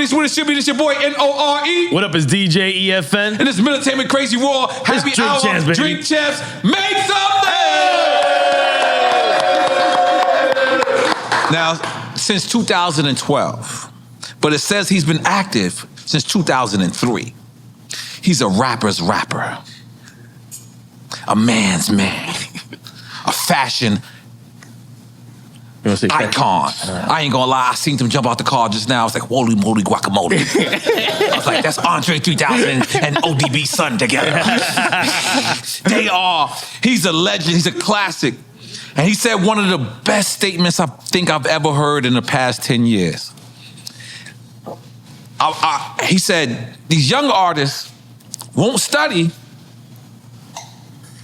It's when it should be. This your boy N.O.R.E. What up, is DJ EFN? And this Militainment Crazy Raw. Happy Drink hour. Champs, baby. Drink Champs. Make something! Now, since 2012, but it says he's been active since 2003. He's a rapper's rapper. A man's man. A fashion icon. I ain't gonna lie, I seen them jump out the car just now. I was like, holy moly guacamole. I was like, that's Andre 3000 and ODB's son together. He's a legend, he's a classic. And he said one of the best statements I think I've ever heard in the past 10 years. He said, these young artists won't study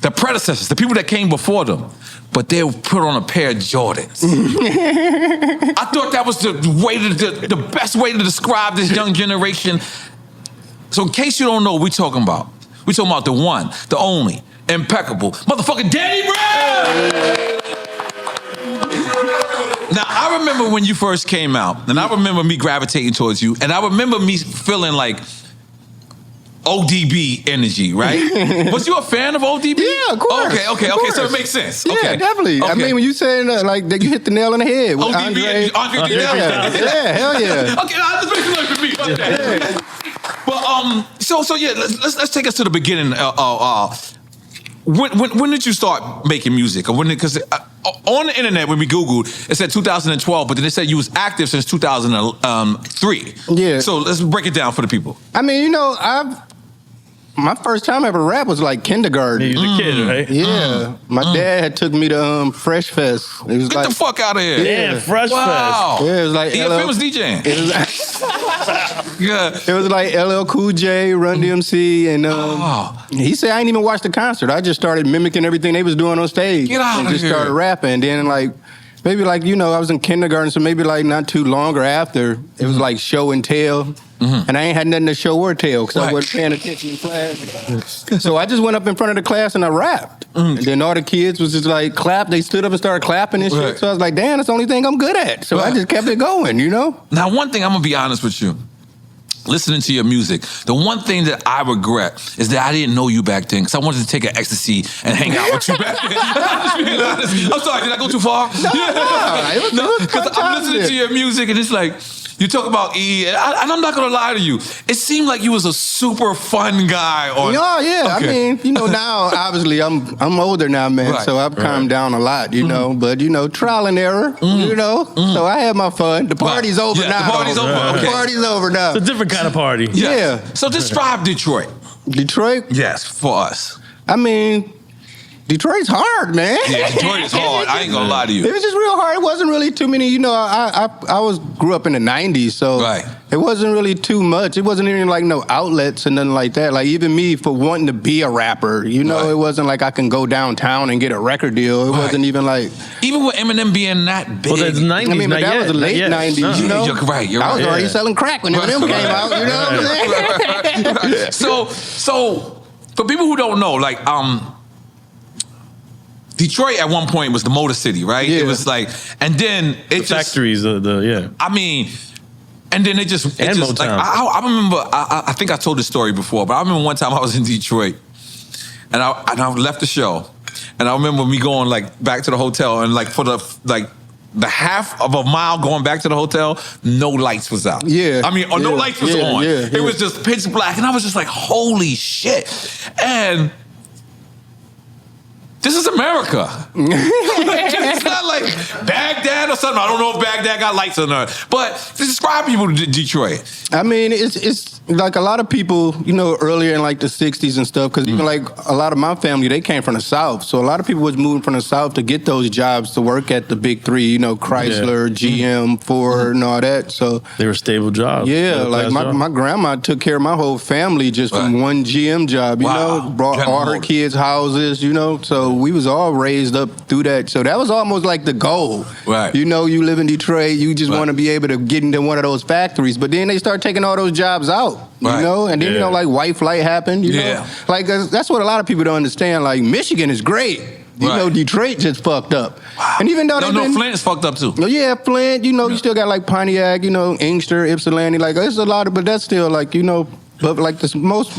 the predecessors, the people that came before them, but they'll put on a pair of Jordans. I thought that was the best way to describe this young generation. So in case you don't know what we're talking about the one, the only, impeccable, motherfucking Danny Brown! Now, I remember when you first came out, and I remember me gravitating towards you, and I remember me feeling like ODB energy, right? Was you a fan of ODB? Yeah, of course. Okay, so it makes sense. Yeah, okay. definitely. Okay. I mean, when you said like that, you hit the nail on the head. With ODB, Andre 3000. Yeah, hell yeah. Okay, let's make it look for me. Okay. Yeah. But so yeah, let's take us to the beginning. When did you start making music? Or because on the internet when we Googled, it said 2012, but then it said you was active since 2003. Yeah. So let's break it down for the people. I mean, you know, my first time ever rap was like kindergarten. You was a kid, right? Yeah. My dad had took me to Fresh Fest. It was Get the fuck out of here. Yeah, Fresh Wow. Fest. Yeah, it was like EFN was DJing. Yeah. It was like LL Cool J, Run DMC, and he said I ain't even watched the concert. I just started mimicking everything they was doing on stage. Get out and of just here. started rapping. And then like maybe like, you know, I was in kindergarten, so maybe like not too long or after, it was like show and tell. And I ain't had nothing to show or tell because I wasn't paying attention in class. So I just went up in front of the class and I rapped. And then all the kids was just like clap. They stood up and started clapping and shit. Right. So I was like, damn, that's the only thing I'm good at. So I just kept it going, you know? Now, one thing I'm gonna be honest with you. Listening to your music, the one thing that I regret is that I didn't know you back then because I wanted to take an ecstasy and hang out with you back then. I'm just being honest. I'm sorry, did I go too far? No, because I'm listening to your music and it's like, you talk about E, and I'm not gonna lie to you. It seemed like you was a super fun guy. Oh yeah, Okay. I mean, you know, now obviously I'm older now, man, Right. so I've calmed down a lot, you know. But you know, trial and error, you know. So I had my fun. The party's over Yeah, now. the party's over, The okay. party's over now. It's a different kind of party. Yeah. So describe Detroit. Detroit? Yes, for us. I mean, Detroit's hard, man. Yeah, Detroit is hard. I ain't gonna lie to It you. was just real hard. It wasn't really too many. You know, I grew up in the '90s, so Right. it wasn't really too much. It wasn't even like no outlets and nothing like that. Like even me for wanting to be a rapper, you know, Right. it wasn't like I can go downtown and get a record deal. It Right. wasn't even like. Even with Eminem being that big. Well, that's 90s, I mean, but not that yet, was the not late yet. '90s. No. You know, You're right. You're I was right. already selling crack when Eminem came out. You know what I'm saying? So for people who don't know, like Detroit at one point was the Motor City, right? Yeah. It was like, and then it The factories, yeah. I mean, and then it just like Motown. I remember. I think I told this story before, but I remember one time I was in Detroit, and I left the show, and I remember me going like back to the hotel, and like for the half of a mile going back to the hotel, no lights was out. Yeah. I mean, or no Yeah. lights was Yeah, on. yeah, It was just pitch black, and I was just like, holy shit. And this is America. It's not like Baghdad or something. I don't know if Baghdad got lights or not. But describe people to Detroit. I mean, it's like a lot of people, you know, earlier in like the 60s and stuff, because even like a lot of my family, they came from the South. So a lot of people was moving from the South to get those jobs to work at the big three, you know, Chrysler, GM, Ford, and all that. So They were stable jobs. yeah, like Middle-class my grandma took care of my whole family just from one GM job, you Wow. know, brought General all her Motors. kids houses, you know. So we was all raised up through that. So that was almost like the goal. Right. You know, you live in Detroit, you just want to be able to get into one of those factories. But then they start taking all those jobs out, you know? And then, you know, like white flight happened, you know? Like, that's what a lot of people don't understand. Like, Michigan is great. You know, Detroit just fucked up. Wow. And even though Flint is fucked up too. Yeah, Flint, you know, you still got like Pontiac, you know, Inkster, Ypsilanti, like there's a lot of, but that's still like, you know, but like this, most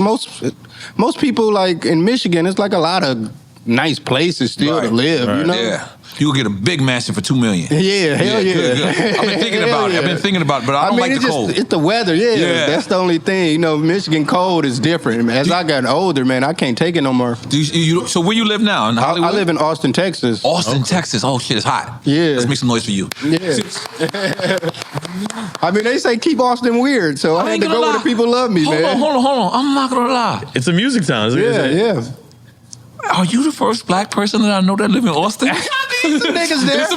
people like in Michigan, it's like a lot of nice places still to live, you know? Yeah. You will get a big mansion for $2 million. Yeah, hell yeah. Good. I've been thinking about it. I've been thinking about it, but I don't like the cold. It's the weather, That's the only thing. You know, Michigan cold is different. As I got older, man, I can't take it no more. So where you live now? In Hollywood? I live in Austin, Texas. Austin, Texas. Oh, shit, it's hot. Yeah. Let's make some noise for you. Yeah. I mean, they say keep Austin weird, so I had to go where the people love me, man. Hold on. I'm not going to lie. It's a music town. Yeah. Are you the first black person that I know that live in Austin? There's some niggas there.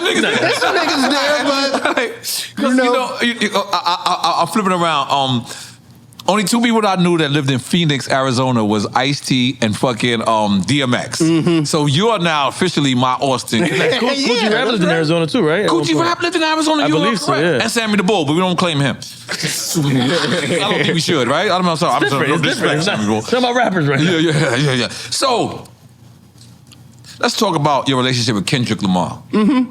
But you know, I'm flipping around. Only two people that I knew that lived in Phoenix, Arizona was Ice-T and fucking DMX. Mm-hmm. So you are now officially my Austin. Gucci Rap lived in Arizona too, right? Gucci Rap lived in Arizona. I believe so, yeah. And Sammy the Bull, but we don't claim him. I don't think we should, right? I'm sorry. It's different. It's not about rappers right now. Yeah. So let's talk about your relationship with Kendrick Lamar. Mm-hmm.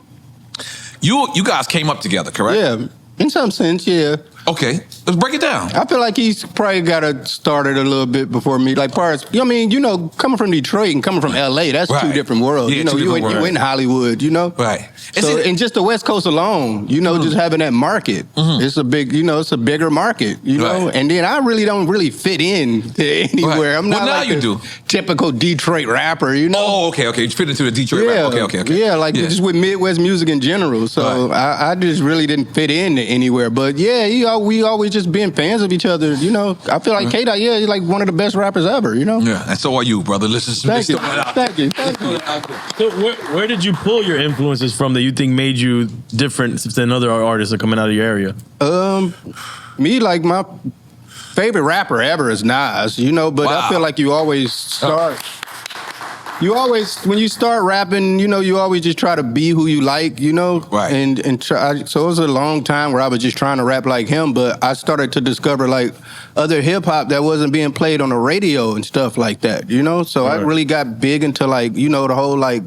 You guys came up together, correct? Yeah, in some sense, yeah. Okay, let's break it down. I feel like he's probably got it started a little bit before me. Like, far as, you know, I mean, you know, coming from Detroit and coming from LA, that's two different worlds. Yeah, you know, you in Hollywood, you know? Right. So, and just the West Coast alone, you know, just having that market, it's a big, you know, it's a bigger market, you know? And then I really don't fit in to anywhere. I'm not like a typical Detroit rapper, you know? Oh, okay. You fit into the Detroit rapper. Okay. Yeah, like just with Midwest music in general. So I just really didn't fit in anywhere. But yeah, we always just been fans of each other, you know? I feel like K-Dot, he's like one of the best rappers ever, you know? Yeah, and so are you, brother. Thank you. So where did you pull your influences from that you think made you different than other artists that are coming out of your area? Me, like my favorite rapper ever is Nas, you know, but I feel like you always start... when you start rapping, you know, you always just try to be who you like, you know? Right. And try, so it was a long time where I was just trying to rap like him, but I started to discover, like, other hip-hop that wasn't being played on the radio and stuff like that, you know? So I really got big into, like, you know, the whole, like,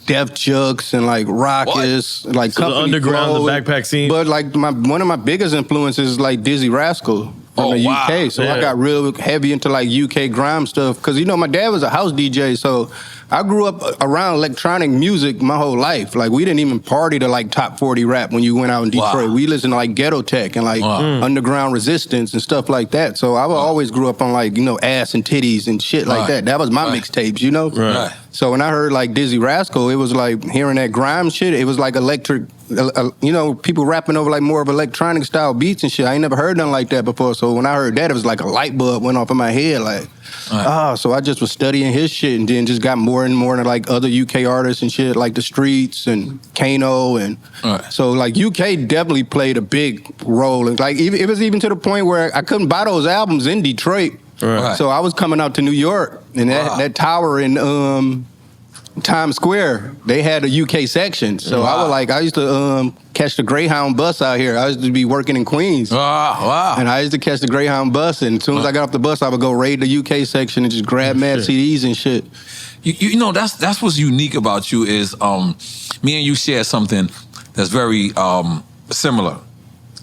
Def Jux and, like, Raucus, like, so the underground, the backpack scene? But, like, one of my biggest influences is, like, Dizzy Rascal. From the UK, so I got real heavy into like UK grime stuff because you know my dad was a house DJ, so I grew up around electronic music my whole life. Like we didn't even party to like top 40 rap when you went out in Detroit. We listened to like ghetto tech and like underground resistance and stuff like that. So I always grew up on like, you know, ass and titties and shit like that. That was my mixtapes, you know. Right. So when I heard like Dizzy Rascal, it was like hearing that grime shit. It was like electric. You know, people rapping over like more of electronic style beats and shit. I ain't never heard nothing like that before. So when I heard that, it was like a light bulb went off in my head. Like, so I just was studying his shit and then just got more and more into like other UK artists and shit, like The Streets and Kano. And so like UK definitely played a big role. And like it was even to the point where I couldn't buy those albums in Detroit. So I was coming out to New York and that tower in Times Square, they had a UK section. So I used to catch the Greyhound bus out here. I used to be working in Queens. And I used to catch the Greyhound bus, and as soon as I got off the bus, I would go raid the UK section and just grab mad CDs and shit. You know, that's what's unique about you is me and you share something that's very similar.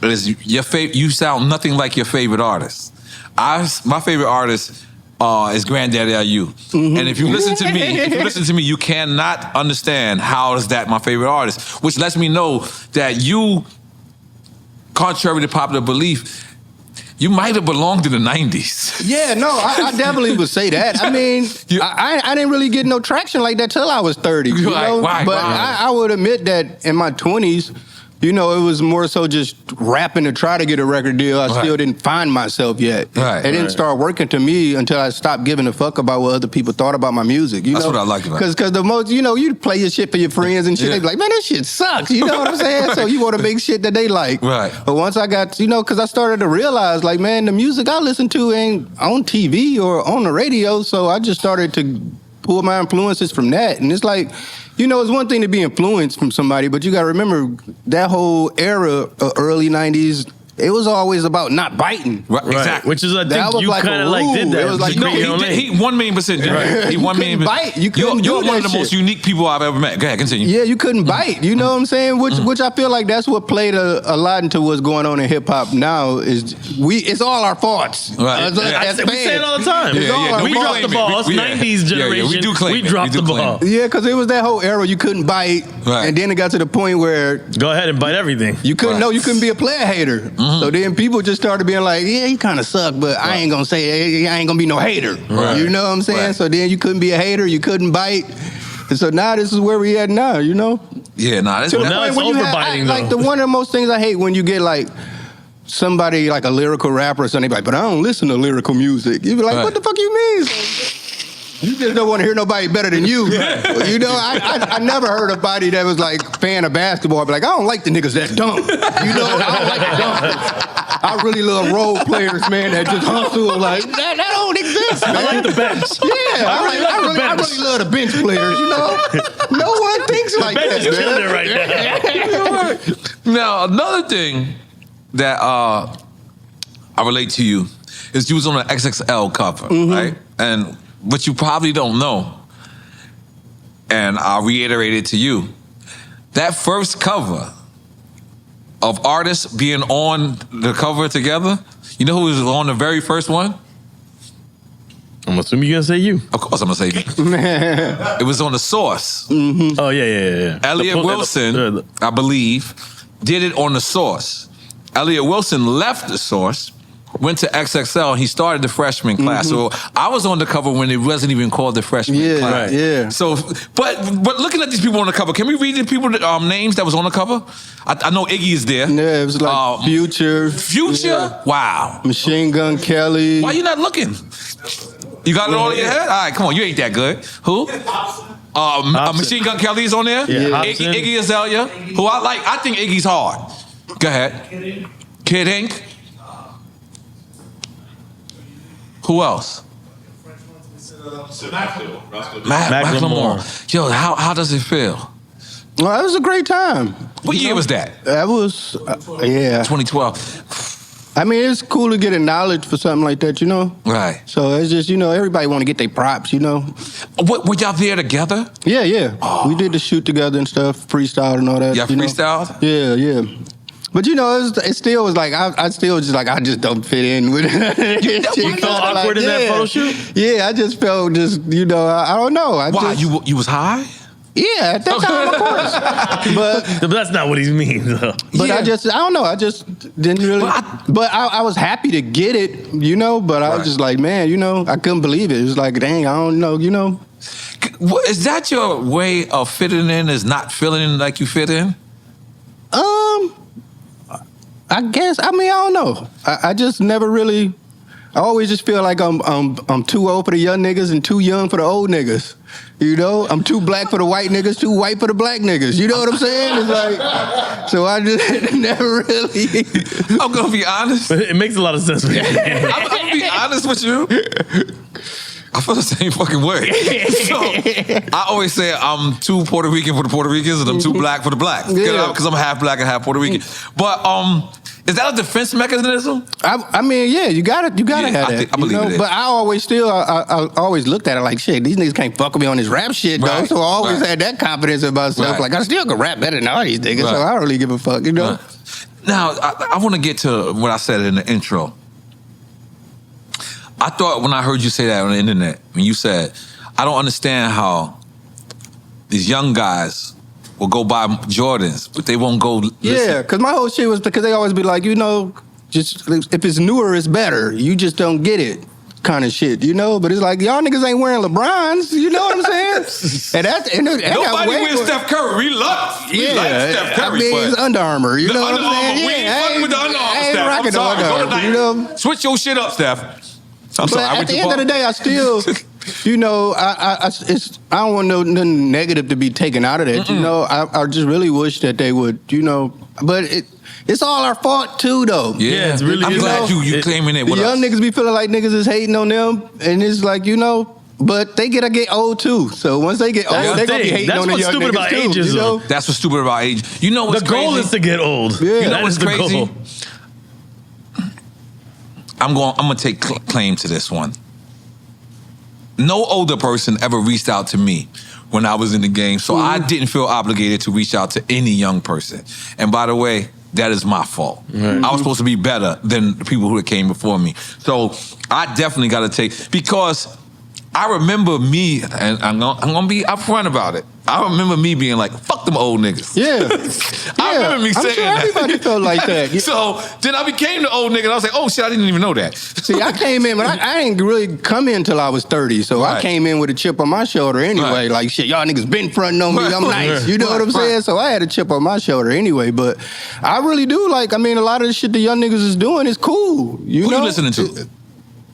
It is you sound nothing like your favorite artist. My favorite artist is Granddaddy IU. And if you listen to me, you cannot understand how is that my favorite artist, which lets me know that you, contrary to popular belief, you might have belonged in the 90s. Yeah, no, I definitely would say that. I mean, I didn't really get no traction like that till I was 30, you know? But I would admit that in my 20s, you know, it was more so just rapping to try to get a record deal. I still didn't find myself yet. It didn't start working to me until I stopped giving a fuck about what other people thought about my music. You That's know? what I like about it. Because the most, you know, you play your shit for your friends and shit. They be like, man, this shit sucks. You know what I'm saying? So you want to make shit that they like. But once I got, you know, because I started to realize, like, man, the music I listen to ain't on TV or on the radio. So I just started to pulled my influences from that. And it's like, you know, it's one thing to be influenced from somebody, but you got to remember that whole era, early 90s, it was always about not biting. Right, exactly. Which is, I That think was you like kind a of like did rule. that. It was like, No, he 1,000,000%. Right. He 1,000,000%. bite. You couldn't You're do one of that the most shit. unique people I've ever met. Go ahead, continue. Yeah, you couldn't bite. You know what I'm saying? Which I feel like that's what played a lot into what's going on in hip hop now. It's all our faults. Right. As we say it all the time. It's all our We faults. dropped the ball. Us 90s generation, we do claim we it. dropped We do the claim ball. it. Yeah, because it was that whole era you couldn't bite, Right. and then it got to the point where Go ahead and bite everything. you couldn't Right. know you couldn't be a player hater. So then people just started being like, yeah, you kind of suck, but I ain't gonna say I ain't gonna be no hater. Right. You know what I'm saying? Right. So then you couldn't be a hater, you couldn't bite. And so now this is where we at now, you know? Yeah, nah, that's To the now point it's when you overbiting, like though. one of the most things I hate when you get like somebody like a lyrical rapper or something, like, but I don't listen to lyrical music. You be like, Right. what the fuck you mean? You just don't want to hear nobody better than you. You know, I never heard a body that was like fan of basketball. Be like, I don't like the niggas that dunk. You know, I don't like the dunkers. I really love role players, man, that just hustle. Like that don't exist. Man. I like the bench. Yeah, I really love the bench players. You know, no one thinks like bench that. is killing it right now. Now, another thing that I relate to you is you was on an XXL cover, right? And but you probably don't know, and I'll reiterate it to you. That first cover of artists being on the cover together, you know who was on the very first one? I'm assuming you're going to say you. Of course I'm gonna say you. It was on The Source. Oh, yeah. Elliot Wilson, I believe, did it on The Source. Elliot Wilson left The Source, went to XXL, and he started the freshman class. So I was on the cover when it wasn't even called the freshman class. Yeah. So, but looking at these people on the cover, can we read the people names that was on the cover? I know Iggy is there. Yeah, it was like Future. Future? Yeah. Wow. Machine Gun Kelly. Why you not looking? You got it all in your head? All right, come on, you ain't that good. Who? Machine Gun Kelly is on there? Yeah. Iggy Azalea, who I like. I think Iggy's hard. Go ahead. Kid Ink. Who else? Macklemore. Yo, how does it feel? Well, that was a great time. What year was that? That was, 2012. I mean, it's cool to get acknowledged for something like that, you know? Right. So it's just, you know, everybody want to get their props, you know? Were y'all there together? Yeah. We did the shoot together and stuff, freestyle and all that. Y'all you know? freestyled? Yeah. But you know, it still was like I still just like I just don't fit in with it. You felt awkward in that photo shoot? Yeah, I just felt just I don't know. Why? You was high? Yeah, at that time, of course. But that's not what he means, though. But Yeah. I don't know. I just didn't really. But I was happy to get it, you know. But I was just like, man, you know, I couldn't believe it. It was like, dang, I don't know, you know. Is that your way of fitting in? Is not feeling like you fit in? I guess. I mean, I don't know. I just never really. I always just feel like I'm too old for the young niggas and too young for the old niggas. You know, I'm too black for the white niggas, too white for the black niggas. You know what I'm saying? It's like, so I just never really. I'm gonna be honest. It makes a lot of sense. I'm gonna be honest with you. I feel the same fucking way. So I always say I'm too Puerto Rican for the Puerto Ricans and I'm too black for the blacks. Because I'm half black and half Puerter Rican. But is that a defense mechanism? I mean, yeah, you gotta have that. I believe it is. But I always looked at it like, shit, these niggas can't fuck with me on this rap shit, though. Right. So I always had that confidence in myself. Right. Like, I still can rap better than all these niggas, so I don't really give a fuck, you know? Right. Now, I want to get to what I said in the intro. I thought when I heard you say that on the internet, when you said, I don't understand how these young guys will go buy Jordans, but they won't go listen. Yeah, because my whole shit was because they always be like, you know, just if it's newer, it's better. You just don't get it kind of shit, you know? But it's like, y'all niggas ain't wearing LeBrons, you know what I'm saying? Nobody wears Steph Curry. We like Steph Curry. I mean, it's Under Armour, you know what I'm saying? We ain't fucking with the Under Armour, I ain't Steph. rocking I'm sorry. the Under Go tonight. Armour, you know? Switch your shit up, Steph. I'm sorry. But at the end of the day, I still, you know, I don't want nothing negative to be taken out of that. You know, I just really wish that they would, you know, but it's all our fault too, though. Yeah, it's really. I'm glad you claiming it The with young us. niggas be feeling like niggas is hating on them, and it's like, you know, But they get old too. So once they get old, they're gonna be hating on the young niggas about too. ageism. You know? That's what's stupid about age. You know what's the goal crazy? is to get old. Yeah. You know what's the crazy? goal. I'm gonna take claim to this one. No older person ever reached out to me when I was in the game, so I didn't feel obligated to reach out to any young person. And by the way, that is my fault. Right. I was supposed to be better than the people who came before me. So I definitely got to take, because I remember me, and I'm gonna be upfront about it. I remember me being like, "Fuck them old niggas." Yeah, I remember me saying I'm sure that. everybody felt like that. Yeah. So then I became the old nigga, and I was like, "Oh shit, I didn't even know that." See, I came in, but I didn't really come in till I was 30. So I Right. came in with a chip on my shoulder anyway. Right. Like, shit, y'all niggas been fronting on me. I'm nice. You know what I'm saying? So I had a chip on my shoulder anyway. But I really do like, I mean, a lot of the shit the young niggas is doing is cool. You Who know? you listening to?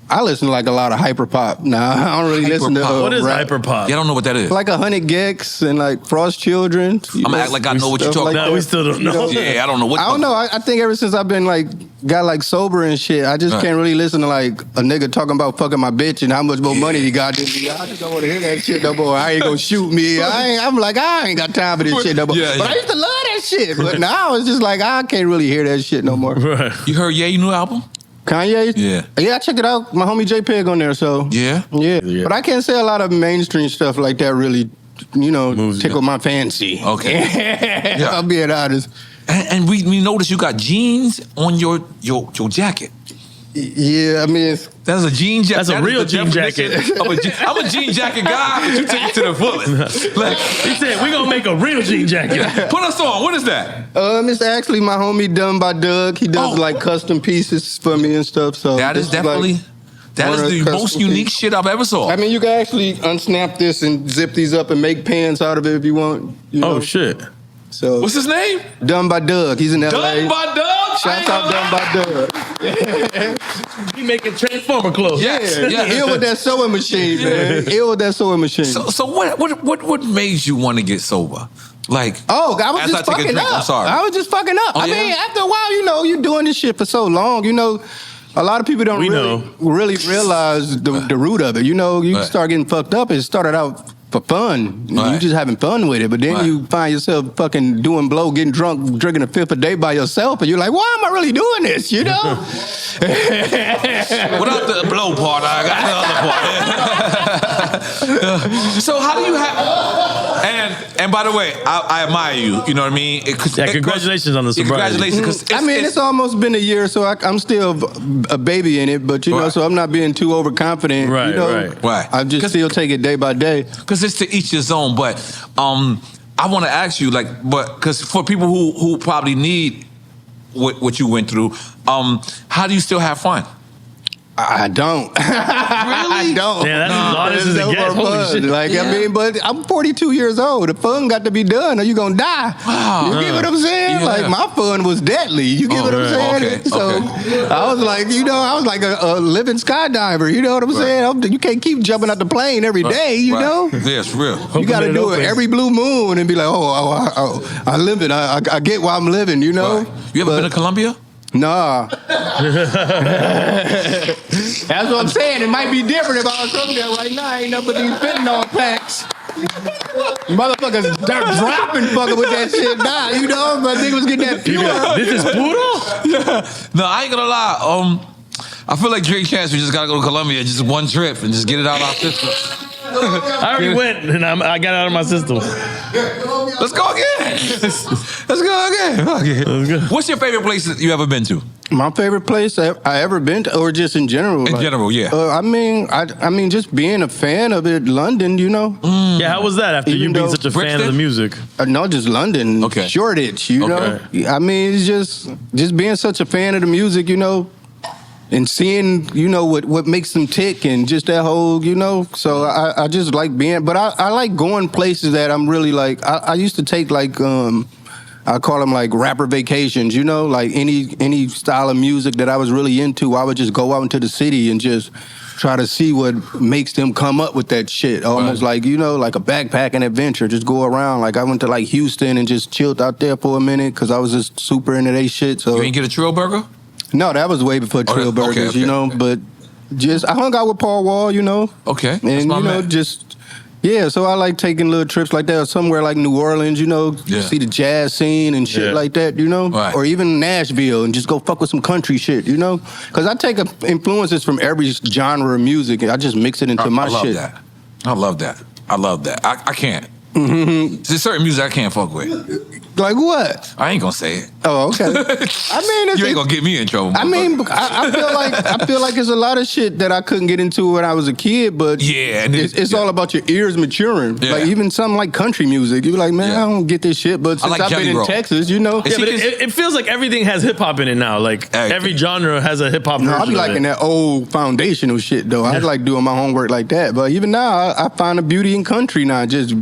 I listen to like a lot of hyper pop. Nah, I don't really listen to Hyper pop. What is rap. hyper pop? Yeah, I don't know what that is. Like 100 Gex and like Frost Children. I'm gonna act like I know what you're Stuff talking like about. No, we still don't know. Yeah, I don't know what. I don't know. I think ever since I've been like got like sober and shit, I just Right. can't really listen to like a nigga talking about fucking my bitch and how much more money he got than me. I just don't want to hear that shit no more. I ain't gonna shoot me. I'm like, I ain't got time for this shit no more. Yeah, but I used to love that shit. But now it's just like I can't really hear that shit no more. Right. You heard Ye's new album? Kanye? Yeah. Yeah, I checked it out. My homie JPEG on there, so. Yeah? Yeah. But I can't say a lot of mainstream stuff like that really, you know, Moves you. tickle my fancy. Okay. Yeah. I'm being honest. And we noticed you got jeans on your jacket. Yeah, I mean, That's a jean jacket. That's a real jean jacket. I'm a jean jacket guy, but you take it to the fullest. Like, He said, we're going to make a real jean jacket. put us on. What is that? it's actually my homie done by Doug. He does like custom pieces for me and stuff. So That is this definitely, like that one is of the custom most unique pieces. shit I've ever saw. I mean, you can actually unsnap this and zip these up and make pants out of it if you want. You know? Oh, shit. So What's his name? done by Doug. He's in LA. Done by Doug. Shouts out done by Doug. He making Transformer clothes. Yes, Yeah, yes. ill with that sewing machine, man. Ill with that sewing machine. So what made you want to get sober? Like, Oh, I was as just I take a fucking drink, up. I'm sorry. I was just fucking up. Oh, I yeah? mean, after a while, you know, you're doing this shit for so long, you know, a lot of people don't We really realize the root of it. You know, you Right. start getting fucked up. It started out for fun. You Right. just having fun with it. But then Right. you find yourself fucking doing blow, getting drunk, drinking a fifth a day by yourself. And you're like, why am I really doing this? You know? without the blow part, I got the other part. So how do you have? And by the way, I admire you. You know what I mean? Yeah, congratulations on the sobriety. Congratulations, because I mean, it's almost been a year, so I'm still a baby in it. But, you know, Right. so I'm not being too overconfident. Right, you know? right. I just still take it day by day. because it's to each his own. But I want to ask you, like, but because for people who probably need what you went through, how do you still have fun? I don't. I don't. Yeah, that's as honest as It's it no gets. more Holy fun. shit. Like, Yeah. I mean, but I'm 42 years old. The fun got to be done or you going to die. Wow. You get what I'm saying? Yeah. Like, my fun was deadly. You get Oh, what I'm right. saying? Okay, So okay. I was like, you know, I was like a living skydiver. You know what I'm saying? You can't keep jumping out the plane every day, you Right. know? Yeah, it's real. You got to Hoping it do it opens. every blue moon and be like, I live it. I get why I'm living, you know? Right. You ever But- been to Colombia? Nah. That's what I'm saying. It might be different if I was from there right now. Ain't nothing but these fentanyl packs. Motherfuckers start dropping fucking with that shit now. You know, but niggas was getting that pure. This is puro? No, I ain't gonna lie. I feel like Drake Chance, we just gotta go to Colombia, just one trip and just get it out of our system. I already went and I got it out of my system. Let's go again. Let's go again. Okay. What's your favorite place that you ever been to? My favorite place I ever been to, or just in general? In general, yeah. I mean, just being a fan of it, London, you know? Yeah, how was that after Even you being though such a fan of Brixton? the music? No, just London. Okay. Shoreditch, you know? I mean, it's just being such a fan of the music, you know? And seeing, you know, what makes them tick and just that whole, you know. So I just like being, but I like going places that I'm really like, I used to take like, I call them like rapper vacations, you know, like any style of music that I was really into, I would just go out into the city and just try to see what makes them come up with that shit. Almost like, you know, like a backpacking adventure, just go around. Like I went to like Houston and just chilled out there for a minute because I was just super into they shit. So You ain't get a Trill Burger? no, that was way before Trill okay, Burgers, okay. you know. But Just I hung out with Paul Wall, you know. Okay. And you know, man. so I like taking little trips like that, or somewhere like New Orleans, you know, see the jazz scene and shit like that, you know, or even Nashville and just go fuck with some country shit, you know, because I take influences from every genre of music and I just mix it into my shit. I love that. I can't. There's certain music I can't fuck with. Like what? I ain't gonna say it. Oh, okay. I mean, you ain't gonna get me in trouble. I mean, I feel like there's a lot of shit that I couldn't get into when I was a kid, but it's all about your ears maturing. Yeah. Like even something like country music, you're like, man, I don't get this shit. But since I've been in Texas, you know, but it feels like everything has hip hop in it now. Like every genre has a hip hop version. I be liking that old foundational shit though. I like doing my homework like that. But even now, I find a beauty in country now. Just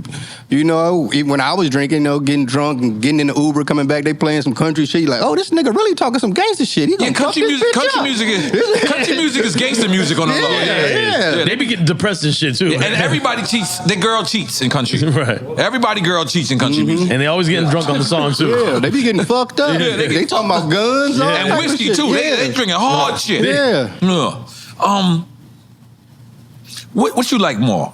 you know, when I was drinking, you know, getting drunk and getting in the Uber, coming back, they playing some country shit. You're like, oh, this nigga really talking some gangster shit. He gonna country music is gangster music on the low. Yeah. They be getting depressed and shit too. Yeah, and everybody cheats. The girl cheats in country. Right. Everybody girl cheats in country music. And they always getting drunk on the song too. Yeah, they be getting fucked up. They talking about guns and whiskey too. They drinking hard shit. What you like more?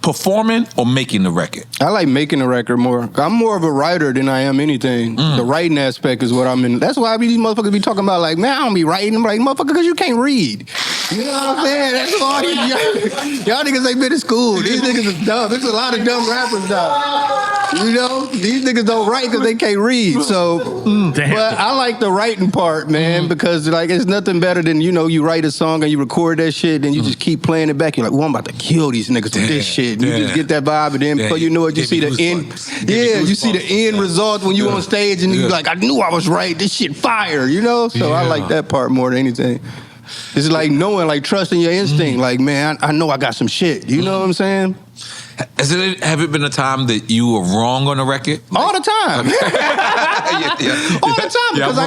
Performing or making the record? I like making the record more. I'm more of a writer than I am anything. The writing aspect is what I'm in. That's why these motherfuckers be talking about like, man, I don't be writing. I'm like, motherfucker, because you can't read. You know what I'm saying? That's all these y'all niggas ain't been to school. These niggas is dumb. There's a lot of dumb rappers now. You know, these niggas don't write because they can't read. So, but I like the writing part, man, because like it's nothing better than, you know, you write a song and you record that shit and you just keep playing it back. You're like, well, I'm about to kill these niggas with this shit. And you just get that vibe, and then before you know it, you see the end. You see the end result when you on stage and you like, I knew I was right. This shit fire, you know. So I like that part more than anything. It's like knowing, like trusting your instinct. Like, man, I know I got some shit. You know what I'm saying? Have it been a time that you were wrong on a record? All the time. All the time, because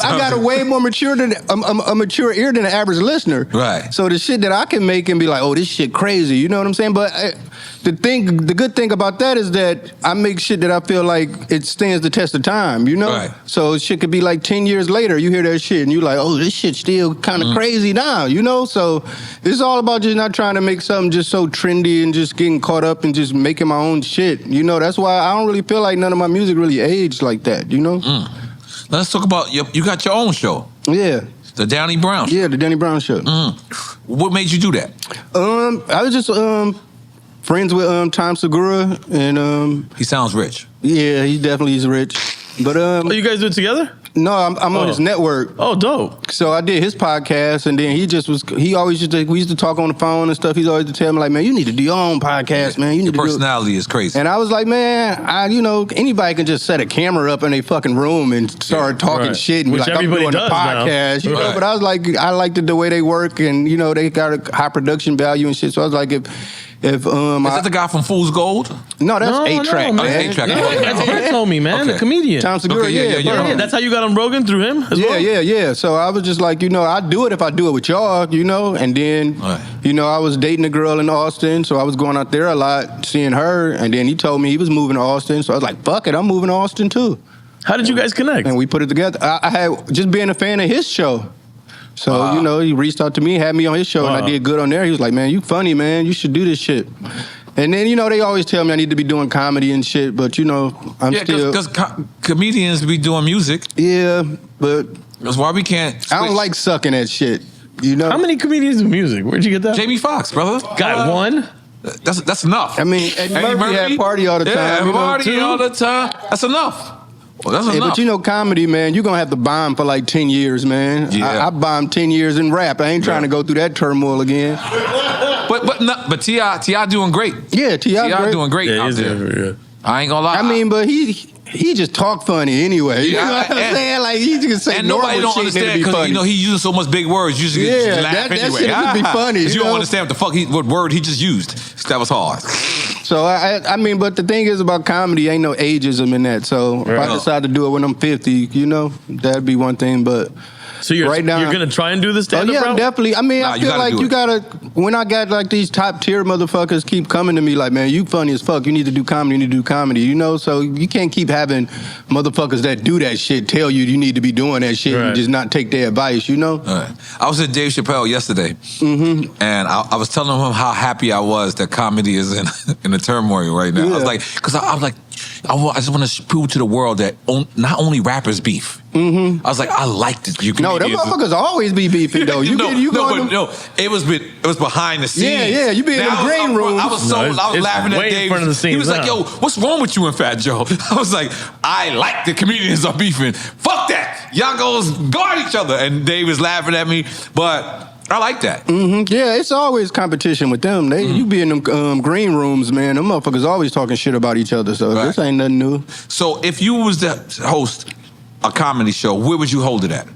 I got a way more mature than a mature ear than the average listener. Right. So the shit that I can make and be like, oh, this shit crazy. You know what I'm saying? But the good thing about that is that I make shit that I feel like it stands the test of time. You know. Right. So shit could be like 10 years later, you hear that shit and you like, oh, this shit's still kind of crazy now. You know. So it's all about just not trying to make something just so trendy and just getting caught up and just making my own shit. You know. That's why I don't really feel like none of my music really aged like that. You know. Let's talk about you got your own show. Yeah. The Danny Brown Show. Yeah, the Danny Brown Show. What made you do that? I was just friends with Tom Segura and he sounds rich. Yeah, he definitely is rich. But you guys do it together? No, I'm on his network. Oh, dope. So I did his podcast, and then he always we used to talk on the phone and stuff. He's always to tell me like, man, you need to do your own podcast, man. You need your personality is crazy. And I was like, man, anybody can just set a camera up in a fucking room and start talking shit and which be like, I'm doing a podcast. You know? But I was like, I liked the way they work, and you know, they got a high production value and shit. So I was like, is that the guy from Fool's Gold? No, that's 8-Track. No, man. 8-Track. That's Brett told me, man. The comedian. Tom Segura, yeah. That's how you got on Rogan through him as well? Yeah. So I was just like, you know, I'd do it if I do it with y'all, you know. And then, you know, I was dating a girl in Austin, so I was going out there a lot, seeing her. And then he told me he was moving to Austin, so I was like, fuck it, I'm moving to Austin too. How did you guys connect? And we put it together. I had just being a fan of his show. So, you know, he reached out to me, had me on his show, and I did good on there. He was like, man, you funny, man. You should do this shit. And then, you know, they always tell me I need to be doing comedy and shit, but, you know, I'm still... because comedians be doing music. Yeah, but... That's why we can't... I don't like sucking at shit, you know? How many comedians do music? Where'd you get that? Jamie Foxx, brother. Got one? That's enough. I mean, Eddie Murphy had party all the time. Yeah, party all the time. That's enough. Well, that's enough. But you know, comedy, man, you're going to have to bomb for like 10 years, man. Yeah. I bombed 10 years in rap. I ain't trying to go through that turmoil again. But T.I. doing great. Yeah, T.I. doing great out there. I ain't gonna lie. I mean, but he just talk funny anyway. You know what I'm saying? Like, he just say nobody don't understand because, you know, he uses so much big words. You just laugh anyway. That shit could be funny. Because you don't understand what word he just used. That was hard. So, I mean, but the thing is about comedy, ain't no ageism in that. So, if I decide to do it when I'm 50, you know, that'd be one thing. But So you're gonna try and do the stand-up route? Definitely. I mean, I feel like you gotta. When I got like these top tier motherfuckers keep coming to me like, man, you funny as fuck. You need to do comedy. You need to do comedy. You know, so you can't keep having motherfuckers that do that shit tell you need to be doing that shit and just not take their advice. You know. Right. I was at Dave Chappelle yesterday, and I was telling him how happy I was that comedy is in a turmoil right now. I was like, because I was like, I just want to prove to the world that not only rappers beef. I was like, I like this. No, them motherfuckers always be beefing though. It was behind the scenes. Yeah, you be in the green room. I was laughing at Dave. In front of the scenes. He was like, yo, what's wrong with you and Fat Joe? I was like, I like the comedians are beefing. Fuck that. Y'all goes guard each other. And Dave was laughing at me, but I like that. Yeah, it's always competition with them. You be in them green rooms, man. Them motherfuckers always talking shit about each other. So this ain't nothing new. So if you was to host a comedy show, where would you hold it at?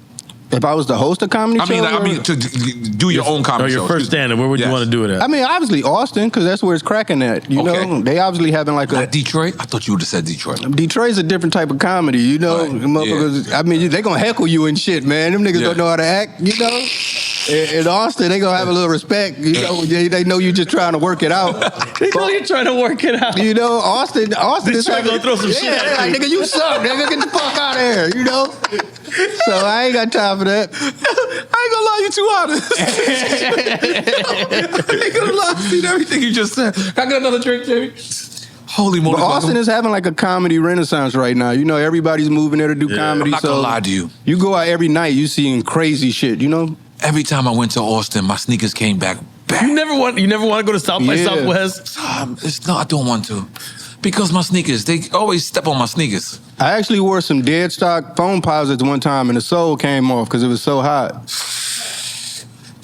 If I was to host a comedy show? I mean, to do your own comedy show. Your first stand-up, where would you want to do it at? I mean, obviously Austin, because that's where it's cracking at. You know, they obviously having like Not Detroit? I thought you would have said Detroit. Detroit's a different type of comedy, you know. Motherfuckers, I mean, they gonna heckle you and shit, man. Them niggas don't know how to act, you know. In Austin, they gonna have a little respect. You know, they know you just trying to work it out. They know you're trying to work it out. You know, Austin is trying to throw some shit at you. Like, nigga, you suck, nigga. Get the fuck out of here, you know. So I ain't got time for that. I ain't gonna lie, you too honest. I ain't gonna lie, I've seen everything you just said. Can I get another drink, Jamie? Holy moly. But Austin is having like a comedy renaissance right now. You know, everybody's moving there to do comedy. I'm not gonna lie to you. You go out every night, you seeing crazy shit, you know? Every time I went to Austin, my sneakers came back. You never want to go to South by Southwest? No, I don't want to. Because my sneakers, they always step on my sneakers. I actually wore some dead stock foam posits one time and the sole came off because it was so hot.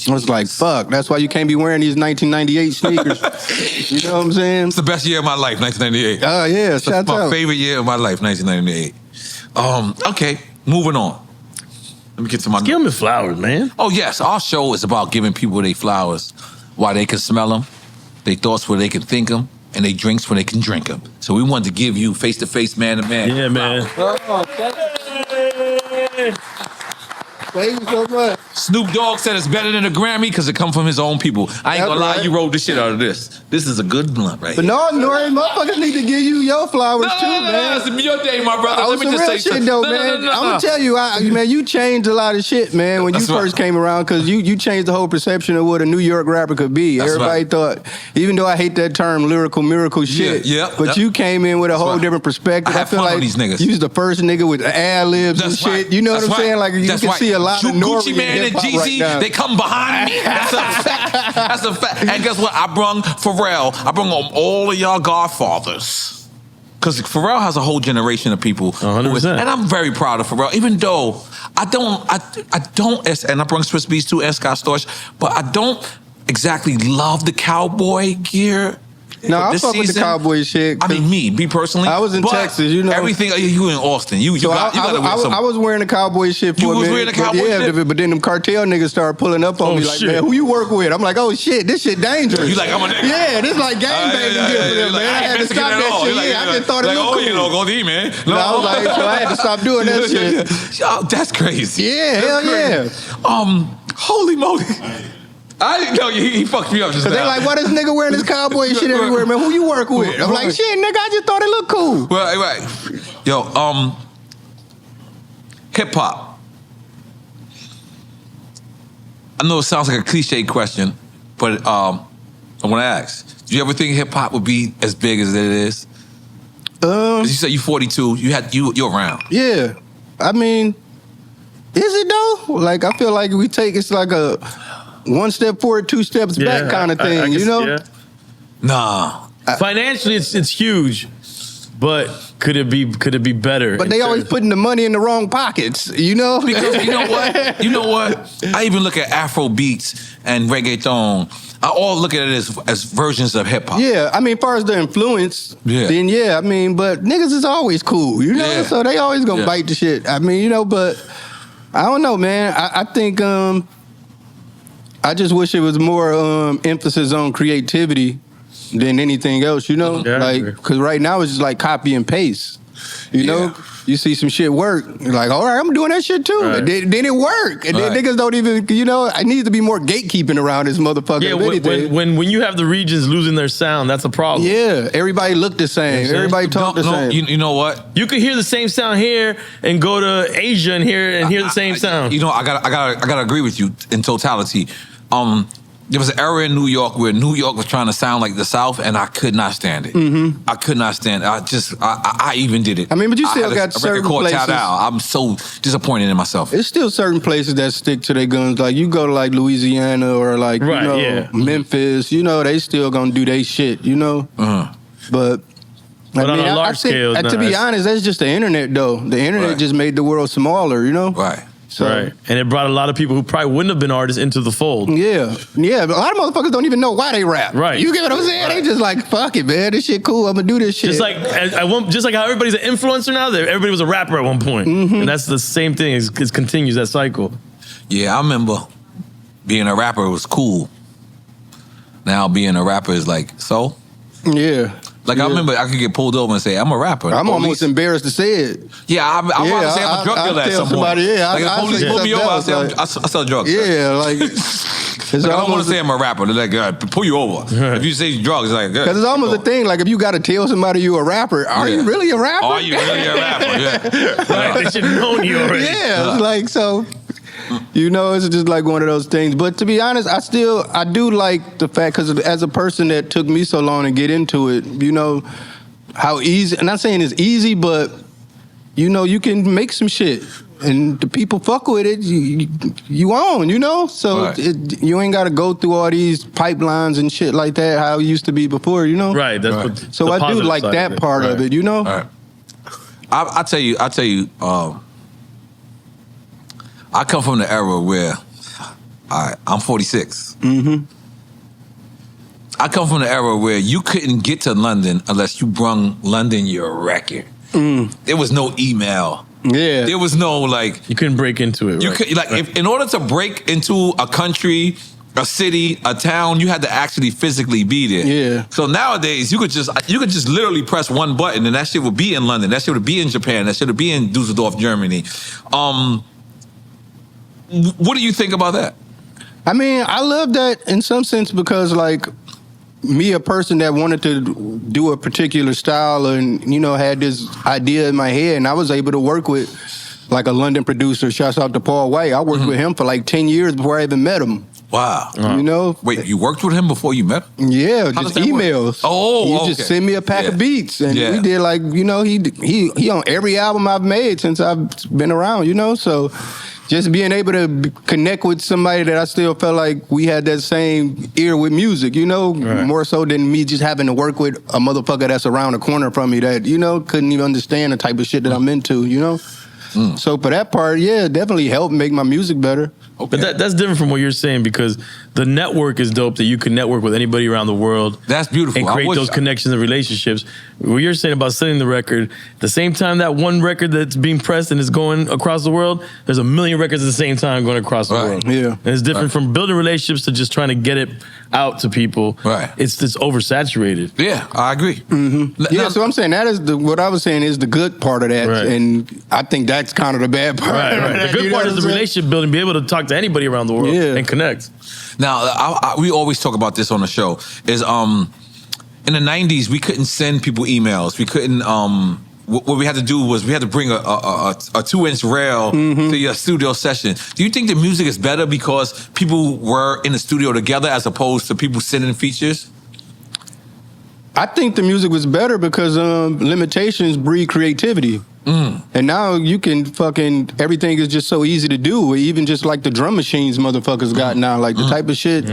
I was like, fuck, that's why you can't be wearing these 1998 sneakers. You know what I'm saying? It's the best year of my life, 1998. Oh, yeah, shout out. That's my favorite year of my life, 1998. Okay, moving on. Let me get to my... Give them flowers, man. Oh, yes, our show is about giving people their flowers while they can smell them, their thoughts where they can think them, and they drinks when they can drink them. So we wanted to give you face-to-face, man-to-man. Yeah, man. Oh, thank you so much. Snoop Dogg said it's better than a Grammy because it come from his own people. I ain't gonna lie, you rolled the shit out of this. This is a good blunt right here. But no, N.O.R.E, motherfuckers need to give you your flowers too, man. It's your day, my brother. Let me just say shit though, man. I'm gonna tell you, man, you changed a lot of shit, man, when you first came around because you changed the whole perception of what a New York rapper could be. Everybody thought, even though I hate that term, lyrical miracle shit, but you came in with a whole different perspective. I feel like these niggas. You was the first nigga with ad-libs and shit. You know what I'm saying? Like you can see a lot of N.O.R.E. Gucci Man and Jeezy, they come behind me. That's a fact. That's a fact. And guess what? I brung Pharrell. I brung all of y'all godfathers. Because Pharrell has a whole generation of people. 100%. And I'm very proud of Pharrell. Even though I don't, and I brung Swiss Beats too, and Scott Storch, but I don't exactly love the cowboy gear. No, I fuck with the cowboy shit. I mean, me personally. I was in Texas, you know. Everything, you in Austin. I was wearing the cowboy shit for a minute. You was wearing the cowboy shit? But then them cartel niggas started pulling up on me like, man, who you work with? I'm like, oh shit, this shit dangerous. You like, I'm a nigga? Yeah, this like gangbanging gear for them, man. I had to stop that shit. I just thought it looked cool. You know, go to man. No, I was like, so I had to stop doing that shit. Oh, that's crazy. Yeah, hell yeah. Holy moly. I didn't know he fucked me up just now. They like, why this nigga wearing this cowboy shit everywhere, man? Who you work with? I'm like, shit, nigga, I just thought it looked cool. Right. Yo, hip hop. I know it sounds like a cliche question, but I want to ask: do you ever think hip hop would be as big as it is? You said you 42. You're around. Yeah, I mean, is it though? Like, I feel like it's like a one step forward, two steps back kind of thing, you know? Yeah. Nah. Financially, it's huge, but could it be better? But they always putting the money in the wrong pockets, you know? Because you know what? I even look at Afro beats and reggaeton. I all look at it as versions of hip hop. Yeah, I mean, as far as the influence, then yeah, I mean, but niggas is always cool, you know? Yeah. So they always gonna bite the shit. I mean, you know, but I don't know, man. I think I just wish it was more emphasis on creativity than anything else, you know? Yeah, like, because right now it's just like copy and paste. You know, you see some shit work. You're like, all right, I'm doing that shit too. Right. And then it work. And then niggas don't even, you know, I need to be more gatekeeping around this motherfucker. Yeah, when you have the regions losing their sound, that's a problem. Yeah, everybody look the same. Everybody talk the same. You know what? You could hear the same sound here and go to Asia and hear the same sound. You know, I gotta agree with you in totality. There was an era in New York where New York was trying to sound like the South, and I could not stand it. I could not stand it. I even did it. I mean, but you still I got had a certain record called places. Tout Out. I'm so disappointed in myself. It's still certain places that stick to their guns. Like you go to like Louisiana or like Memphis. You know, they still gonna do their shit. You know, but on a large scale, to be honest, that's just the internet though. The internet just made the world smaller. You know, right. So, and it brought a lot of people who probably wouldn't have been artists into the fold. Yeah, but a lot of motherfuckers don't even know why they rap. Right. You get what I'm saying? They just like, fuck it, man. This shit cool. I'm gonna do this shit. Just like how everybody's an influencer now, everybody was a rapper at one point. And that's the same thing. It continues that cycle. Yeah, I remember being a rapper was cool. Now being a rapper is like, so? Yeah. Like, I remember I could get pulled over and say, I'm a rapper. I'm almost embarrassed to say it. Yeah, I'm about to say I'm a drug dealer at some point. Like, if the police pull me over, I'll say I sell drugs. Yeah, like... I don't want to say I'm a rapper. They're like, pull you over. If you say drugs, it's like... Because it's almost a thing, like, if you got to tell somebody you a rapper, are you really a rapper? Are you really a rapper? Yeah. Right, they should have known you already. Yeah, it's like, so... You know, it's just like one of those things. But to be honest, I do like the fact, because as a person that took me so long to get into it, you know, how easy, I'm not saying it's easy, but, you know, you can make some shit. And the people fuck with it, you own, you know? So you ain't got to go through all these pipelines and shit like that, how it used to be before, you know? Right. So I do like that part of it, you know? Right. I'll tell you, I come from the era where I'm 46. I come from the era where you couldn't get to London unless you brung London your record. There was no email. Yeah. There was no like... You couldn't break into it, You could, like, if, in order to break into a country, a city, a town, you had to actually physically be there. Yeah. So nowadays, you could just literally press one button and that shit would be in London. That shit would be in Japan. That shit would be in Dusseldorf, Germany. What do you think about that? I mean, I love that in some sense because, like, me, a person that wanted to do a particular style and, you know, had this idea in my head, and I was able to work with, like, a London producer, shouts out to Paul White. I worked with him for, like, 10 years before I even met him. Wow. You know? Wait, you worked with him before you met him? Yeah, just emails. Oh, He just sent me a pack of beats. And we did, like, you know, he on every album I've made since I've been around, you know? So... just being able to connect with somebody that I still felt like we had that same ear with music, you know, more so than me just having to work with a motherfucker that's around the corner from me that, you know, couldn't even understand the type of shit that I'm into, you know? So for that part, yeah, it definitely helped make my music better. Okay. But that's different from what you're saying because the network is dope that you can network with anybody around the world. That's beautiful. And create those connections and relationships. What you're saying about selling the record, the same time that one record that's being pressed and is going across the world, there's a million records at the same time going across the world. Yeah. And it's different from building relationships to just trying to get it out to people. Right. It's oversaturated. Yeah, I agree. Yeah, so I'm saying that is what I was saying is the good part of that. And I think that's kind of the bad part. Right. The good part is the relationship building, be able to talk to anybody around the world and connect. Now, we always talk about this on the show, is in the 90s, we couldn't send people emails. We couldn't, what we had to do was we had to bring a 2-inch rail to your studio session. Do you think the music is better because people were in the studio together as opposed to people sending features? I think the music was better because limitations breed creativity. And now you can everything is just so easy to do. Even just like the drum machines motherfuckers got now, like the type of shit,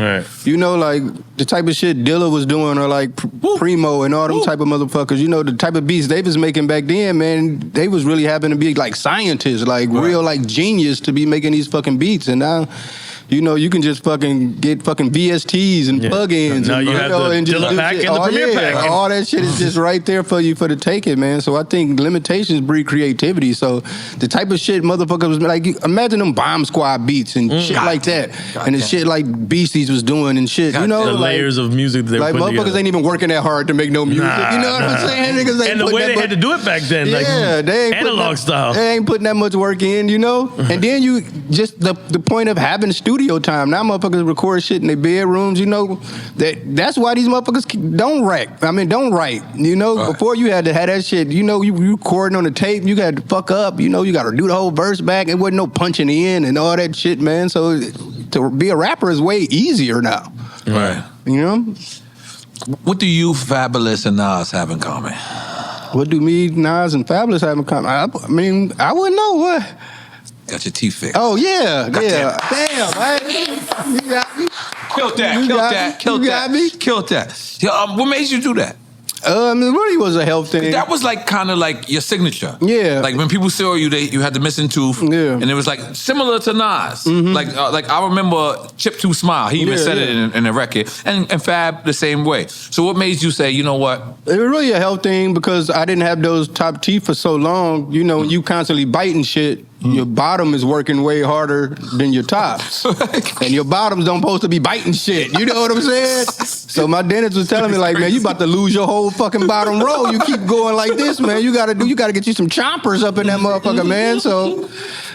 you know, like the type of shit Dilla was doing or like Primo and all them type of motherfuckers, you know, the type of beats they was making back then, man, they was really having to be like scientists, like real like genius to be making these fucking beats. And now you know, you can just fucking get fucking VSTs and plugins. Now and, you have the and just Dilla do pack shit. and the Premier pack. All that shit is just right there for you to take it, man. So I think limitations breed creativity. So the type of shit motherfuckers was like, imagine them Bomb Squad beats and shit like that. And the shit like Beasties was doing and shit. You know, the like, layers of music that they're like putting motherfuckers together. ain't even working that hard to make no music. You know what I'm saying? Niggas ain't And the way they had to do it back then, like they ain't analog style. They ain't putting that much work in, you know? And then you just the point of having studio time. Now motherfuckers record shit in their bedrooms, you know? That's why these motherfuckers don't write. You know, before you had to have that shit, you know, you recording on the tape, you got to fuck up, you know, you got to do the whole verse back. It wasn't no punching in and all that shit, man. So to be a rapper is way easier now. Right. You know? What do you, Fabulous, and Nas have in common? What do me, Nas, and Fabulous have in common? I mean, I wouldn't know what. Got your teeth fixed. Oh, yeah. Damn. You got me. Killed that. Yo, what made you do that? It really was a health thing. That was like kind of like your signature. Yeah. Like when people saw you, you had the missing tooth. Yeah. And it was like similar to Nas. Mm-hmm. Like I remember Chip 2 Smile. He even said it in the record. And Fab the same way. So what made you say, you know what? It was really a health thing because I didn't have those top teeth for so long. You know, you constantly biting shit. Your bottom is working way harder than your tops. And your bottoms don't supposed to be biting shit. You know what I'm saying? So my dentist was telling me like, man, you about to lose your whole fucking bottom row. You keep going like this, man. You gotta get you some chompers up in that motherfucker, man. So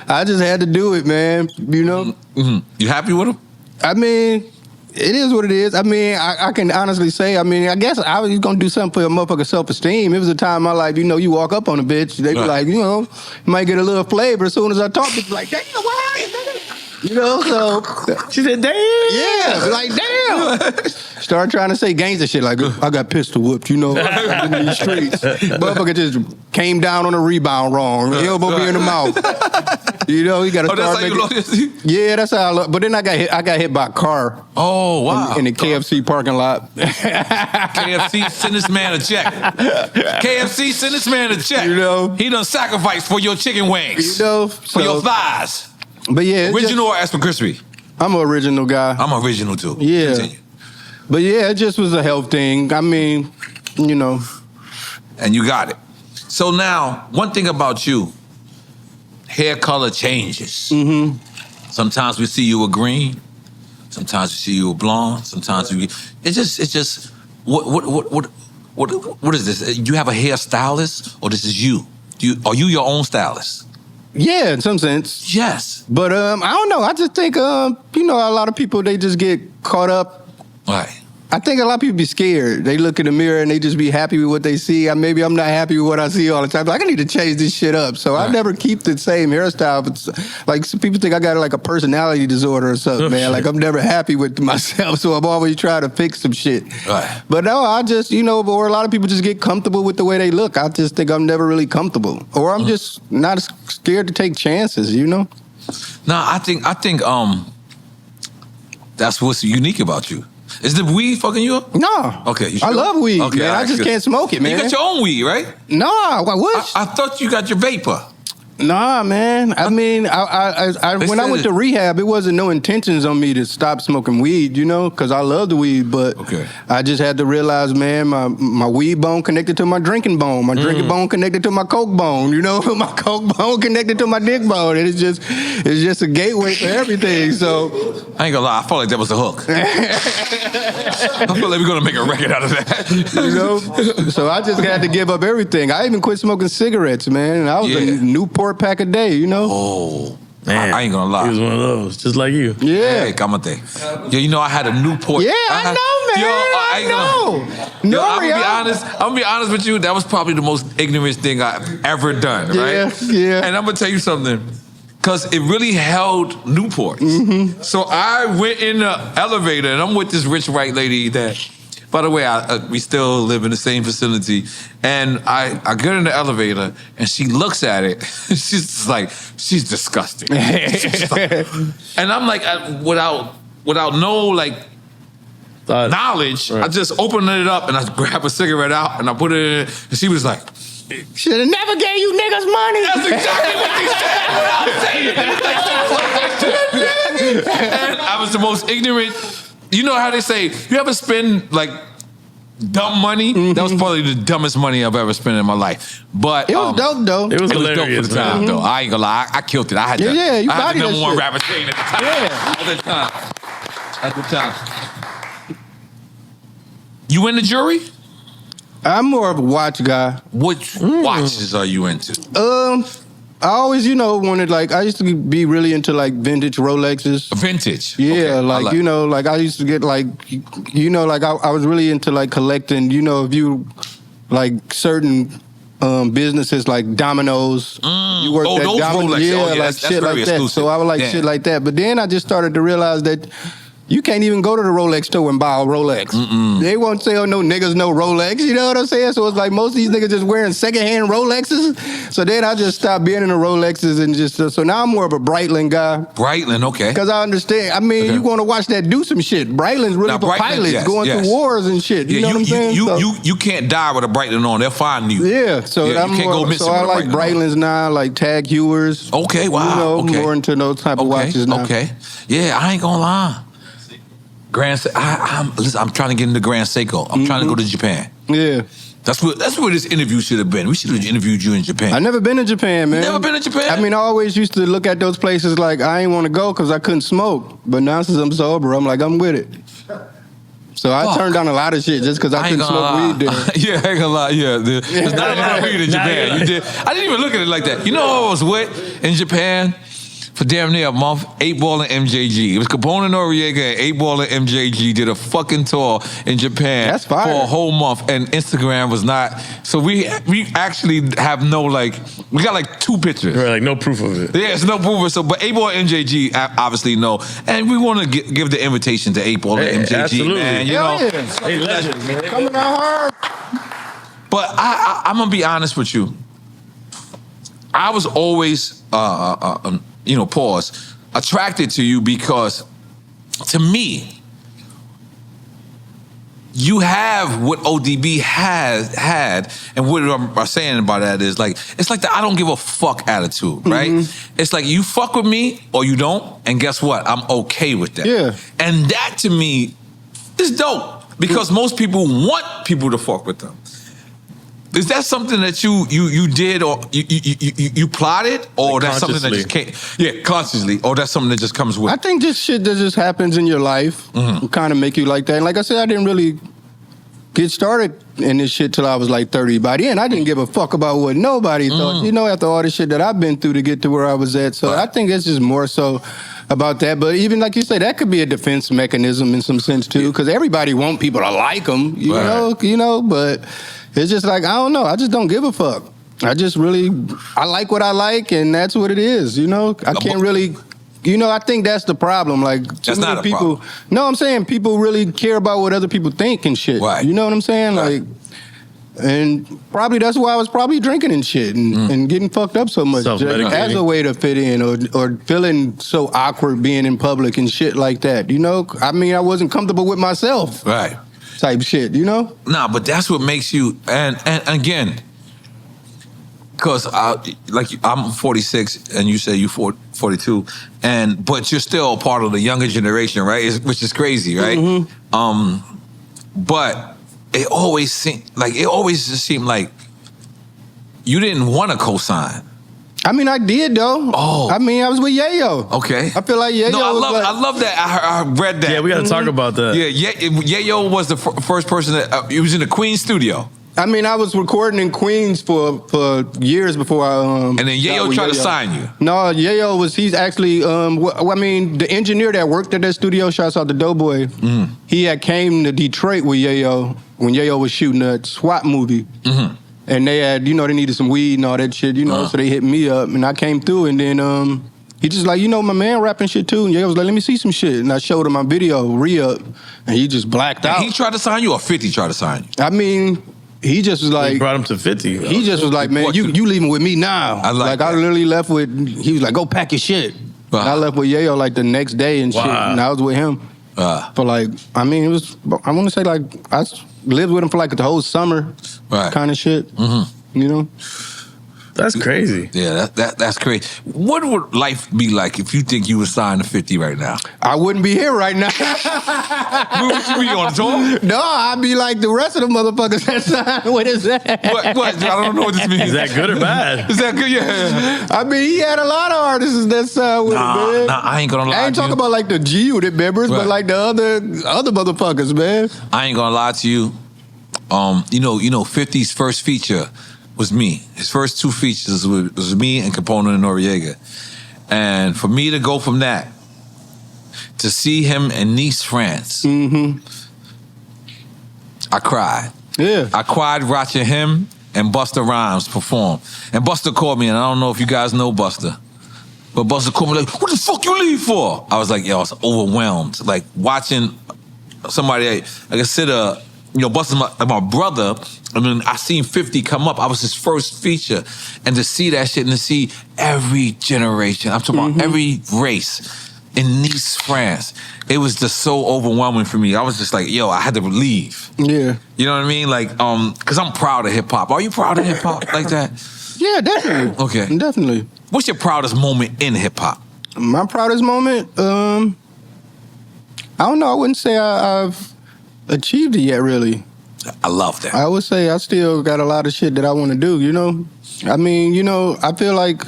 I just had to do it, man. You know? Mm-hmm. You happy with him? I mean, it is what it is. I mean, I can honestly say, I mean, I guess I was going to do something for a motherfucker's self-esteem. It was a time in my life, you know, you walk up on a bitch, they be like, you know, you might get a little flavor. As soon as I talk, people be like, damn, what happened? You know, so. She said, damn. Yeah, like, damn. Start trying to say gangster shit like, I got pistol whooped, you know, in these streets. Motherfucker just came down on a rebound wrong. Elbow me in the mouth. You know, you got to start that's how you making... Yeah, that's how I look. But then I got hit by a car. Oh, wow. In the KFC parking lot. KFC, send this man a check. KFC, send this man a check. You know? He done sacrificed for your chicken wings. You know? For your thighs. But yeah. Original or extra crispy? I'm an original guy. I'm original too. Yeah. Continue. But yeah, it just was a health thing. I mean, you know. And you got it. So now, one thing about you, hair color changes. Mm-hmm. Sometimes we see you with green. Sometimes we see you with blonde. Sometimes we. It's just. What is this? Do you have a hairstylist, or this is you? Are you your own stylist? Yeah, in some sense. Yes. But I don't know. I just think you know, a lot of people, they just get caught up. Right. I think a lot of people be scared. They look in the mirror and they just be happy with what they see. Maybe I'm not happy with what I see all the time. Like, I need to change this shit up. So I never keep the same hairstyle. But like, some people think I got like a personality disorder or something, man. Like, I'm never happy with myself. So I'm always trying to fix some shit. Right. But no, I just, you know, or a lot of people just get comfortable with the way they look. I just think I'm never really comfortable. Or I'm just not scared to take chances, you know? No, I think that's what's unique about you. Is the weed fucking you up? No. Okay, you sure? I love weed, okay, man. I just can't smoke it, man. You got your own weed, right? No, I wish. I thought you got your vapor. Nah, man. I mean, when I went to rehab, it wasn't no intentions on me to stop smoking weed, you know, because I love the weed. But I just had to realize, man, my weed bone connected to my drinking bone. My drinking bone connected to my coke bone, you know. My coke bone connected to my dick bone. And it's just a gateway for everything. So I ain't gonna lie, I felt like that was the hook. I feel like we're gonna make a record out of that. You know? So I just had to give up everything. I even quit smoking cigarettes, man. And I was a Newport pack a day, you know? Oh, man. I ain't gonna lie. He was one of those, just like you. Yeah. Hey, cámate. Yo, you know I had a Newport. Yeah, I know, man. I know. I'm gonna be honest with you. That was probably the most ignorant thing I've ever done, right? Yeah. And I'm gonna tell you something. Because it really held Newports. Mm-hmm. So I went in the elevator, and I'm with this rich white lady that, by the way, we still live in the same vicinity. And I get in the elevator, and she looks at it. She's just like, she's disgusting. And I'm like, without no like knowledge, I just opened it up, and I grabbed a cigarette out, and I put it in, and she was like, Should have never gave you niggas money. That's exactly what they said. And I was the most ignorant. You know how they say, you ever spend like dumb money? That was probably the dumbest money I've ever spent in my life. But it was dope though. It was dope for the time though. I ain't gonna lie, I killed it. I had the, you I had the bodied number one that rapper chain at the time. At the time. You in the jury? I'm more of a watch guy. Which watches are you into? I always, wanted I used to be really into like vintage Rolexes. Vintage. Yeah, okay. I used to get I was really into like collecting, if you like certain businesses like Domino's. You worked at those Domino's. Rolex. Yeah, that's shit like that. exclusive. So I would like shit like that. But then I just started to realize that you can't even go to the Rolex store and buy a Rolex. They won't sell no niggas no Rolex, you know what I'm saying? So it's like most of these niggas just wearing secondhand Rolexes. So then I just stopped being in the Rolexes and just, so now I'm more of a Breitling guy. Breitling, okay. Because I understand. I mean, you want to watch that do some shit. Breitling's really for pilots going through wars and shit. You know what I'm saying? You can't die with a Breitling on. They'll find you. Yeah, so you can't go missing so I with a like Breitlings now, like Tag Heuers. Okay, wow. I'm more into those type of watches now. Okay, yeah, I ain't gonna lie. Listen, I'm trying to get into Grand Seiko. I'm trying to go to Japan. Yeah. That's where this interview should have been. We should have interviewed you in Japan. I've never been to Japan, man. Never been to Japan? I mean, I always used to look at those places like I ain't want to go because I couldn't smoke. But now since I'm sober, I'm like, I'm with it. So I turned down a lot of shit just because I couldn't smoke weed there. Yeah, I ain't gonna lie. Yeah, there's not a lot of weed in Japan. You did. I didn't even look at it like that. You know who I was with in Japan? For damn near a month, 8-Ball and MJG. It was Capone and Noriega and 8-Ball and MJG did a fucking tour in Japan. That's fire. For a whole month, and Instagram was not. So we actually have no we got like 2 pictures. Right, like no proof of it. Yeah, it's no proof of it. So, but 8-Ball and MJG obviously know, and we want to give the invitation to 8-Ball and MJG, absolutely. man. You know, Hey, legend, man. Coming out hard. But I'm gonna be honest with you. I was always attracted to you because, to me, you have what ODB had, and what I'm saying about that is it's like the I don't give a fuck attitude, right? It's like you fuck with me or you don't, and guess what? I'm okay with that. Yeah. And that to me is dope because most people want people to fuck with them. Is that something that you did or you plotted, or that's something that just came? Yeah, consciously, or that's something that just comes with? I think just shit that just happens in your life kind of make you like that. And like I said, I didn't really get started in this shit till I was like 30. By then, I didn't give a fuck about what nobody thought. After all the shit that I've been through to get to where I was at. So I think it's just more so about that. But even like you say, that could be a defense mechanism in some sense too, because everybody want people to like them. You know, but. It's just like, I don't know. I just don't give a fuck. I like what I like, and that's what it is, I can't really, I think that's the problem. Like, that's not a people. problem. No, I'm saying people really care about what other people think and shit. Right. You know what I'm saying? Right. Like, and probably that's why I was probably drinking and shit and getting fucked up so much as a way to fit in or feeling so awkward being in public and shit like that. I mean, I wasn't comfortable with myself. Right. Type shit, Nah, but that's what makes you, and again, because I'm 46 and you say you 42, but you're still part of the younger generation, right? Which is crazy, right? But it always just seemed like you didn't want to co-sign. I mean, I did though. Oh, I mean, I was with Yayo. Okay, I feel like Yayo. No, I love that. I read that. Yeah, we got to talk about that. Yeah, Yayo was the first person that he was in the Queen studio. I mean, I was recording in Queens for years before I. And then Yayo tried to sign you. No, Yayo he's actually. The engineer that worked at that studio, shouts out to Doughboy. He had came to Detroit with Yayo when Yayo was shooting a SWAT movie. And they had, they needed some weed and all that shit, so they hit me up, and I came through, and then he just like, my man rapping shit too, and Yayo was like, let me see some shit, and I showed him my video, re-up, and he just blacked out. He tried to sign you, or 50 tried to sign you? I mean, he just was like... He brought him to 50. He just was like, man, you leaving with me now. I like I literally left with, he was like, go pack your shit. Wow. And I left with Yayo like the next day and shit, and I was with him. For like, I mean, it was, I want to say like, I lived with him for like the whole summer kind of shit. you know? That's crazy. Yeah, that's crazy. What would life be like if you think you were signed to 50 right now? I wouldn't be here right now. Where would you be on tour? No, I'd be like the rest of the motherfuckers that signed. What is that? What? I don't know what this means. Is that good or bad? Is that good? Yeah. I mean, he had a lot of artists that signed with him, man. Nah, I ain't gonna lie I ain't to talking you. about like the G Unit members, Right. but like the other motherfuckers, man. I ain't gonna lie to you. You know, 50's first feature was me. His first two features was me and Capone and Noriega. And for me to go from that to see him in Nice, France, I cried. Yeah. I cried watching him and Busta Rhymes perform. And Busta called me, and I don't know if you guys know Busta, but Busta called me like, what the fuck you leave for? I was like, yo, I was overwhelmed. Like watching somebody I consider, Busta's my brother. I mean, I seen 50 come up. I was his first feature. And to see that shit and to see every generation, I'm talking about every race in Nice, France, it was just so overwhelming for me. I was just like, yo, I had to leave. Yeah. You know what I mean? Like, because I'm proud of hip-hop. Are you proud of hip-hop like that? Yeah, definitely. Okay. Definitely. What's your proudest moment in hip-hop? My proudest moment, I don't know. I wouldn't say I've achieved it yet, really. I love that. I would say I still got a lot of shit that I want to do, you know? I mean, I feel like,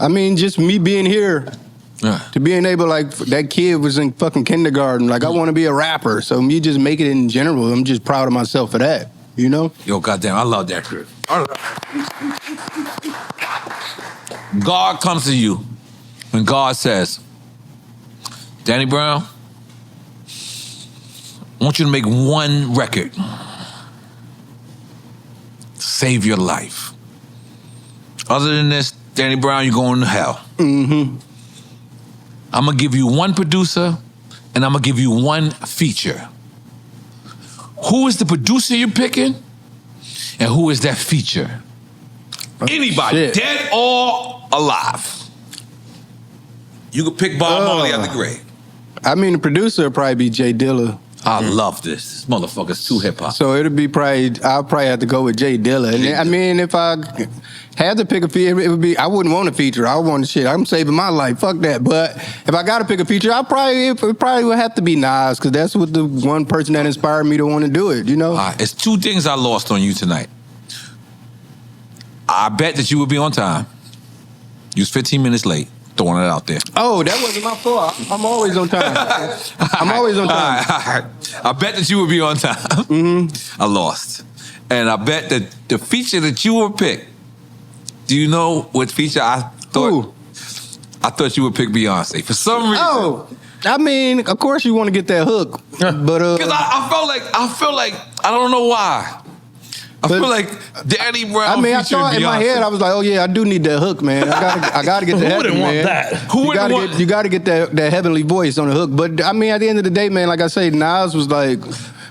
just me being here, to being able, like, that kid was in fucking kindergarten. Like, I want to be a rapper. So me just making it in general, I'm just proud of myself for that, you know? Yo, goddamn, I love that shit. God comes to you when God says, Danny Brown, I want you to make one record. Save your life. Other than this, Danny Brown, you're going to hell. I'm going to give you one producer, and I'm going to give you one feature. Who is the producer you're picking? And who is that feature? Anybody, shit. dead or alive. You could pick Bob Marley out the grave. The producer would probably be Jay Dilla. I love this. This motherfucker's too hip-hop. So I'll probably have to go with Jay Dilla. And if I had to pick a feature, it would be, I wouldn't want a feature. I would want shit. I'm saving my life. Fuck that. But if I got to pick a feature, it probably would have to be Nas, because that's what the one person that inspired me to want to do it, you know? It's two things I lost on you tonight. I bet that you would be on time. You was 15 minutes late. Throwing it out there. Oh, that wasn't my fault. I'm always on time. I'm always on time. All right. I bet that you would be on time. I lost. And I bet that the feature that you would pick, do you know what feature I thought? Who? I thought you would pick Beyonce. For some reason. Oh, of course you want to get that hook. But Because I feel like, I don't know why. I feel like Danny Brown I thought in my head, I was like, oh yeah, I do need that hook, man. I gotta get the Who wouldn't heaven, want man. that? Who wouldn't want? You gotta get that heavenly voice on the hook. But at the end of the day, man, like I say, Nas was like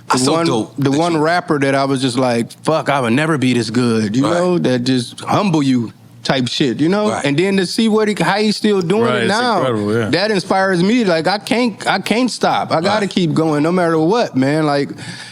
the one rapper that I was just like, fuck, I would never be this good, you know, that just humble you type shit, you know? Right. And then to see how he's still doing it now, incredible, yeah. that inspires me. Like, I can't stop. I gotta keep going no matter what, man. Like,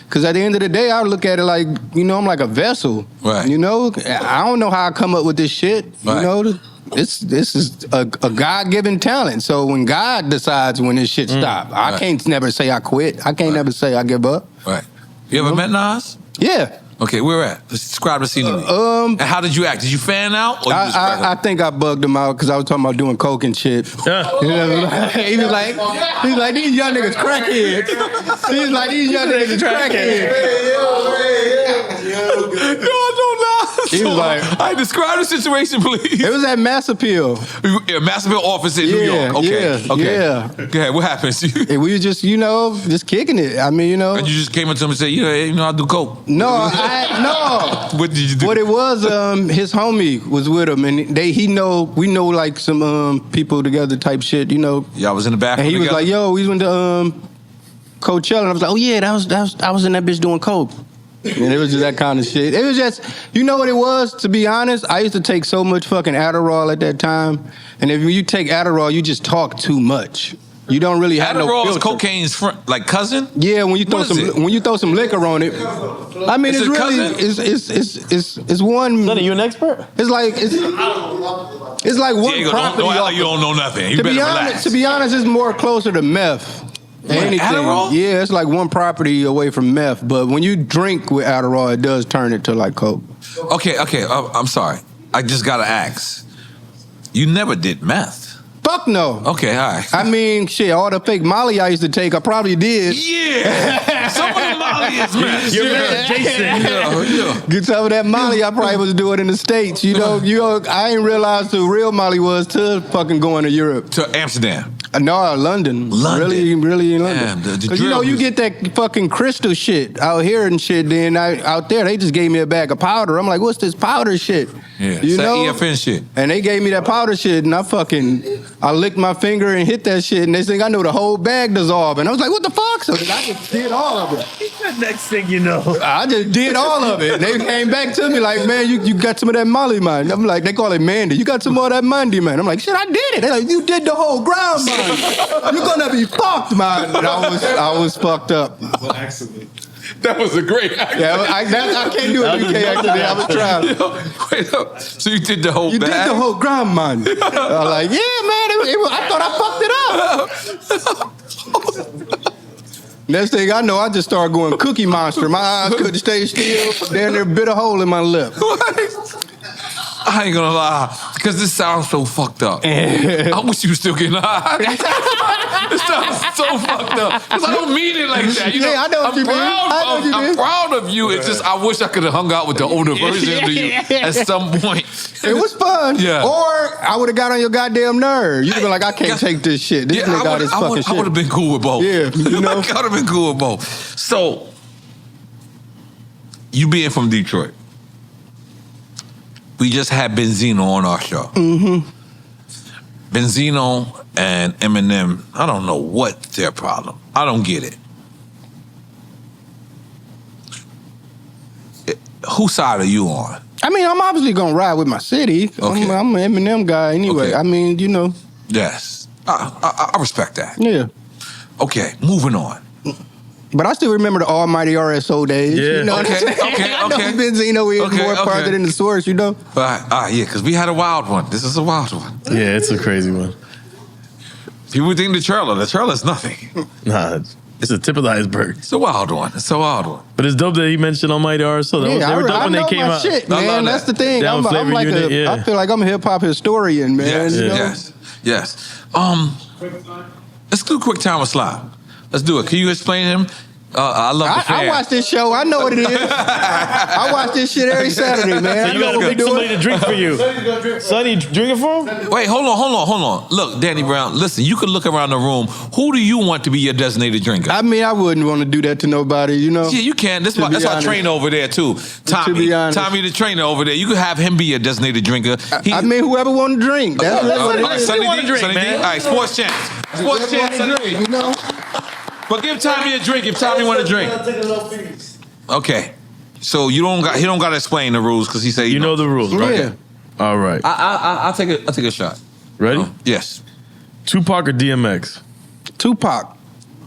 because at the end of the day, I look at it like, I'm like a vessel. Right. You know? I don't know how I come up with this shit. Right. You know? This is a God-given talent. So when God decides when this shit stop, I can't never say I quit. I can't never say I give up. Right. You ever met Nas? Yeah. Okay, where at? Let's describe the scenery. And how did you act? Did you fan out? Or you just I think I bugged him out because I was talking about doing coke and shit. Yeah. You know, he was like, these young niggas crackheads. He's like, these young niggas crackheads. No, I don't know. He was like, all right, describe the situation, please. it was at Mass Appeal. Masterville office in New York. Okay. Yeah. Okay, what happens? And we were just, just kicking it. And you just came up to him and said, I do coke. No. What did you do? What it was, his homie was with him, and we know like some people together type shit, Y'all was in the bathroom And he was together? like, yo, we went to Coachella, and I was like, oh yeah, I was in that bitch doing coke. And it was just that kind of shit. It was just, you know what it was, to be honest? I used to take so much fucking Adderall at that time. And if you take Adderall, you just talk too much. You don't really have no Adderall filter. is cocaine's like cousin. Yeah, when you throw some liquor on it. I mean, Is it's it really it's one. Sonny, you an expert? It's like one Diego, property. don't act like you don't know nothing. You better relax. To be honest, it's more closer to meth. Anything. Adderall? Yeah, it's like one property away from meth. But when you drink with Adderall, it does turn it to like coke. Okay. I'm sorry. I just gotta ask. You never did meth. Fuck no. Okay, all right. I mean, shit, all the fake Molly I used to take, I probably did. Yeah. Some of the Molly is meth. Your man Jason. Yeah. Get some of that Molly I probably was doing in the States. You know, I ain't realized who real Molly was till fucking going to Europe. To Amsterdam. No, London. London. Really in London. Damn, the Cause you know, you drill get that fucking crystal shit out here and shit. Then out there, they just gave me a bag of powder. I'm like, what's this powder shit? Yeah, you it's that know, EFN shit. And they gave me that powder shit, and I licked my finger and hit that shit, and they think I know the whole bag dissolved. And I was like, what the fuck? So then I just did all of it. Next thing you know. I just did all of it. And they came back to me like, man, you got some of that Molly, man. I'm like, they call it Mandy. You got some more of that Mandy, man. I'm like, shit, I did it. They're like, you did the whole ground, man. You're gonna be fucked, man. And I was fucked up. That was a great accident. Yeah, I can't do a UK accident. I was trying. Wait up. So you did the whole You bag? did the whole ground, man. I was like, yeah, man. I thought I fucked it up. Next thing I know, I just started going Cookie Monster. My eyes couldn't stay still. Then there bit a hole in my lip. I ain't gonna lie, because this sounds so fucked up. I wish you were still getting high. This sounds so fucked up. Because I don't mean it like that. You know, I know what you mean. I'm proud of you. It's just I wish I could have hung out with the older version of you at some point. It was fun. Yeah. Or I would have got on your goddamn nerve. You'd have been like, I can't take this shit. This nigga got his fucking shit. I would have been cool with both. Yeah, you know. I would have been cool with both. So, you being from Detroit, we just had Benzino on our show. Mm-hmm. Benzino and Eminem, I don't know what's their problem. I don't get it. Whose side are you on? I mean, I'm obviously gonna ride with my city. Okay. I'm an Eminem guy anyway. Okay. I mean, you know. Yes. I respect that. Yeah. Okay, moving on. But I still remember the almighty RSO days. Yeah. You know what I'm saying? I know Benzino was more farther than the source, you know? Yeah, because we had a wild one. This is a wild one. Yeah, it's a crazy one. People think the trailer's nothing. Nah, it's the tip of the iceberg. It's a wild one. But it's dope that he mentioned Almighty RSO. They were dope when they came out. Shit, man. That's the thing. Down I'm like unit, I feel like I'm a hip hop historian, man. Yes, you know? yes. Let's do quick time with Slime. Let's do it. Can you explain him? I love the fan. I watch this show. I know what it is. I watch this shit every Saturday, man. So you gotta pick somebody to drink for you. Sonny, drink it for him? Wait, hold on. Look, Danny Brown, listen, you can look around the room. Who do you want to be your designated drinker? I mean, I wouldn't want to do that to nobody, you know? Yeah, you can. That's our trainer over there, too. Tommy, the trainer over there. You could have him be your designated drinker. I mean, whoever want to drink. That's what it is. Sonny want to drink, man. All right, sports chance, Sonny D. You know? But give Tommy a drink if Tommy want to drink. Okay. So he don't got to explain the rules because he said you know the rules, right? Yeah. All right. I'll take a shot. Ready? Yes. Tupac or DMX? Tupac.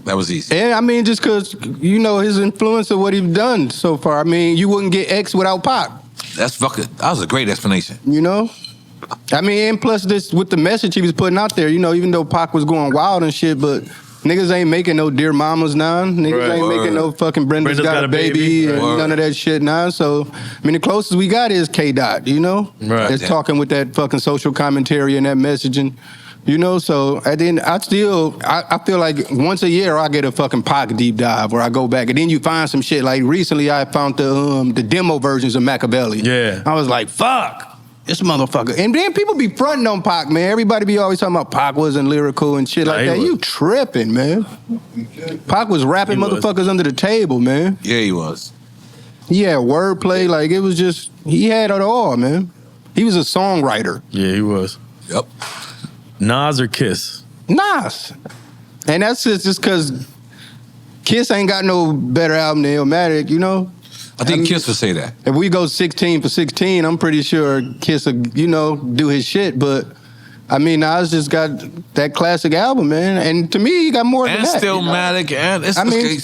That was easy. Yeah, I mean, just because, you know, his influence of what he's done so far. I mean, you wouldn't get X without Pac. That was a great explanation. You know? I mean, and plus this, with the message he was putting out there, you know, even though Pac was going wild and shit, but niggas ain't making no Dear Mamas now. Niggas ain't making no fucking Brenda's got a baby and none of that shit now. So, I mean, the closest we got is K-Dot, you know? Right. That's talking with that fucking social commentary and that messaging. You know, so at the end, I feel like once a year I get a fucking Pac deep dive where I go back and then you find some shit. Like recently I found the demo versions of Machiavelli. Yeah. I was like, fuck. This motherfucker. And then people be fronting on Pac, man. Everybody be always talking about Pac wasn't lyrical and shit like that. You tripping, man. Pac was rapping motherfuckers under the table, man. Yeah, he was. He had wordplay. Like, it was just, he had it all, man. He was a songwriter. Yeah, he was. Yep. Nas or Kiss? Nas. And that's just because Kiss ain't got no better album than Illmatic, you know? I think Kiss would say that. If we go 16 for 16, I'm pretty sure Kiss will, you know, do his shit. But I mean, Nas just got that classic album, man. And to me, he got more than And that. Stillmatic, and it's, I mean,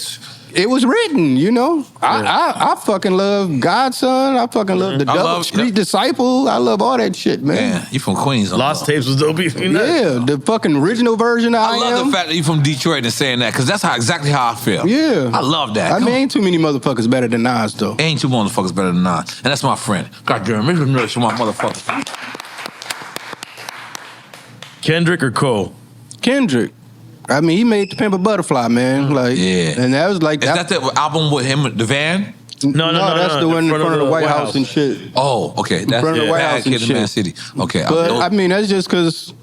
it was written, you know. I fucking love Godson. I fucking love the Double Street Disciple. I love all that shit, man. Man, you from Queens. Lost Tapes was dope. Yeah, the fucking original version of I love Am. the fact that you from Detroit and saying that, because that's exactly how I feel. Yeah. I love that. I mean, ain't too many motherfuckers better than Nas, though. Ain't two motherfuckers better than Nas. And that's my friend. God damn, make some noise for my motherfucker. Kendrick or Cole? Kendrick. I mean, he made The Pimp a Butterfly, man. Like, Yeah. And that was like... Is that the album with him, the van? No, that's the one in front of the White House and shit. Oh, okay. That's in front of the White House and Kid in Man City. Okay. But, I mean, that's just because...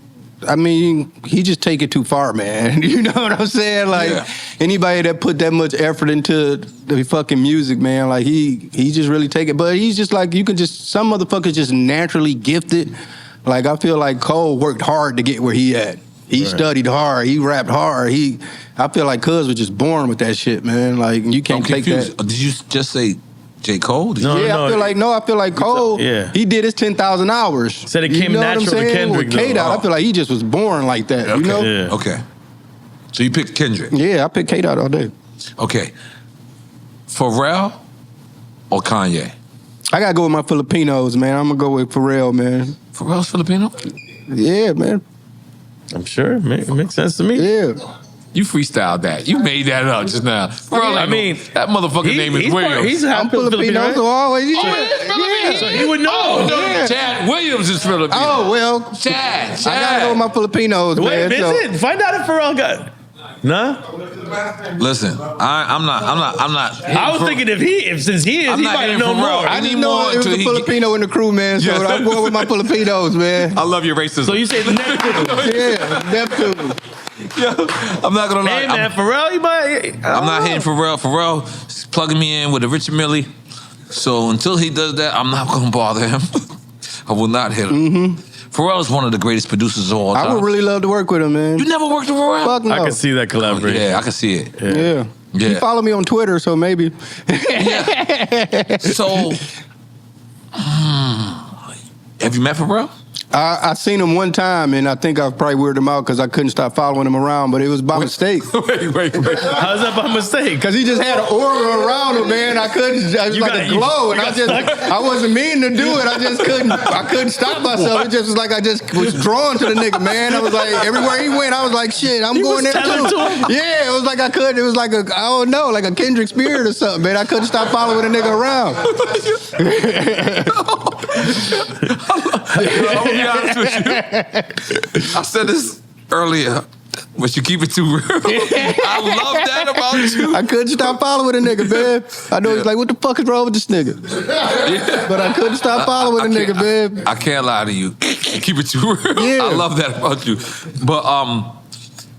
I mean, he just take it too far, man. You know what I'm saying? Like, anybody that put that much effort into the fucking music, man, like, he just really take it. But he's just like, you can just... Some motherfuckers just naturally gifted. Like, I feel like Cole worked hard to get where he at. He studied hard. He rapped hard. I feel like Cuz was just born with that shit, man. Like, you can't take that. Did you just say J. Cole? I feel like Cole, he did his 10,000 hours. Said it came natural to Kendrick. With K-Dot, I feel like he just was born like that, you know? Yeah. Okay. So you picked Kendrick? Yeah, I picked K-Dot all day. Okay. Pharrell or Kanye? I gotta go with my Filipinos, man. I'm gonna go with Pharrell, man. Pharrell's Filipino? Yeah, man. I'm sure. It makes sense to me. Yeah. You freestyled that. You made that up just now. Pharrell, I mean, that motherfucking name is Williams. I'm Filipino, so always. So he would know. Chad Williams is Filipino. Oh, well. Chad. I gotta go with my Filipinos, Wait, man. Vincent, find out if Pharrell got... Nah? Listen, I'm not. I was thinking since he is, he might have known more. I didn't know it was a Filipino in the crew, man, so I'm going with my Filipinos, man. I love your racism. So you say the Neptune. Yeah, Neptune. Yo, I'm not gonna lie. Hey, man, Pharrell, you might... I'm not hitting Pharrell. Pharrell plugging me in with a Richard Millie. So until he does that, I'm not gonna bother him. I will not hit him. Pharrell is one of the greatest producers of all time. I would really love to work with him, man. You never worked with Pharrell? Fuck no. I can see that collaboration. Yeah, I can see it. Yeah. He follow me on Twitter, so maybe. So, have you met Pharrell? I seen him one time, and I think I probably weirded him out because I couldn't stop following him around, but it was by mistake. Wait. How's that by mistake? Because he just had an aura around him, man. I couldn't, it was like a glow, and I wasn't meaning to do it. I couldn't stop myself. It just was like I just was drawn to the nigga, man. I was like, everywhere he went, I was like, shit, I'm going there too. Yeah, it was like it was like I don't know, like a kindred spirit or something, man. I couldn't stop following the nigga around. I'll be honest with you. I said this earlier, but you keep it too real. I love that about you. I couldn't stop following the nigga, man. I know he's like, what the fuck is wrong with this nigga? But I couldn't stop following the nigga, man. I can't lie to you. You keep it too real. Yeah. I love that about you. But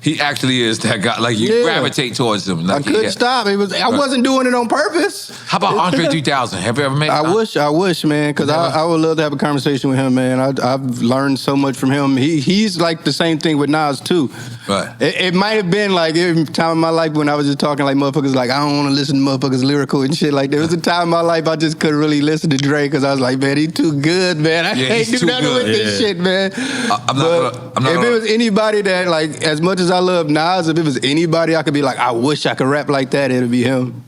he actually is that guy. Like, you gravitate towards him. Like, I couldn't stop. I wasn't doing it on purpose. How about Andre 3000? Have you ever met him? I wish, man, because I would love to have a conversation with him, man. I've learned so much from him. He's like the same thing with Nas, too. Right. It might have been like every time in my life when I was just talking like motherfuckers, like, I don't want to listen to motherfuckers lyrical and shit. Like, there was a time in my life I just couldn't really listen to Dre because I was like, man, he's too good, man. I can't do nothing with this shit, man. If it was anybody that, like, as much as I love Nas, if it was anybody I could be like, I wish I could rap like that, it'd be him.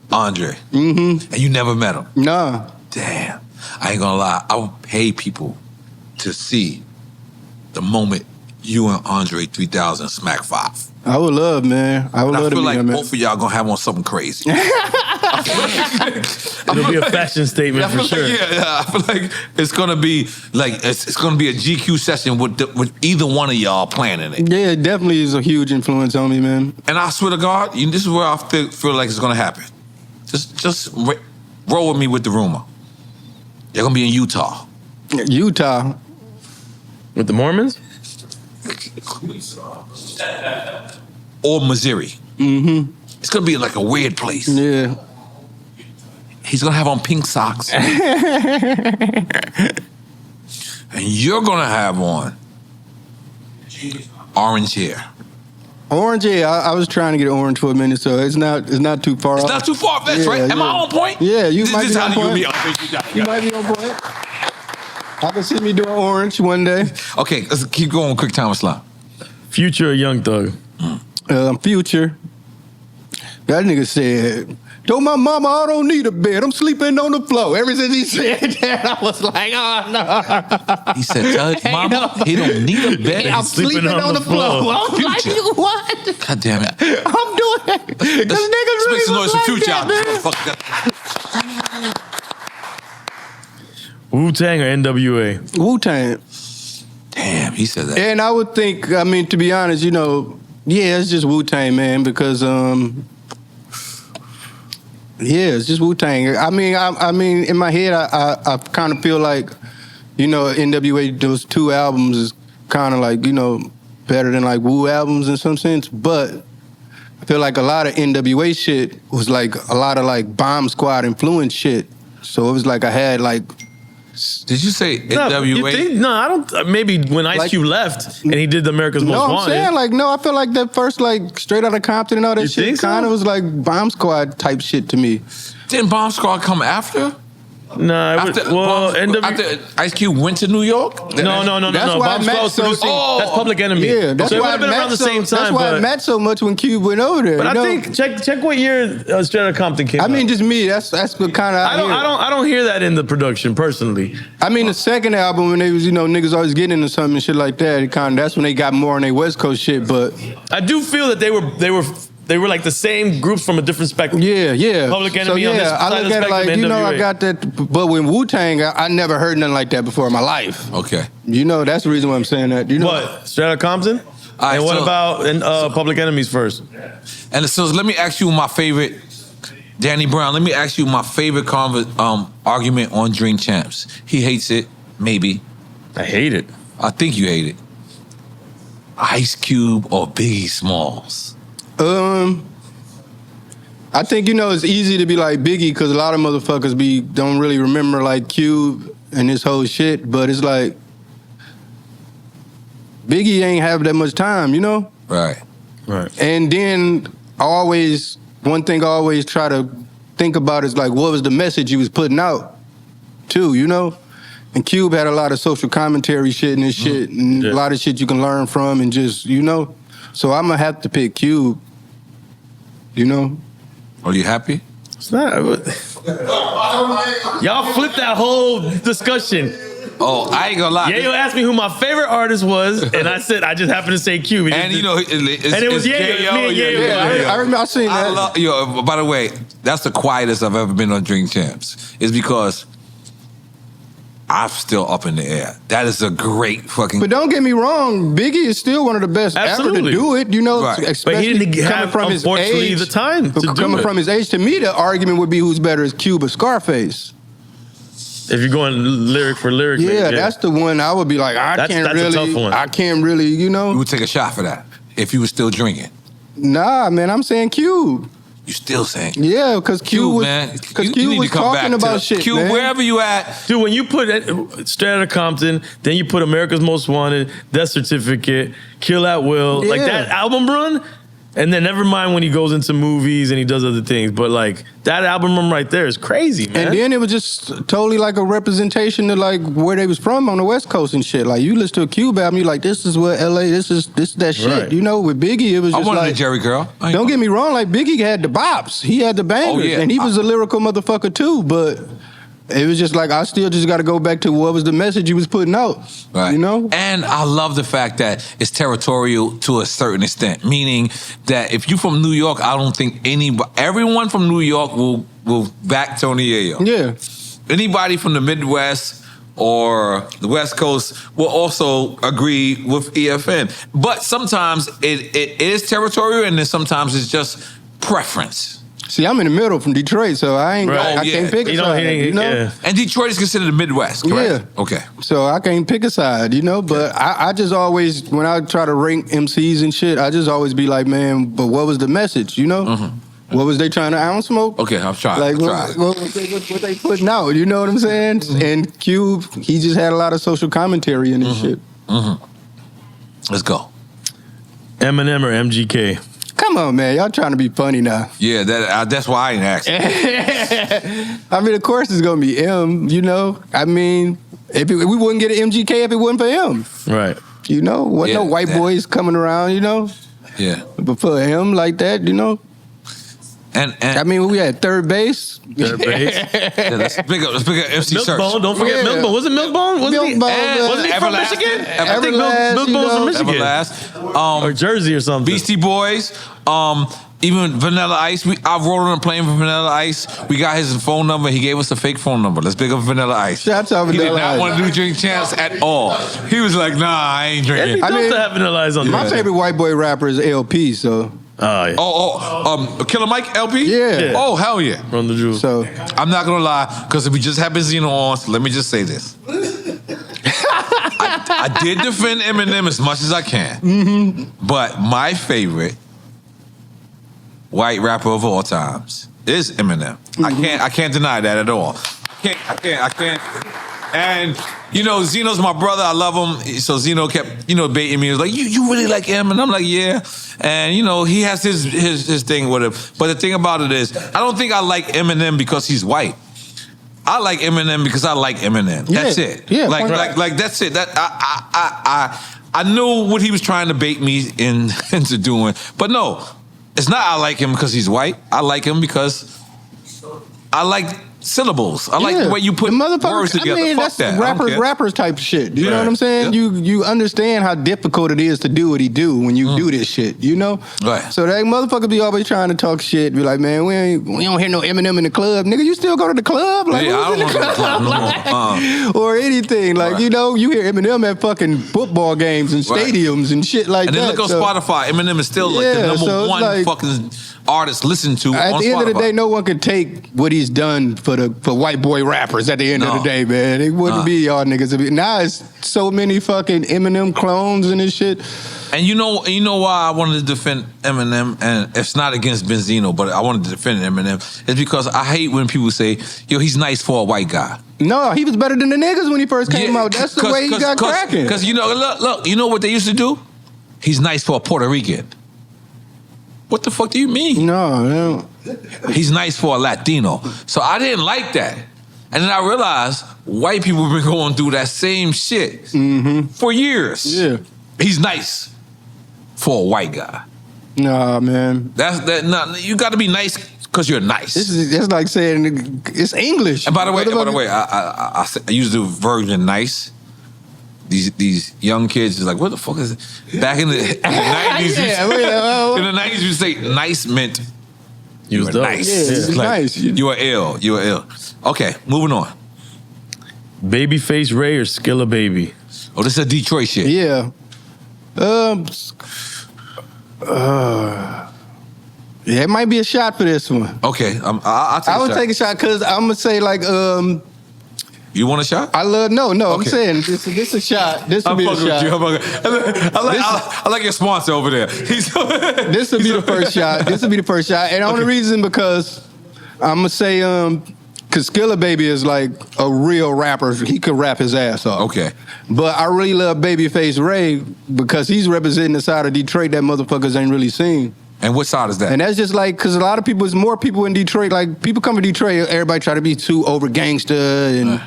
Andre. Mm-hmm. And you never met him? Nah. Damn. I ain't gonna lie. I would pay people to see the moment you and Andre 3000 smack 5. I would love, man. I would love to meet him, man. I feel like both of y'all gonna have on something crazy. It'll be a fashion statement for sure. I feel like it's gonna be like it's gonna be a GQ session with either one of y'all planning it. Yeah, it definitely is a huge influence on me, man. And I swear to God, this is where I feel like it's gonna happen. Just roll with me with the rumor. They're gonna be in Utah. Utah. With the Mormons? Or Missouri. Mm-hmm. It's gonna be like a weird place. Yeah. He's gonna have on pink socks. And you're gonna have on orange hair. Orange, yeah. I was trying to get orange for a minute, so it's not too far off. It's not too far fetched, right? Am I on point? Yeah, you might be on point. You You might be on point. I can see me doing Orange one day. Okay, let's keep going. Quick time slot. Future or Young Thug? Future. That nigga said, told my mama I don't need a bed. I'm sleeping on the floor. Ever since he said that, I was like, oh no. He said, tell his mama he don't need a bed. I'm sleeping on the floor. I'm like, what? God damn it. I'm doing it. Because niggas Let's make some noise for like Future out that, there. man. Fuck that. Wu-Tang or NWA? Wu-Tang. Damn, he said that. And I would think, I mean, to be honest, you know, yeah, it's just Wu-Tang, man, because yeah, it's just Wu-Tang. I mean, in my head, I kind of feel like, you know, NWA, those 2 albums is kind of like, you know, better than like Wu albums in some sense. But I feel like a lot of NWA shit was like a lot of like Bomb Squad influence shit. So it was like I had like. Did you say NWA? You think? No, I don't. Maybe when Ice Cube left and he did the America's Most Wanted. No, I'm saying like no. I feel like that first like Straight Outta Compton and all that You shit think so? kind of was like Bomb Squad type shit to me. Didn't Bomb Squad come after? Nah, After Ice Cube went to New York? No. That's why Bomb Squad was producing. That's Public Enemy. Yeah, that's so it would why have been around the same time. That's why it matched so much when Cube went over there. But you I know? think check what year Straight Outta Compton came out. I mean, just me. That's what kind of. I don't hear that in the production personally. I mean, the second album when they was, you know, niggas always getting into something and shit like that. It kind of that's when they got more on their West Coast shit. But I do feel that they were like the same groups from a different spectrum. Yeah. Public Enemy so, on this I side look of the at it like, spectrum, you know, I NWA. got that. But with Wu-Tang, I never heard nothing like that before in my life. Okay. You know, that's the reason why I'm saying that. You know, What? Straight Outta Compton? right, and what so- about Public Enemies first? And so let me ask you my favorite, Danny Brown, let me ask you my favorite argument on Drink Champs. He hates it, maybe. I hate it. I think you hate it. Ice Cube or Biggie Smalls? I think, you know, it's easy to be like Biggie because a lot of motherfuckers don't really remember like Cube and this whole shit. But it's like Biggie ain't have that much time, you know. Right. And then one thing I always try to think about is like, what was the message he was putting out, too, you know? And Cube had a lot of social commentary shit and this shit, and a lot of shit you can learn from and just, you know? So I'm gonna have to pick Cube, you know? Are you happy? It's not. Y'all flipped that whole discussion. Oh, I ain't gonna lie. Yayo asked me who my favorite artist was, and I said I just happened to say Cube. And you know, it was Yayo. It was me and Yayo. Yeah, I remember I seen that. By the way, that's the quietest I've ever been on Drink Champs. It's because I'm still up in the air. That is a great fucking. But don't get me wrong, Biggie is still one of the best Absolutely. ever to do it, you know. Right. Especially But he didn't coming have, from his unfortunately, age, the time to do coming it. from his age, to me, the argument would be who's better is Cube or Scarface. If you're going lyric for lyric, Yeah, that's the one I would be like, That's a tough one. I can't really, you know. You would take a shot for that if you were still drinking. Nah, man, I'm saying Cube. You still saying? Yeah, because Cube was, man. because You Cube need was to come back talking to about the- shit, Cube, man. wherever you at. Dude, when you put Straight Outta Compton, then you put America's Most Wanted, Death Certificate, Kill at Will, like Yeah. that album run, and then never mind when he goes into movies and he does other things, but like that album run right there is crazy, man. And then it was just totally like a representation of like where they was from on the West Coast and shit. Like you listen to a Cube album, you like, this is what LA, this is that shit. Right. You know, with Biggie, it was I just wanted like, a Jerry Curl. I ain't- don't get me wrong, like Biggie had the bops. He had the bangers. Oh, yeah. And he was a lyrical motherfucker too, but it was just like, I still just got to go back to what was the message he was putting out. Right. You know? And I love the fact that it's territorial to a certain extent, meaning that if you from New York, I don't think everyone from New York will back Tony Yayo. Yeah. Anybody from the Midwest or the West Coast will also agree with EFN. But sometimes it is territorial, and then sometimes it's just preference. See, I'm in the middle from Detroit, so I ain't. Right. I can't pick a You know, side. You know. yeah. And Detroit is considered the Midwest, correct? Yeah. Okay. So I can't pick a side, you know. But I just always, when I try to rank MCs and shit, I just always be like, man, but what was the message, you know? Mm-hmm. What was they trying to ounce smoke? Okay, I'm trying. Like, I'm what they putting out? You know what I'm saying? Mm-hmm. And Cube, he just had a lot of social commentary in his shit. Let's go. Eminem or MGK? Come on, man. Y'all trying to be funny now. Yeah, that's why I ain't asking. I mean, of course it's going to be M, you know? I mean, We wouldn't get an MGK if it wasn't for him. Right. You know, wasn't no white boys coming around, you know? Yeah. But for him like that, you know? And I mean, we had third base. Third base. Yeah, let's pick up MC Search. Milkbone, don't forget Milkbone. Was it Milkbone? Wasn't he from Everlast. Michigan? I think Everlast, Milkbone's from Michigan. Everlast. Or Jersey or something. Beastie Boys. Even Vanilla Ice. I wrote on a plane for Vanilla Ice. We got his phone number. He gave us a fake phone number. Let's pick up Vanilla Ice. Shout out He did Vanilla not Ice. want to do Drink Champs at all. He was like, nah, I ain't It'd drinking. be dope to have Vanilla Ice on My there. favorite white boy rapper is LP, so. Oh, yeah. Killer Mike LP? Yeah. Oh, hell yeah. Run the jewels. So I'm not gonna lie, because we just had Benzino on, so let me just say this. I did defend Eminem as much as I can. Mm-hmm. But my favorite white rapper of all times is Eminem. Mm-hmm. I can't deny that at all. I can't. And, you know, Zeno's my brother. I love him. So Zeno kept, baiting me. He was like, you really like him? And I'm like, yeah. And, he has his thing with him. But the thing about it is, I don't think I like Eminem because he's white. I like Eminem because I like Eminem. That's it. Yeah, like that's it. That I knew what he was trying to bait me into doing. But no, it's not I like him because he's white. I like him because I like syllables. I like the way you put words together. I mean, Fuck that's that. rappers type shit. You know what I'm saying? Yeah. You understand how difficult it is to do what he do when you do this shit, you know? Right. So that motherfucker be always trying to talk shit, be like, man, we don't hear no Eminem in the club. Nigga, you still go to the club? Like, Yeah, I don't want to go to the club no more. or anything. Like, Right. you hear Eminem at fucking football games and Right. stadiums and shit like And that. then look on So, Spotify. Eminem is still like the Yeah, number so it's one like- fucking artist listened to At on the end of the Spotify. day, no one can take what he's done for white boy rappers. At the end of No. the day, man, it wouldn't be y'all niggas. Now it's so many fucking Eminem clones and this shit. And you know why I wanted to defend Eminem, and it's not against Benzino, but I wanted to defend Eminem. It's because I hate when people say, "Yo, he's nice for a white guy." No, he was better than the niggas when he first came out. That's the way he got cracking. Because look, you know what they used to do? He's nice for a Puerto Rican. What the fuck do you mean? No. He's nice for a Latino. So I didn't like that. And then I realized white people have been going through that same shit for years. Yeah. He's nice for a white guy. Nah, man. You got to be nice because you're nice. That's like saying it's English. And by the way, I use the version nice. These young kids is like, what the fuck is it? Back in the 90s, in the 90s, you say nice meant you were nice. Yeah, it's Like, nice. You were ill. You were ill. Okay, moving on. Babyface Ray or Skilla Baby? Oh, this is a Detroit shit. Yeah. Yeah, it might be a shot for this one. Okay, I'll take I a would shot. take a shot because I'm gonna say like You want a shot? no. I'm Okay. saying this a shot. This would I'm be a fucking with shot. you. I like your sponsor over there. This would be the first shot. This would be the first shot. And the only reason because I'm gonna say because Skilla Baby is like a real rapper. He could rap his ass off. Okay. But I really love Babyface Ray because he's representing the side of Detroit that motherfuckers ain't really seen. And what side is that? And that's just like, because a lot of people, there's more people in Detroit, like people come to Detroit, everybody try to be too over gangster and,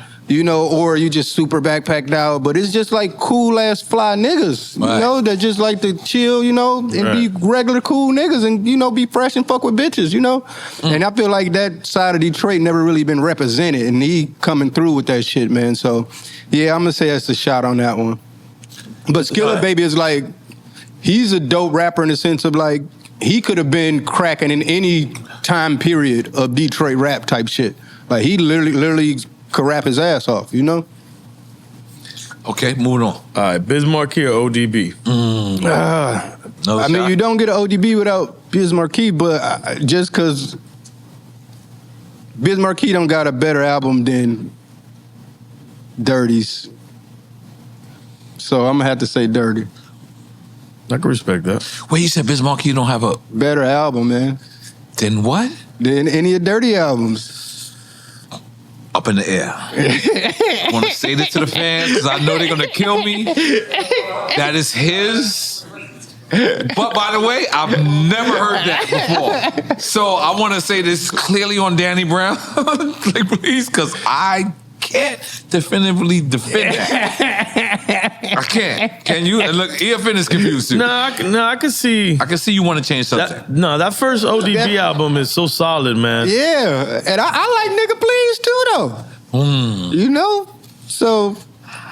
or you just super backpacked out. But it's just like cool ass fly niggas, that just like to chill, and be regular cool niggas and, be fresh and fuck with bitches, And I feel like that side of Detroit never really been represented and he coming through with that shit, man. So, yeah, I'm going to say that's a shot on that one. But Skilla Baby is like, he's a dope rapper in the sense of like, he could have been cracking in any time period of Detroit rap type shit. Like he literally could rap his ass off, Okay, moving on. All right, Biz Markie or ODB? Another shot. you don't get an ODB without Biz Markie, but just because Biz Markie don't got a better album than Dirty's. So I'm going to have to say Dirty. I can respect that. Wait, you said Biz Markie don't have a... Better album, man. Then what? Than any of Dirty albums. Up in the air. I want to say this to the fans because I know they're going to kill me. That is his. But by the way, I've never heard that before. So I want to say this clearly on Danny Brown. Like, please, because I can't definitively defend it. I can't. Can you? Look, EFN is confused too. No, I can see. I can see you want to change something. That first ODB album is so solid, man. Yeah, and I like Nigga Please too, though. You know? So,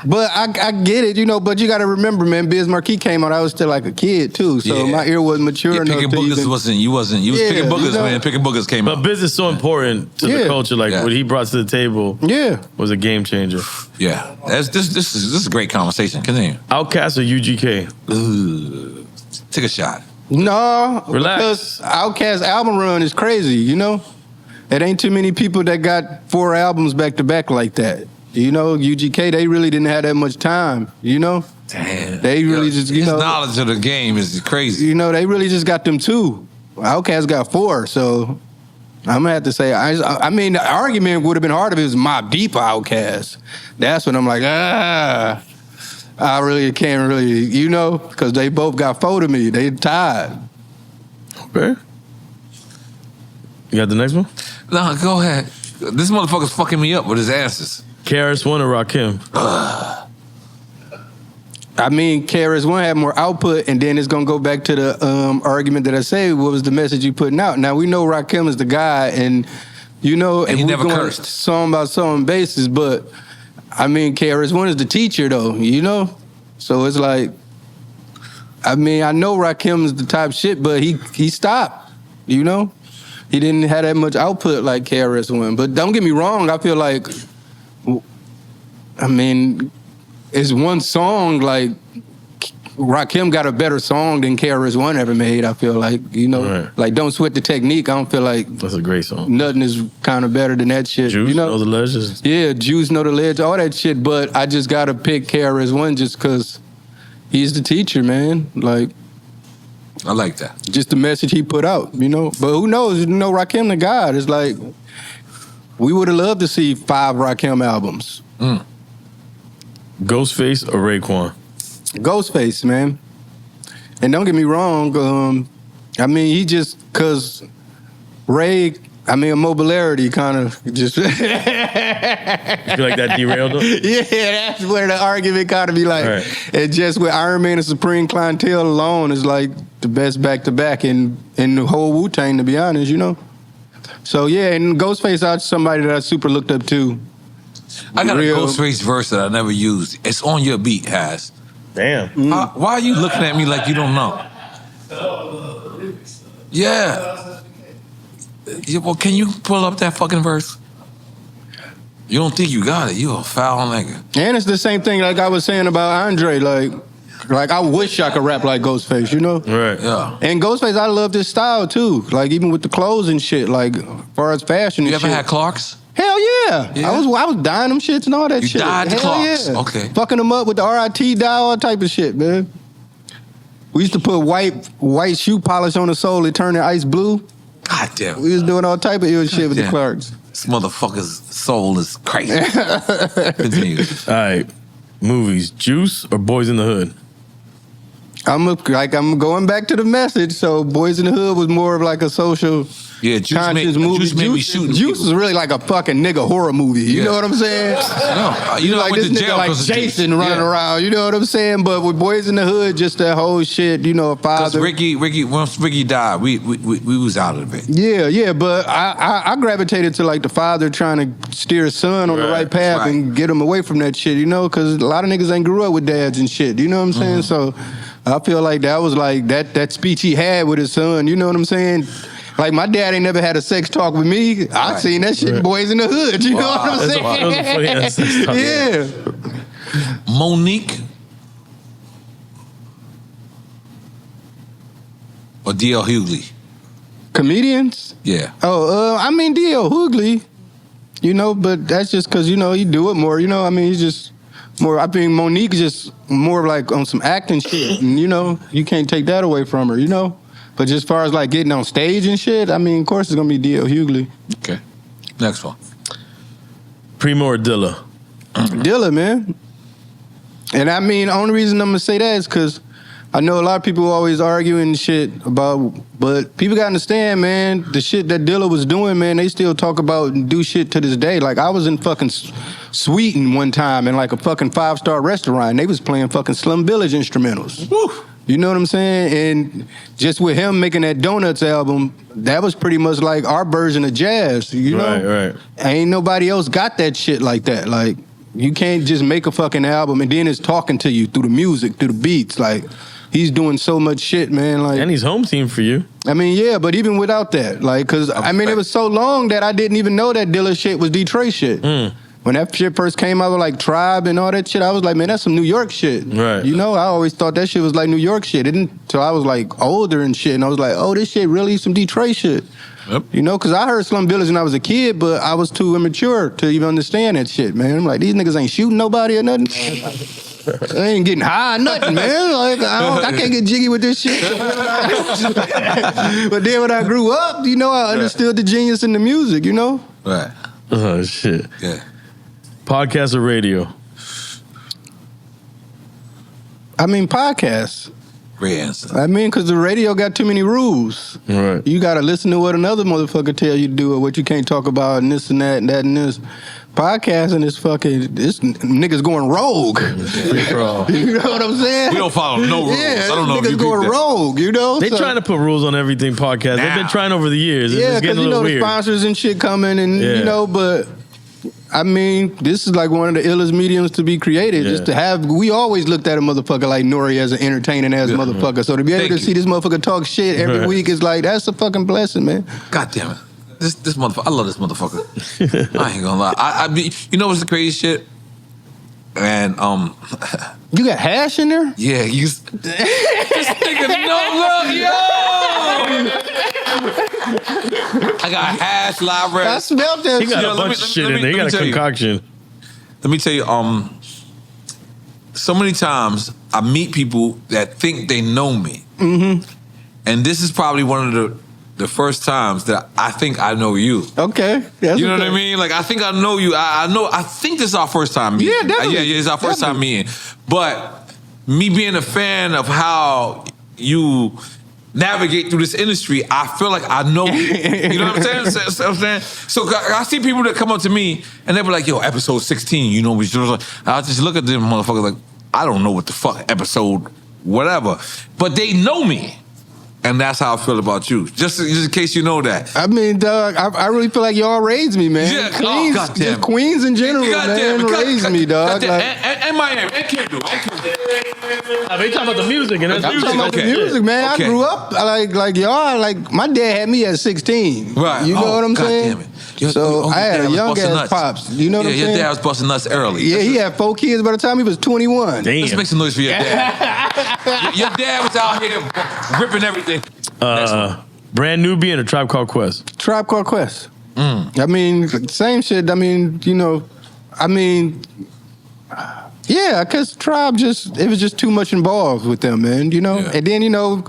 but I get it, you know, but you got to remember, man, Biz Markie came out, I was still like a kid, too, so my ear wasn't mature enough picking to boogers even... you was picking boogers, man. Picking boogers came out. But Biz is so important to the culture, like what he brought to the table was a game changer. Yeah, this is a great conversation. Continue. Outkast or UGK? Take a shot. No, relax. Because Outkast album run is crazy, you know? It ain't too many people that got 4 albums back-to-back like that. You know, UGK, they really didn't have that much time, you know? Damn. They really just, you know... His knowledge of the game is crazy. You know, they really just got them 2. Outkast got 4, so... I'm gonna have to say, I mean, the argument would have been hard if it was Mobb Deep or Outkast. That's when I'm like, I really can't really, you know, because they both got 4 to me. They tied. Okay. You got the next one? No, go ahead. This motherfucker's fucking me up with his answers. KRS-One or Rakim? I mean, KRS-One had more output, and then it's gonna go back to the argument that I say. What was the message you putting out? Now we know Rakim is the guy, and you know, and he never cursed. Song by song basis, but I mean, KRS-One is the teacher, though. You know, so it's like, I mean, I know Rakim is the top shit, but he stopped. You know, he didn't have that much output like KRS-One. But don't get me wrong, I feel like, I mean, it's one song, like, Rakim got a better song than KRS-One ever made, I feel like, you know? Like, Don't Sweat the Technique, I don't feel like... That's a great song. Nothing is kind of better than that shit, Juice, you know? Know the Legends. Yeah, Juice, Know the Ledge, all that shit, but I just gotta pick KRS-One just because he's the teacher, man. Like... I like that. Just the message he put out, you know? But who knows? You know, Rakim the God. It's like, we would have loved to see 5 Rakim albums. Ghostface or Raekwon? Ghostface, man. And don't get me wrong, I mean, he just, because Ray, I mean, mobility kind of just... You feel like that derailed him? Yeah, that's where the argument kind of be like, and just with Iron Man and Supreme Clientele alone is like the best back-to-back in the whole Wu-Tang, to be honest, you know? So, yeah, and Ghostface, that's somebody that I super looked up to. I got a Ghostface verse that I never used. It's on your beat, Has. Damn. Why are you looking at me like you don't know? Yeah. Well, can you pull up that fucking verse? You don't think you got it. You a foul nigga. And it's the same thing like I was saying about Andre. Like I wish I could rap like Ghostface, you know? Right. Yeah. And Ghostface, I love his style, too. Like, even with the clothes and shit, like, as far as fashion and shit. You ever had Clarks? Hell yeah. I was dyeing them shits and all that shit. You dyed the Clarks? Yeah. Okay. Fucking them up with the RIT dye, all type of shit, man. We used to put white shoe polish on the sole and turn it ice blue. God damn. We was doing all type of ill shit with the Clarks. This motherfucker's soul is crazy. Continue. All right. Movies, Juice or Boys in the Hood? I'm going back to the message. So Boys in the Hood was more of like a social conscious movie. Juice made me shooting Juice is really like a fucking nigga horror movie. You know what I'm saying? No, you know, like I went this to nigga jail like Jason running around. You know what I'm saying? But with Boys in the Hood, just that whole shit. You know, a father. Ricky, once Ricky died, we was out of it. Yeah, but I gravitated to like the father trying to steer his son on the right path and get him away from that shit. You know, because a lot of niggas ain't grew up with dads and shit. You know what I'm saying? So I feel like that was like that speech he had with his son. You know what I'm saying? Like, my dad ain't never had a sex talk with me. I seen that shit in Boys in the Hood. You know what I'm saying? Yeah. Monique or D.L. Hughley? Comedians? Yeah. I mean, D.L. Hughley, you know, but that's just because, you know, he do it more. You know, I mean, he's just more, I think Monique is just more like on some acting shit. And, you know, you can't take that away from her, you know? But just as far as like getting on stage and shit, I mean, of course it's gonna be D.L. Hughley. Okay. Next one. Primo or Dilla? Dilla, man. And I mean, the only reason I'm gonna say that is because I know a lot of people always arguing shit about But people gotta understand, man, the shit that Dilla was doing, man, they still talk about and do shit to this day. Like, I was in fucking Sweden one time in like a fucking 5-star restaurant, and they was playing fucking Slum Village instrumentals. Woo. You know what I'm saying? And just with him making that Donuts album, that was pretty much like our version of jazz, you know? Right. Ain't nobody else got that shit like that. Like, you can't just make a fucking album and then it's talking to you through the music, through the beats, like... He's doing so much shit, man. Like, and he's home team for you. I mean, yeah, but even without that, like, cause I mean, it was so long that I didn't even know that Dilla shit was Detroit shit. When that shit first came out with like Tribe and all that shit, I was like, man, that's some New York shit. Right. You know, I always thought that shit was like New York shit. It didn't till I was like older and shit, and I was like, oh, this shit really some Detroit shit. Yep. You know, cause I heard Slum Village when I was a kid, but I was too immature to even understand that shit, man. I'm like, these niggas ain't shooting nobody or nothing. I ain't getting high or nothing, man. Like, I can't get jiggy with this shit. But then when I grew up, you know, I understood the genius in the music, you know? Right. Oh, shit. Yeah. Podcast or radio? I mean, podcasts. Great answer. I mean, because the radio got too many rules. Right. You got to listen to what another motherfucker tell you to do or what you can't talk about and this and that and that and this. Podcasting is fucking, this niggas going rogue. You know what I'm saying? We don't follow no rules. Yeah, I don't know if you niggas going rogue, you know? They trying to put rules on everything podcast. They've been trying over the years. It's Yeah, just because getting a you know little the weird. sponsors and shit coming and, you know, but... I mean, this is like one of the illest mediums to be created. Yeah. Just to have, we always looked at a motherfucker like N.O.R.E as an entertaining ass motherfucker. So to be able to see this motherfucker talk shit every week is like, that's a fucking blessing, man. God damn it. This motherfucker, I love this motherfucker. I ain't gonna lie. I you know what's the crazy shit? And You got hash in there? yeah, this nigga no look, yo. I got hash library. I smelled that He got a bunch of shit in there. He got a concoction. Let me tell you, so many times I meet people that think they know me. Mm-hmm. And this is probably one of the first times that I think I know you. Okay. That's You know what I mean? Like, I think I know you. I think this is our first time meeting. Yeah, definitely. Yeah, it's our first time meeting. But me being a fan of how you navigate through this industry, I feel like I know you. You know what I'm saying? So I see people that come up to me and they be like, yo, episode 16, you know what you're like. I just look at them motherfuckers like, I don't know what the fuck episode, whatever. But they know me. And that's how I feel about you. Just in case you know that. I mean, dog, I really feel like y'all raised me, man. Yeah, Queens, goddamn. just Queens in general, man, raised me, dog. And Miami, and Kendall. They talking about the music, and that's I'm talking about the music, man. I grew up like y'all. Like my dad had me at 16. Right. You know what I'm saying? God damn it. So I had a young ass nuts. pops. You know what I'm saying? Your dad was busting nuts early. Yeah, he had 4 kids by the time he was 21. Damn. Let's make some noise for your dad. Your dad was out here ripping everything. Brand New being a Tribe Called Quest. Tribe Called Quest. I mean, same shit. I mean, you know, yeah, because Tribe it was just too much involved with them, man, you know? Yeah. And then, you know,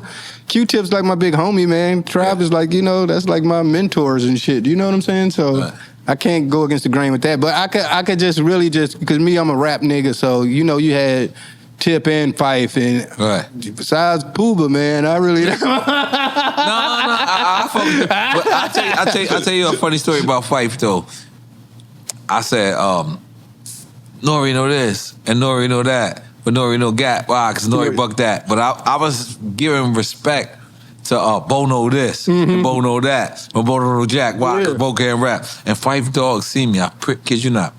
Q-Tip's like my big homie, man. Tribe is like, you know, that's like my mentors and shit. You know what I'm saying? So I can't go against the grain with that. But I could just really because me, I'm a rap nigga, so, you know, you had Tip and Fife, and besides Pooba, man, I really don't. I fuck with you. But I'll tell you a funny story about Fife, though. I said, N.O.R.E know this, and N.O.R.E know that, but N.O.R.E know Gap. Why? Because N.O.R.E bucked that. But I was giving respect to Bono this, and Bono that, but Bono Jack. Why? Because Bo can't rap. And Fife Dog see me, kid you not.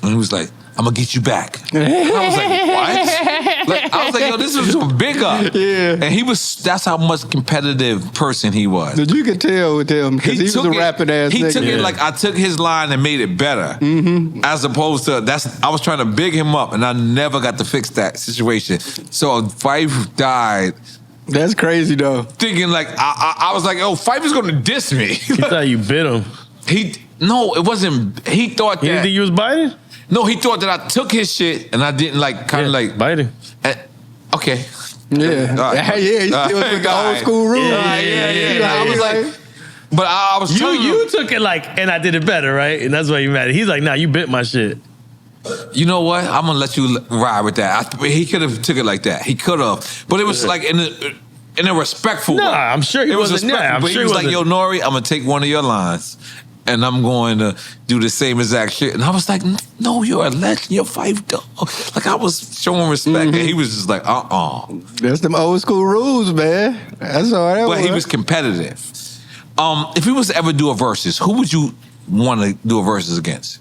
And he was like, I'm gonna get you back. And I was like, what? Like, I was like, yo, this is a big up. Yeah. And that's how much competitive person he was. But you could tell with him, because he was a rapping ass nigga. He took it like I took his line and made it better. As opposed to, I was trying to big him up, and I never got to fix that situation. So Fife died. That's crazy, though. Thinking like, I was like, oh, Fife is gonna diss me. He thought you bit him. No, it wasn't. He thought that. He didn't think you was biting? No, he thought that I took his shit and I didn't biting. Okay. Yeah. Right. Yeah, he still took the old school rule. Yeah. I was like, but I was telling you took it like, and I did it better, right? And that's why you mad. He's like, nah, you bit my shit. You know what? I'm gonna let you ride with that. He could have took it like that. He could have, but it was like in a respectful way. I'm sure he it was wasn't. respectful, I'm but sure he was he like, wasn't. yo, N.O.R.E, I'm going to take one of your lines and I'm going to do the same exact shit. And I was like, no, you're a legend. You're 5 dog. Like, I was showing respect. And he was just like, That's them old school rules, man. That's all that But he was competitive. If he was to ever do a versus, who would you want to do a versus against?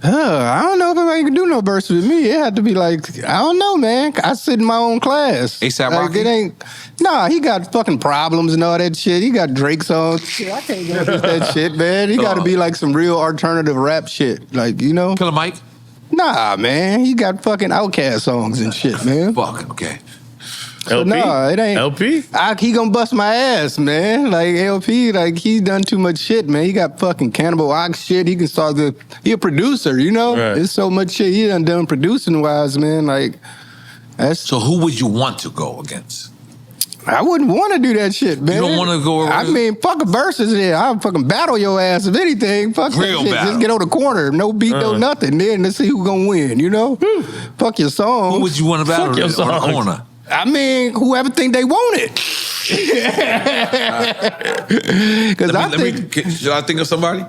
I don't know if anybody can do no verses with me. It had to be like, I don't know, man. I sit in my own class. A$AP like, Rocky? it ain't. Nah, he got fucking problems and all that shit. He got Drake songs. Shit, I can't go against that shit, man. He got to be like some real alternative rap shit. Like, you know? Killer Mike? Nah, man. He got fucking Outkast songs and shit, man. Fuck, okay. So, LP? nah, it ain't. LP? He gonna bust my ass, man. Like LP, like he done too much shit, man. He got fucking Cannibal Ox shit. He can start he a producer, you know? Right. There's so much shit he done producing wise, man. Like that's. So who would you want to go against? I wouldn't want to do that shit, man. You don't want to go I mean, fuck a versus there. I'll fucking battle your ass if anything. Fuck Real that shit. battle. Just get on the corner. No beat, no nothing. Then let's see who's gonna win, you know? Fuck your song. Who would you want to battle your on the songs. corner? I mean, whoever think they want it. Because Should I think of somebody?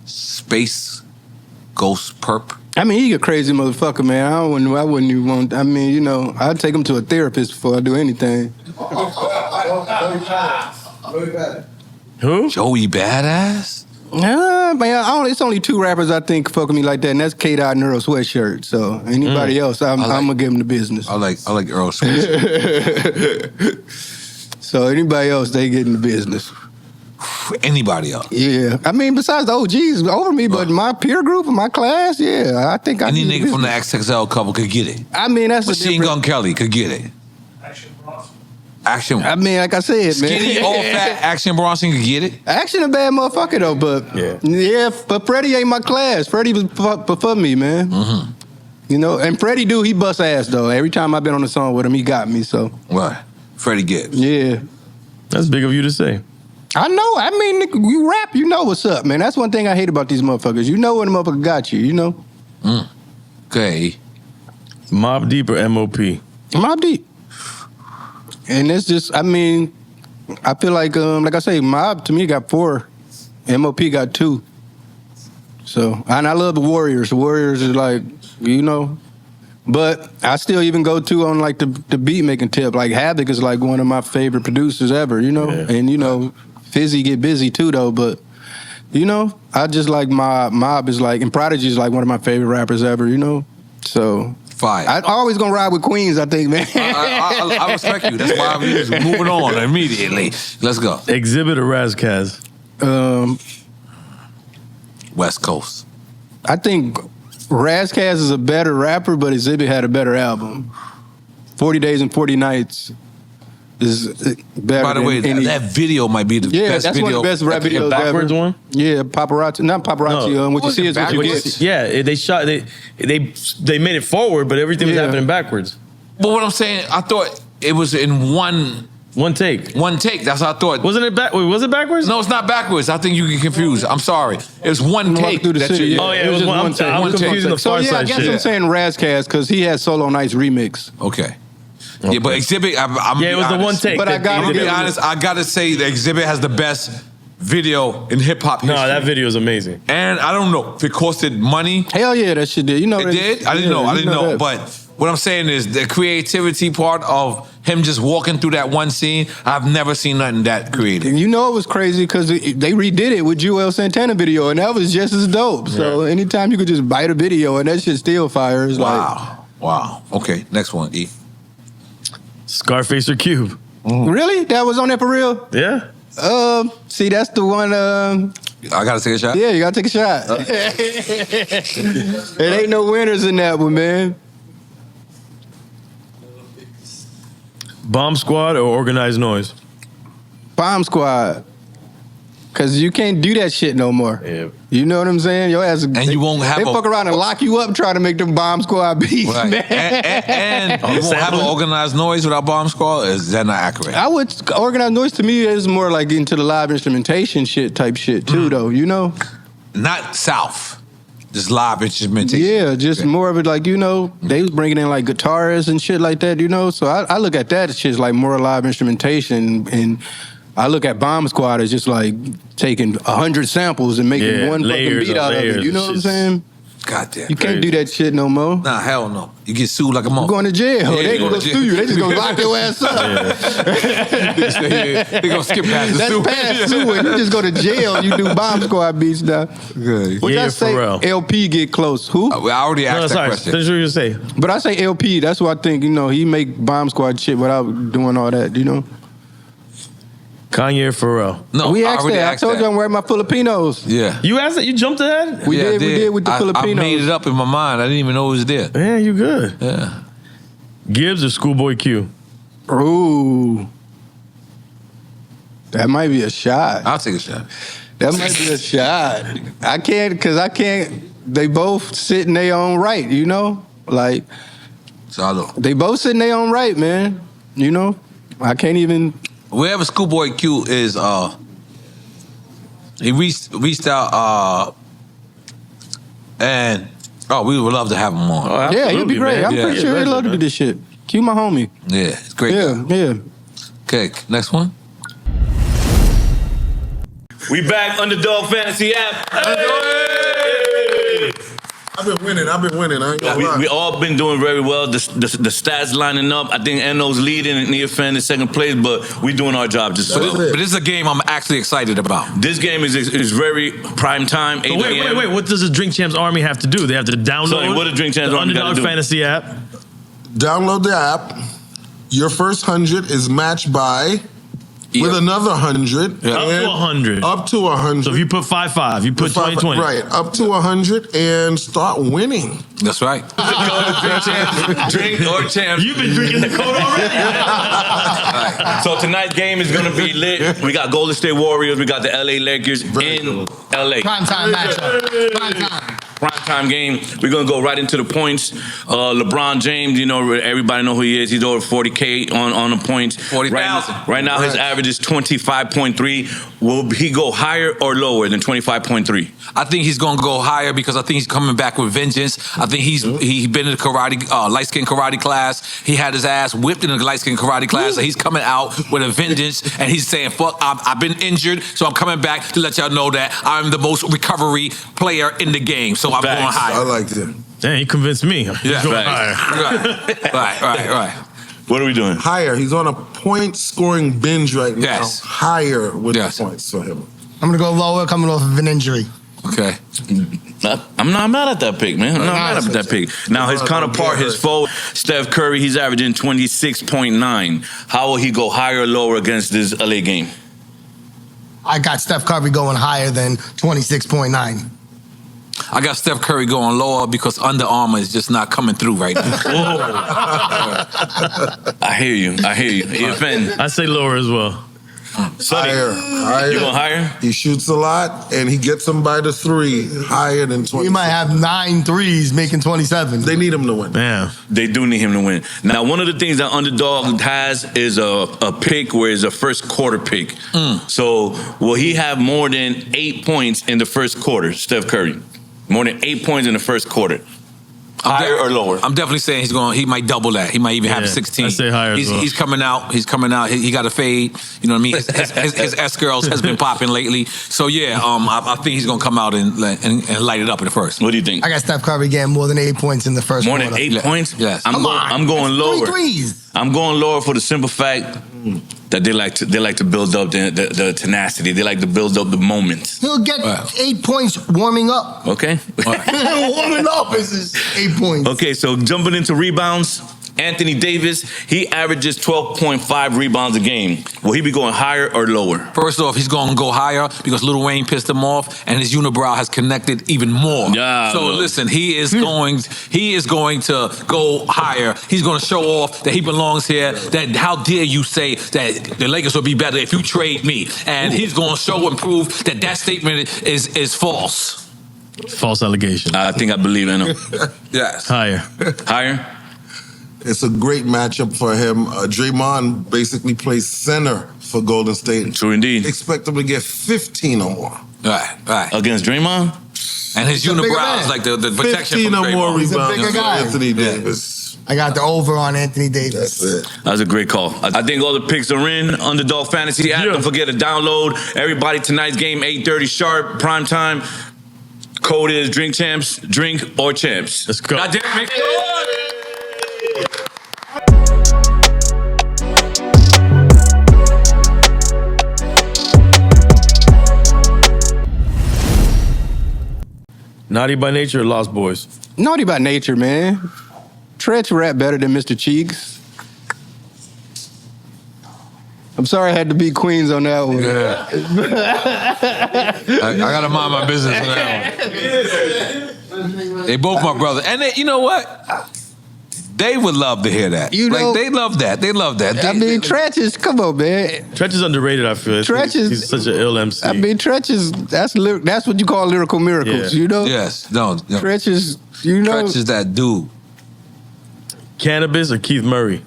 Space Ghost Perp. I mean, he a crazy motherfucker, man. I wouldn't even want. I mean, you know, I'd take him to a therapist before I do anything. Who? Joey Badass? Man, it's only 2 rappers I think fuck with me like that, and that's K-Dot and Earl Sweatshirt. So anybody else, I'm gonna give him the business. I like Earl Sweatshirt. So anybody else, they get in the business. Anybody else? Yeah, I mean, besides the OGs over me, but my peer group and my class, yeah, I think I Any get nigga from the business. XXL couple could get it. I mean, that's a Machine different. Gun Kelly could get it. Action. I mean, like I said, Skinny, man. old, fat Action Bronson could get it. Action a bad motherfucker though, but yeah, but Freddie ain't my class. Freddie was before me, man. Mm-hmm. You know, and Freddie he bust ass though. Every time I've been on the song with him, he got me. So Right. Freddie Gibbs. yeah, That's big of you to say. I know. I mean, nigga, you rap, you know what's up, man. That's one thing I hate about these motherfuckers. You know when a motherfucker got you, you know. Okay. Mobb Deep or M.O.P.? Mobb Deep. And it's just, I mean, I feel like I say, Mobb to me got 4, M.O.P. got 2. So, and I love the Warriors. The Warriors is like, you know, but I still even go to on like the beat making tip. Like Havoc is like one of my favorite producers ever, you know, and you know, Fizzy get busy too though, but you know, I just like Mobb is like, and Prodigy is like one of my favorite rappers ever, you know, so. Fire. I always gonna ride with Queens, I think, man. I respect you. That's why I'm moving on immediately. Let's go. Exhibit or Razzcast? West Coast. I think Razzcast is a better rapper, but Exhibit had a better album. 40 Days and 40 Nights is better. By the way, than any. that video might be the best that's video. one of the best rap The videos backwards ever. one? Yeah, paparazzi. Not paparazzi. No. What you see is what you Backwards? get. Yeah, they shot. They made it forward, but everything was Yeah. happening backwards. But what I'm saying, I thought it was in one take. That's what I thought. Wasn't it back? Wait, was it backwards? No, it's not backwards. I think you get confused. I'm sorry. It's one Walking take. through the that city, you- yeah. Oh yeah, It was just one take. I'm One confusing take. the far So yeah, I side guess shit. I'm saying Razzcast because he had Solo Nights remix. Okay. Yeah, but Exhibit, I'm Yeah, it was the one take. But I that gotta they I'm did gonna be it. honest. I gotta say, the Exhibit has the best video in hip hop history. No, that video is amazing. And I don't know if it costed money. Hell yeah, that shit did. You know It that- did. I didn't yeah, know. I you didn't know. that. But what I'm saying is the creativity part of him just walking through that one scene. I've never seen nothing that creative. You know it was crazy because they redid it with Joel Santana video, and that was just as dope. So anytime you could just bite a video and that shit still fires. Wow. Okay, next one, E. Scarface or Cube? Like, really? That was on there for real? Yeah. See, that's the one. I gotta take a shot? Yeah, you gotta take a shot. It ain't no winners in that one, man. Bomb Squad or Organized Noise? Bomb Squad. Cause you can't do that shit no more. Yeah. You know what I'm saying? Your ass, and you won't have they a- fuck around and lock you up trying to make them Bomb Squad beats, Right. man. And you won't have an organized noise without Bomb Squad? Is that not accurate? I would Organized Noise to me is more like into the live instrumentation shit type shit too, though. You know? Not South. Just live instrumentation. Yeah, just more of it like, you know, they was bringing in like guitarists and shit like that, you know? So I look at that shit as like more live instrumentation, and I look at Bomb Squad as just like taking 100 samples and making one fucking beat out of it. You know what I'm saying? Goddamn. You can't do that shit no more. Nah, hell no. You get sued like a motherfucker. You're going to jail. Yeah, They ain't gonna sue you. They just gonna lock your ass up. They gonna skip past the That's suit. past suing. You just go to jail. You do Bomb Squad beats now. Good. Which Yeah, I say Pharrell. LP get close. Who? I already asked that question. Finish what you say. But I say LP. That's what I think. You know, he make Bomb Squad shit without doing all that. You know. Kanye or Pharrell? No, We I asked already that. I asked told that. you I'm wearing my Filipinos. Yeah. You asked it? You jumped ahead? We Yeah, I did with the Filipinos. I made it up in my mind. I didn't even know it was there. Man, you good. Yeah. Gibbs or Schoolboy Q? Ooh. That might be a shot. I'll take a shot. That might be a shot. I can't. They both sit in their own right, you know? Like, So they both sit in their own right, man. You know? I can't even. wherever Schoolboy Q is, he reached out, and we would love to have him on. Yeah, he'll be great. I'm pretty sure he'd love to do this shit. Q my homie. Yeah, it's great. Yeah. Okay, next one. We back, Underdog Fantasy app. Hey! I've been winning. I ain't gonna lie. We all been doing very well. The stats lining up. I think N.O.R.E's leading and EFN in second place, but we doing our job just But well. this is a game I'm actually excited about. This game is very prime time. 8 a.m. Wait. What does the Drink Champs Army have to do? They have to download Sorry, what does Drink Champs the Army gotta Underdog do? Fantasy app. Download the app. Your first 100 is matched by with another 100. Up to 100. Up to 100. So if you put 5-5, you put 20-20. Right, up to 100 and start winning. That's right. Drink or champs. You've been drinking the code already. So tonight's game is gonna be lit. We got Golden State Warriors. We got the LA Lakers in LA. Prime time matchup. Prime time. Prime time game. We're gonna go right into the points. LeBron James, you know, everybody know who he is. He's over 40K on the points. 40,000. Right now, his average is 25.3. Will he go higher or lower than 25.3? I think he's gonna go higher because I think he's coming back with vengeance. I think he's been in the karate, light skin karate class. He had his ass whipped in the light skin karate class, and he's coming out with a vengeance. And he's saying, "Fuck, I've been injured, so I'm coming back to let y'all know that I'm the most recovery player in the game. So I'm going I higher." like that. Damn, you convinced me. Yeah, Going right. higher. Right. What are we doing? Higher. He's on a point scoring binge right now. Yes. Higher with Yes. the points for him. I'm gonna go lower, coming off of an injury. Okay. I'm not mad at that pick, man. I'm not mad at that pick. Now, his counterpart, his foe, Steph Curry, he's averaging 26.9. How will he go higher or lower against this LA game? I got Steph Curry going higher than 26.9. I got Steph Curry going lower because Under Armour is just not coming through right now. I hear you. EFN. I say lower as well. Sonny, Higher. you going higher? He shoots a lot and he gets them by the 3 higher than 20. We might have 9 threes making 27. They need him to win. Damn. They do need him to win. Now, one of the things that Underdog has is a pick where it's a first quarter pick. So, will he have more than 8 points in the first quarter, Steph Curry? More than 8 points in the first quarter. Higher or lower? I'm definitely saying he might double that. He might even have 16. I say higher as well. He's coming out. He got a fade. You know what I mean? His S-Girls has been popping lately. So yeah, I think he's gonna come out and light it up in the first. What do you think? I got Steph Curry getting more than 8 points in the first More quarter. than 8 points? Yes. I'm going lower. 3 threes. I'm going lower for the simple fact that they like to build up the tenacity. They like to build up the moments. He'll get 8 points warming up. Okay. Warming up is 8 points. Okay, so jumping into rebounds, Anthony Davis, he averages 12.5 rebounds a game. Will he be going higher or lower? First off, he's gonna go higher because Lil Wayne pissed him off, and his unibrow has connected even more. Yeah, so look. listen, he is going to go higher. He's gonna show off that he belongs here. That how dare you say that the Lakers will be better if you trade me? And he's gonna show and prove that statement is false. False allegation. I think I believe in him. Yes. Higher. Higher? It's a great matchup for him. Draymond basically plays center for Golden State. True indeed. Expect him to get 15 or more. Right. Against Draymond? And his He's a bigger unibrow man. is like the protection 15 from or more Draymond. He's a bigger rebounds for guy. Anthony Davis. I got the over on Anthony Davis. That's it. That was a great call. I think all the picks are in. Underdog Fantasy app. Yeah. Don't forget to download. Everybody, tonight's game, 8:30 sharp, prime time. Code is Drink Champs, Drink or Champs. Let's go. Goddamn, make Naughty by nature or Lost Boys? Naughty by nature, man. Tretch rap better than Mr. Cheeks. I'm sorry I had to be Queens on that one. Yeah. I gotta mind my business on that one. They both my brothers. And you know what? They would love to hear that. You know- they love that. They love that. I mean, Tretch is, come on, man. Tretch is underrated, I feel. Tretch is- He's such an ill MC. I mean, Tretch is, that's what you call lyrical miracles, Yeah. you know? Yes, no. Tretch is, you know, Tretch is that dude. Cannabis or Keith Murray?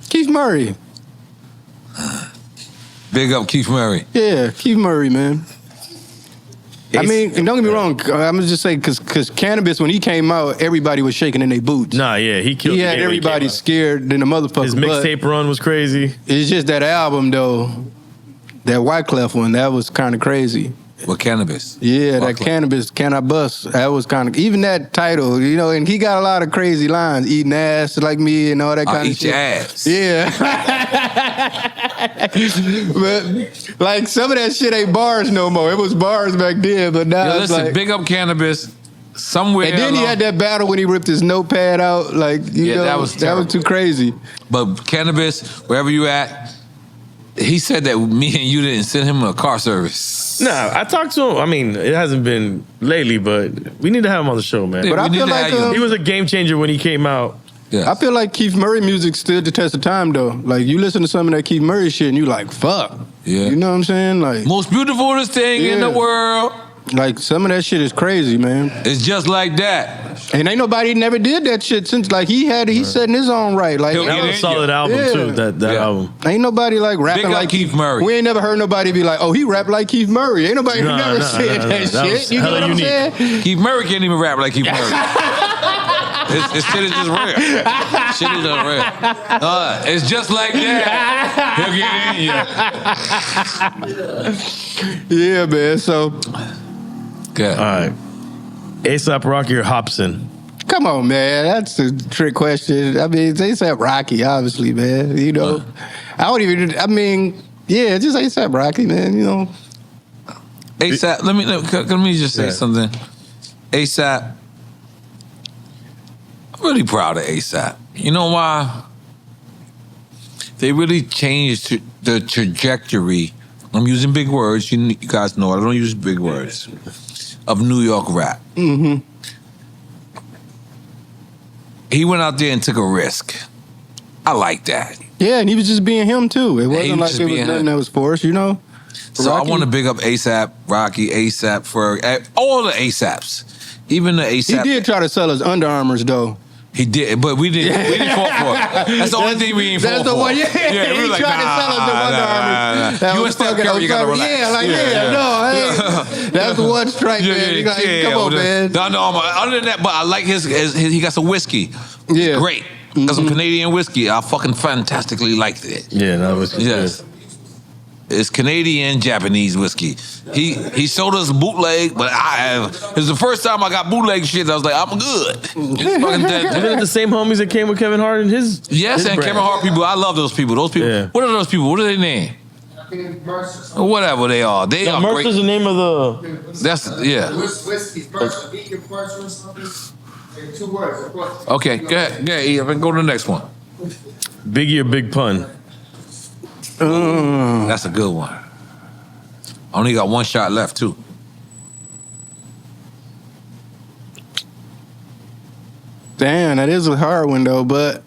Keith Murray. Big up Keith Murray. Yeah, Keith Murray, man. I mean, and don't get me wrong, I'm gonna just say, because Cannabis, when he came out, everybody was shaking in their boots. Nah, yeah, he killed He the had game when everybody came out. scared than the motherfucker. His but mixtape run was crazy. it's just that album, though, that Wyclef one, that was kind of crazy. With Cannabis. Yeah, that Wyclef. Cannabis, Can I Bust? That was kind of, even that title, you know, and he got a lot of crazy lines, eating ass like me and all that I'll kind of eat shit. your ass. Yeah. But, like, some of that shit ain't bars no more. It was bars back then, but now Yo, it's listen, like... big up Cannabis. Somewhere And then he along- had that battle when he ripped his notepad out, like, you Yeah, know, that was that terrible. was too crazy. But Cannabis, wherever you at, he said that me and you didn't send him a car service. Nah, I talked to him. I mean, it hasn't been lately, but we need to have him on the show, man. Yeah, But we I need feel to like, have you. He was a game changer when he came out. Yes. I feel like Keith Murray music stood the test of time, though. Like, you listen to some of that Keith Murray shit and you like, fuck. Yeah. You know what I'm saying? Like, Most beautiful thing in the Yeah. world. like some of that shit is crazy, man. It's just like that. And ain't nobody never did that shit since, like, he's setting his own right. Like, He'll That get was a in solid you. album, Yeah. too, that Yeah. album. ain't nobody like rapping Big up like Keith Murray. We ain't never heard nobody be like, oh, he rap like Keith Murray. Ain't nobody Nah, never nah, said nah, that nah. That shit. was You know hella what I'm unique. saying? Keith Murray can't even rap like Keith Murray. His shit is just real. Shit is just real. It's just like that. He'll get in you. Yeah, man. So, Good. All right. A$AP Rocky or Hobson? come on, man. That's a trick question. I mean, they said Rocky, obviously, man. You know, I mean, yeah, just A$AP Rocky, man. You know, ASAP, let me just say Yeah. something. ASAP, I'm really proud of ASAP. You know why? They really changed the trajectory. I'm using big words. You guys know I don't use big words. Of New York rap. Mm-hmm. He went out there and took a risk. I like that. yeah, and he was just being him too. It he wasn't was like just it was being nothing him. that was forced, you know. So Rocky- I want to big up ASAP, Rocky, ASAP Ferg, all the ASAPs. Even the He ASAP. did try to sell us Under Armours though. He did, but we didn't fall for it. That's the only thing we ain't fall That's for. the one. Yeah, we he were like, tried to sell us the Under Armours. That You was and Steph fucking Curry, you gotta relax. Yeah, like no, that's the one strike, man. You like, come on, man. No, other than that, but I like his he got some whiskey. Yeah. Great. Got some Canadian whiskey. I fucking fantastically liked it. Yeah, that was Yes. It's Canadian Japanese whiskey. He showed us bootleg, but it was the first time I got bootleg shit. I was like, I'm good. It's fucking dead. Isn't it the same homies that came with Kevin Hart and his? Yes, his and brand? Kevin Hart people. I love those people. Those people. Yeah. What are those people? What are their name? Whatever they are. They No, are Mercer's great. the name of the. That's yeah. Whiskey, Mercer, beat your Mercer or something. 2 words, of course. Okay, go ahead. Go to the next one. Biggie or Big Pun? That's a good one. I only got one shot left too. Damn, that is a hard one though. But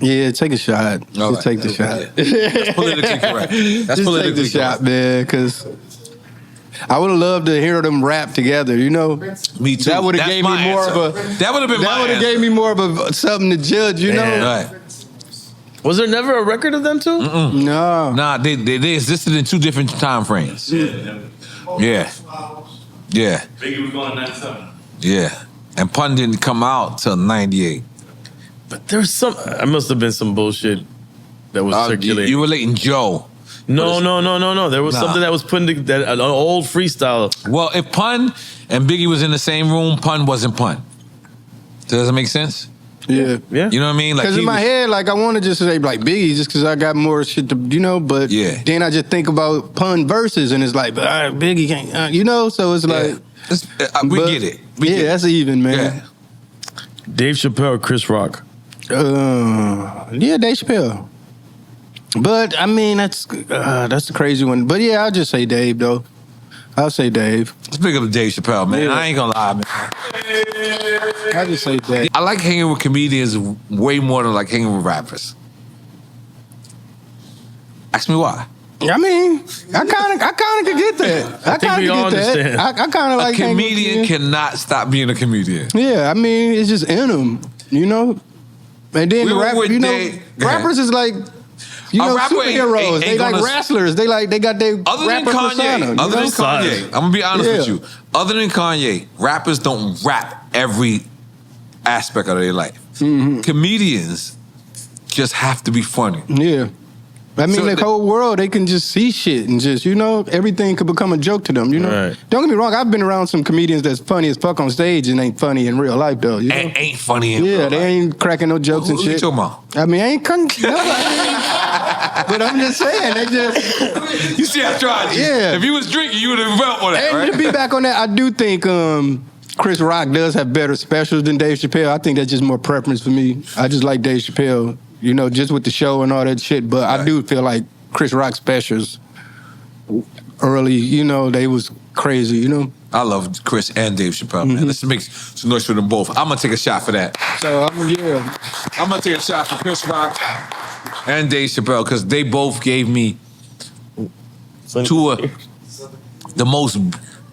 yeah, take a shot. All Just right. take the shot. That's politically correct. That's Just take politically the shot, correct. man. Because I would have loved to hear them rap together. You know, Me too. that would have That's gave me my more answer. of a. That would have been That my would have answer. gave me more of a something to judge. You know. Right. Was there never a record of them two? No. Nah, they existed in two different time frames. Yeah. Yeah. Biggie was going 97. Yeah. And Pun didn't come out till 98. But there's some. I must have been some bullshit that was circulating. You relating Joe? No. There was something that was put in an old freestyle. Well, if Pun and Biggie was in the same room, Pun wasn't Pun. Does that make sense? Yeah. You know what I mean? Like Because in my head, like I want to just say like Biggie, just because I got more shit to, but then I just think about Pun verses, and it's like, but Biggie can't, so it's like, we get it. That's even, man. Yeah. Dave Chappelle or Chris Rock? Yeah, Dave Chappelle. But I mean, that's a crazy one. But yeah, I'll just say Dave though. I'll say Dave. Let's pick up Dave Chappelle, man. Yeah. I ain't gonna lie, man. I'll just say Dave. I like hanging with comedians way more than like hanging with rappers. Ask me why. I mean, I kind of could get that. I kind of get that. I kind of like a comedian cannot stop being a comedian. Yeah, I mean, it's just in them, And then rappers is like, superheroes. They like wrestlers. They got their rapper persona. Other than Kanye, I'm gonna be honest with you. Other than Kanye, rappers don't rap every aspect of their life. Mm-hmm. Comedians just have to be funny. Yeah. I mean, the whole world, they can just see shit and just, everything could become a joke to them, Right. Don't get me wrong, I've been around some comedians that's funny as fuck on stage and ain't funny in real life, though. Ain't funny in real life. Yeah, they ain't cracking no jokes and shit. Who you talking about? I mean, I ain't but I'm just saying, they just... You see, I tried you. Yeah. If you was drinking, you would have felt on that, And right? to be back on that, I do think Chris Rock does have better specials than Dave Chappelle. I think that's just more preference for me. I just like Dave Chappelle, just with the show and all that shit. But I do feel like Chris Rock specials early, they was crazy, I love Chris and Dave Chappelle, man. Let's make some noise for them both. I'm gonna take a shot for that. So I'm gonna take a shot for Chris Rock and Dave Chappelle because they both gave me the most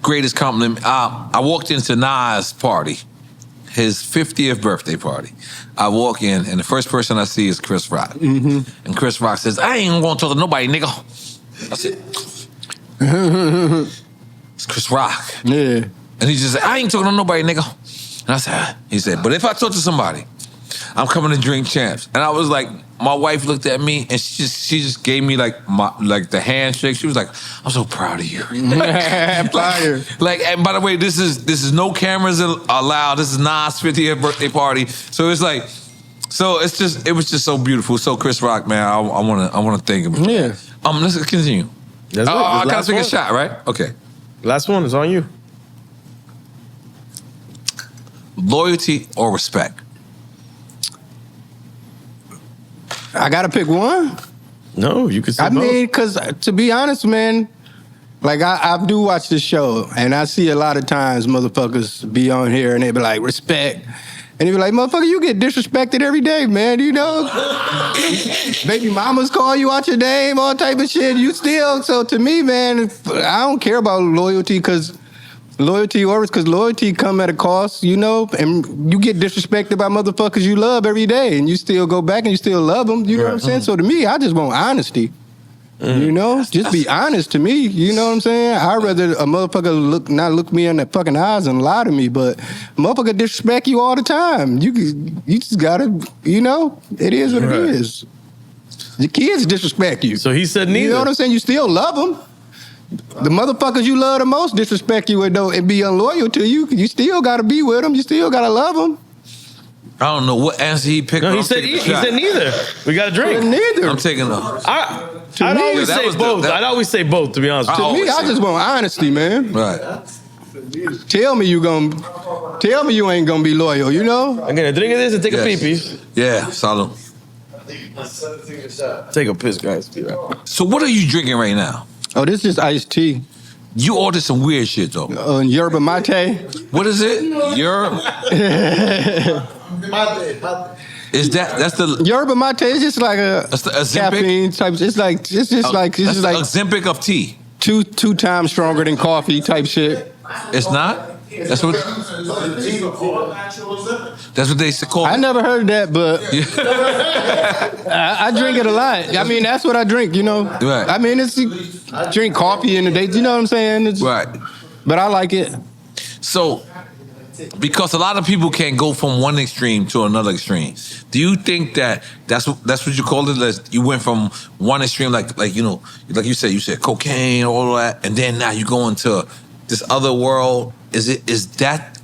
greatest compliment. I walked into Nas' party, his 50th birthday party. I walk in, and the first person I see is Chris Rock. Mm-hmm. And Chris Rock says, I ain't gonna talk to nobody, nigga. I said, it's Chris Rock. Yeah. And he just said, I ain't talking to nobody, nigga. And I said, he said, but if I talk to somebody, I'm coming to drink champs. And I was like, my wife looked at me and she just gave me like the handshake. She was like, I'm so proud of you. And by the way, this is no cameras allowed. This is Nas' 50th birthday party. So it's like, it was just so beautiful. So Chris Rock, man, I wanna thank him. Yeah. Let's continue. That's I gotta take a shot, right? Okay. Last one is on you. Loyalty or respect? I gotta pick one? No, you can say both. I mean, because to be honest, man, like I do watch this show, and I see a lot of times motherfuckers be on here and they be like, respect. And they be like, motherfucker, you get disrespected every day, man, Baby mamas call you out your name, all type of shit. So to me, man, I don't care about loyalty because loyalty come at a cost, and you get disrespected by motherfuckers you love every day, and you still go back and you still love them, you know what I'm saying? So to me, I just want honesty. Just be honest to me. You know what I'm saying? I'd rather a motherfucker not look me in the fucking eyes and lie to me, but a motherfucker disrespect you all the time. You just gotta, it is what it is. The kids disrespect you. So he said neither. You know what I'm saying? You still love them. The motherfuckers you love the most disrespect you and be unloyal to you. You still gotta be with them. You still gotta love them. I don't know what answer he picked. No, he said neither. We got to drink. Neither. I'm taking I'd always say both. I'd always say both, to be honest. To me, I just want honesty, man. Right. Tell me you ain't gonna be loyal, I'm gonna drink of this and take a pee-pee. Yeah, salud. Take a piss, guys. So what are you drinking right now? Oh, this is iced tea. You ordered some weird shit though. Yerba mate. What is it? Yerba. Is that's the Yerba mate? It's just like a caffeine type. It's just like Ozempic of tea. Two times stronger than coffee type shit. It's not. That's what they call it. I never heard that, but I drink it a lot. I mean, that's what I drink, you know. Right. I mean, I drink coffee in the day. You know what I'm saying? Right. But I like it. So, because a lot of people can't go from one extreme to another extreme. Do you think that's what you call it? Like you went from one extreme, like you know, like you said cocaine, all that, and then now you go into this other world. Is that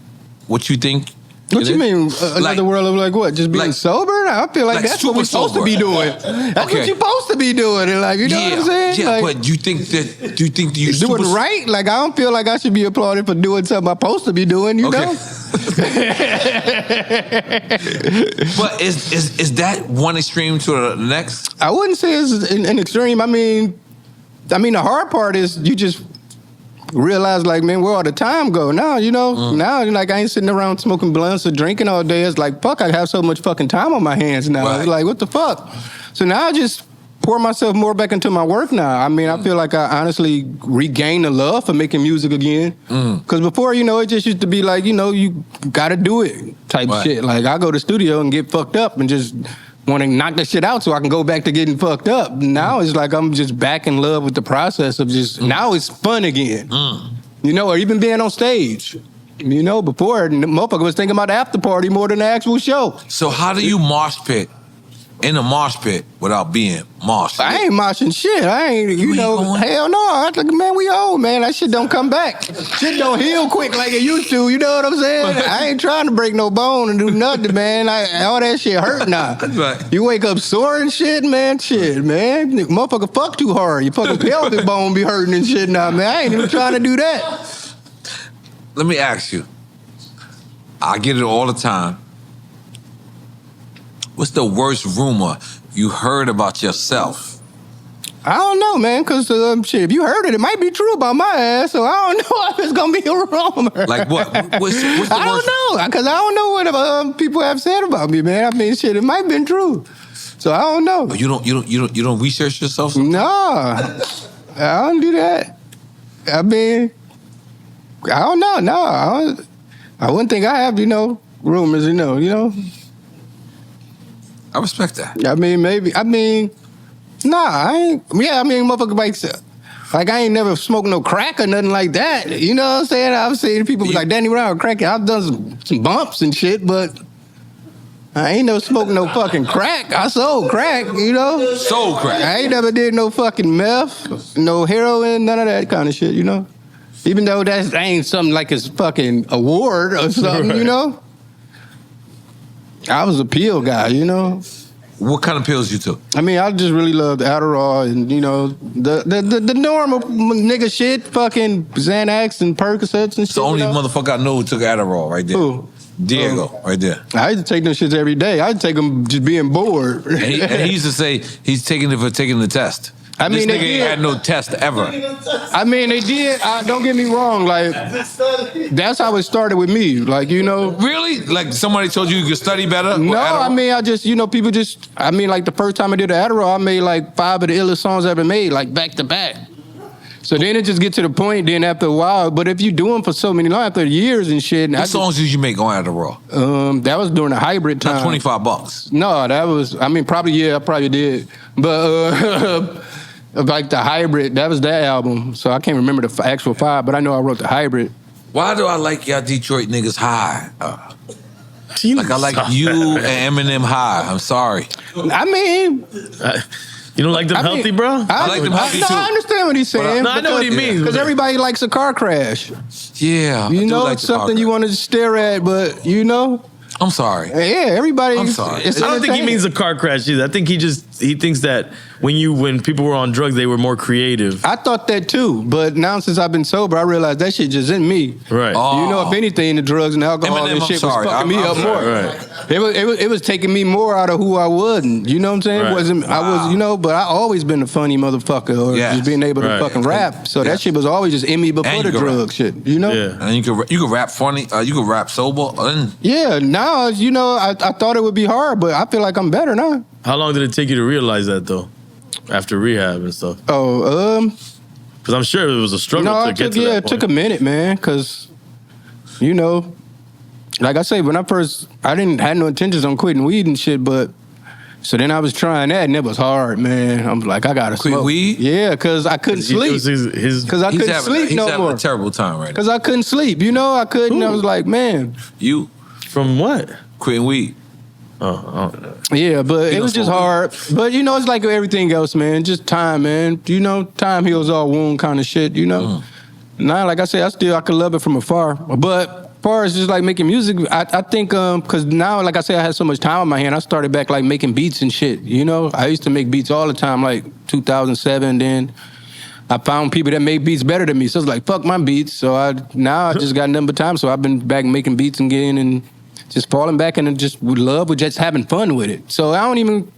what you think? What you mean? Another world of like what? Just being sober? I feel like that's what we're supposed to be doing. That's what you're supposed to be doing. And like, you know what I'm saying? Yeah, like, but do you think you're doing right? Like, I don't feel like I should be applauded for doing something I'm supposed to be doing, you know? But is that one extreme to the next? I wouldn't say it's an extreme. I mean, the hard part is you just realize, like, man, where all the time go? Now, you know, now, like, I ain't sitting around smoking blunts or drinking all day. It's like, fuck, I have so much fucking time on my hands now. Right. It's like, what the fuck? So now I just pour myself more back into my work now. I mean, I feel like I honestly regained the love for making music again. Because before, you know, it just used to be like, you know, you gotta do it type shit. Like, I go to the studio and get fucked up and just want to knock that shit out so I can go back to getting fucked up. Now it's like I'm just back in love with the process of just, now it's fun again. You know, or even being on stage. You know, before, the motherfucker was thinking about the after party more than the actual show. So how do you mosh pit in a mosh pit without being mosh? I ain't moshing shit. I ain't, you know, hell no. I think, man, we old, man. That shit don't come back. Shit don't heal quick like it used to. You know what I'm saying? I ain't trying to break no bone and do nothing, man. All that shit hurt now. Right. You wake up sore and shit, man. Shit, man. Motherfucker fuck too hard. Your fucking pelvic bone be hurting and shit now, man. I ain't even trying to do that. Let me ask you. I get it all the time. What's the worst rumor you heard about yourself? I don't know, man, because shit, if you heard it, it might be true about my ass, so I don't know if it's going to be a rumor. Like what? What's the worst? I don't know, because I don't know what people have said about me, man. I mean, shit, it might have been true. So I don't know. You don't research yourself? No, I don't do that. I mean, I don't know. No, I wouldn't think I have, you know, rumors, you know. I respect that. I mean, maybe. I mean, nah, I ain't. Yeah, I mean, motherfucker, like I ain't never smoked no crack or nothing like that. You know what I'm saying? I've seen people be like, Danny Brown cracking. I've done some bumps and shit, but I ain't never smoked no fucking crack. I sold crack, you know? Sold crack. I ain't never did no fucking meth, no heroin, none of that kind of shit, you know? Even though that ain't something like his fucking award or something, right. You know? I was a pill guy, you know? What kind of pills you took? I mean, I just really loved Adderall and, you know, the normal nigga shit, fucking Xanax and Percocets and shit. It's the only motherfucker I know who took Adderall right there. Who? Diego, right there. I used to take them shits every day. I used to take them just being bored. And he used to say he's taking it for taking the test. I mean, this nigga they ain't did. had no test ever. I mean, they did. Don't get me wrong. Like, that's how it started with me. Like, you know. Really? Like, somebody told you could study better? No, I mean, I just, you know, people just, I mean, like, the first time I did the Adderall, I made, like, 5 of the illest songs I ever made, like, back to back. So then it just get to the point, then after a while, but if you do them for so many long, after years and shit. What songs did you make on Adderall? That was during the hybrid time. Not $25. No, that was, I mean, probably, yeah, I probably did. But, like the hybrid, that was that album. So I can't remember the actual 5, but I know I wrote the hybrid. Why do I like y'all Detroit niggas high? Like I like you and Eminem high. I'm sorry. I mean, you don't like them healthy, bro? I like them healthy too. I understand what he's saying. No, I know what he means. Because everybody likes a car crash. Yeah. You know, it's something you want to stare at, but you know. I'm sorry. Yeah, everybody. I'm sorry. I don't think he means a car crash either. I think he thinks that when people were on drugs, they were more creative. I thought that too, but now since I've been sober, I realized that shit just in me. Right. You know, if anything, the drugs and alcohol and shit was fucking me up more. Right. It was taking me more out of who I wasn't. You know what I'm saying? Right. I was, you know, but I always been a funny motherfucker or just being able to fucking rap. So that shit was always just in me before the drug shit. You know? Yeah. And you could rap funny. You could rap sober. Yeah. Now, you know, I thought it would be hard, but I feel like I'm better now. How long did it take you to realize that though? After rehab and stuff. Oh, because I'm sure it was a struggle to get to that point. It took a minute, man, because, you know, like I say, when I didn't have no intentions on quitting weed and shit, but so then I was trying that and it was hard, man. I'm like, I gotta Quit smoke weed? Yeah, because I couldn't sleep. Because I couldn't sleep he's no having more. a terrible time right now. Because I couldn't sleep, you know, I couldn't. I was like, man. You from what? Quitting weed. Yeah, but it was just hard. But you know, it's like everything else, man. Just time, man. You know, time heals all wound kind of shit, you know? Now, like I said, I could love it from afar. But as far as just like making music, I think, because now, like I said, I had so much time on my hand, I started back like making beats and shit, you know? I used to make beats all the time, like 2007, then I found people that made beats better than me. So I was like, fuck my beats. So now I just got nothing but time. So I've been back making beats again and just falling back and just with love, with just having fun with it. So I don't even,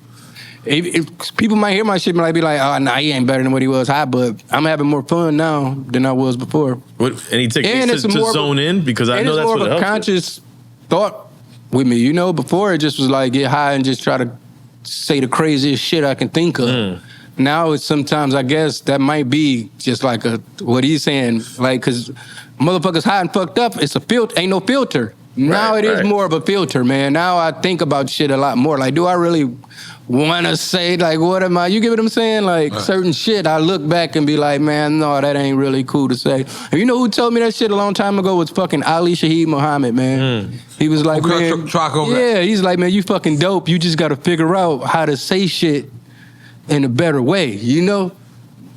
if people might hear my shit and be like, oh, nah, he ain't better than what he was high, but I'm having more fun now than I was before. And he takes to zone in? Because I know that's what it's more of a conscious thought with me, you know? Before it just was like get high and just try to say the craziest shit I can think of. Now it's sometimes, I guess, that might be just like what he's saying, like, because motherfuckers high and fucked up, it's a filter, ain't no filter. Now it is more of a filter, man. Now I think about shit a lot more. Like, do I really want to say, like, what am I? You get what I'm saying? Like, certain shit, I look back and be like, man, no, that ain't really cool to say. And you know who told me that shit a long time ago was fucking Ali Shaheed Muhammad, man. He was like, man, yeah, he's like, man, you fucking dope. You just got to figure out how to say shit in a better way, you know?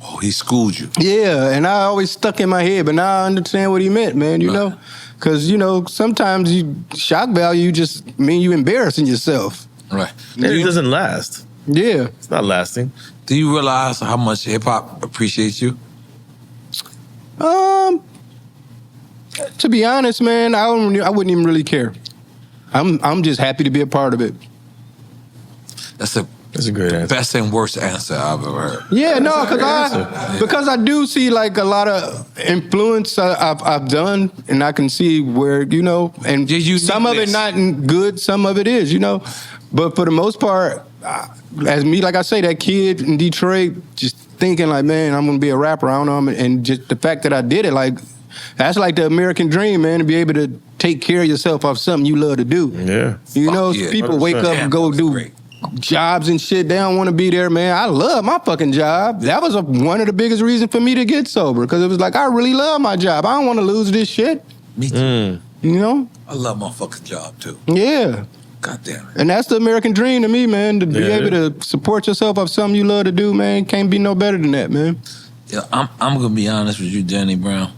Oh, he schooled you. Yeah, and I always stuck in my head, but now I understand what he meant, man, you know? Because, you know, sometimes shock value just mean you embarrassing yourself. Right. And it doesn't last. Yeah. It's not lasting. Do you realize how much hip-hop appreciates you? To be honest, man, I wouldn't even really care. I'm just happy to be a part of it. That's a great answer. Best and worst answer I've ever heard. Yeah, no, because I do see like a lot of influence I've done, and I can see where, you know, and some of it not good, some of it is, you know. But for the most part, as me, like I say, that kid in Detroit, just thinking like, man, I'm gonna be a rapper. I don't know, and just the fact that I did it, like, that's like the American dream, man, to be able to take care of yourself off something you love to do. Yeah, you know, people wake up and go do jobs and shit. They don't want to be there, man. I love my fucking job. That was one of the biggest reasons for me to get sober, because it was like, I really love my job. I don't want to lose this shit. Me too. You know? I love my fucking job too. Yeah. God damn it. And that's the American dream to me, man. To be able to support yourself off something you love to do, man. Can't be no better than that, man. Yeah, I'm gonna be honest with you, Danny Brown.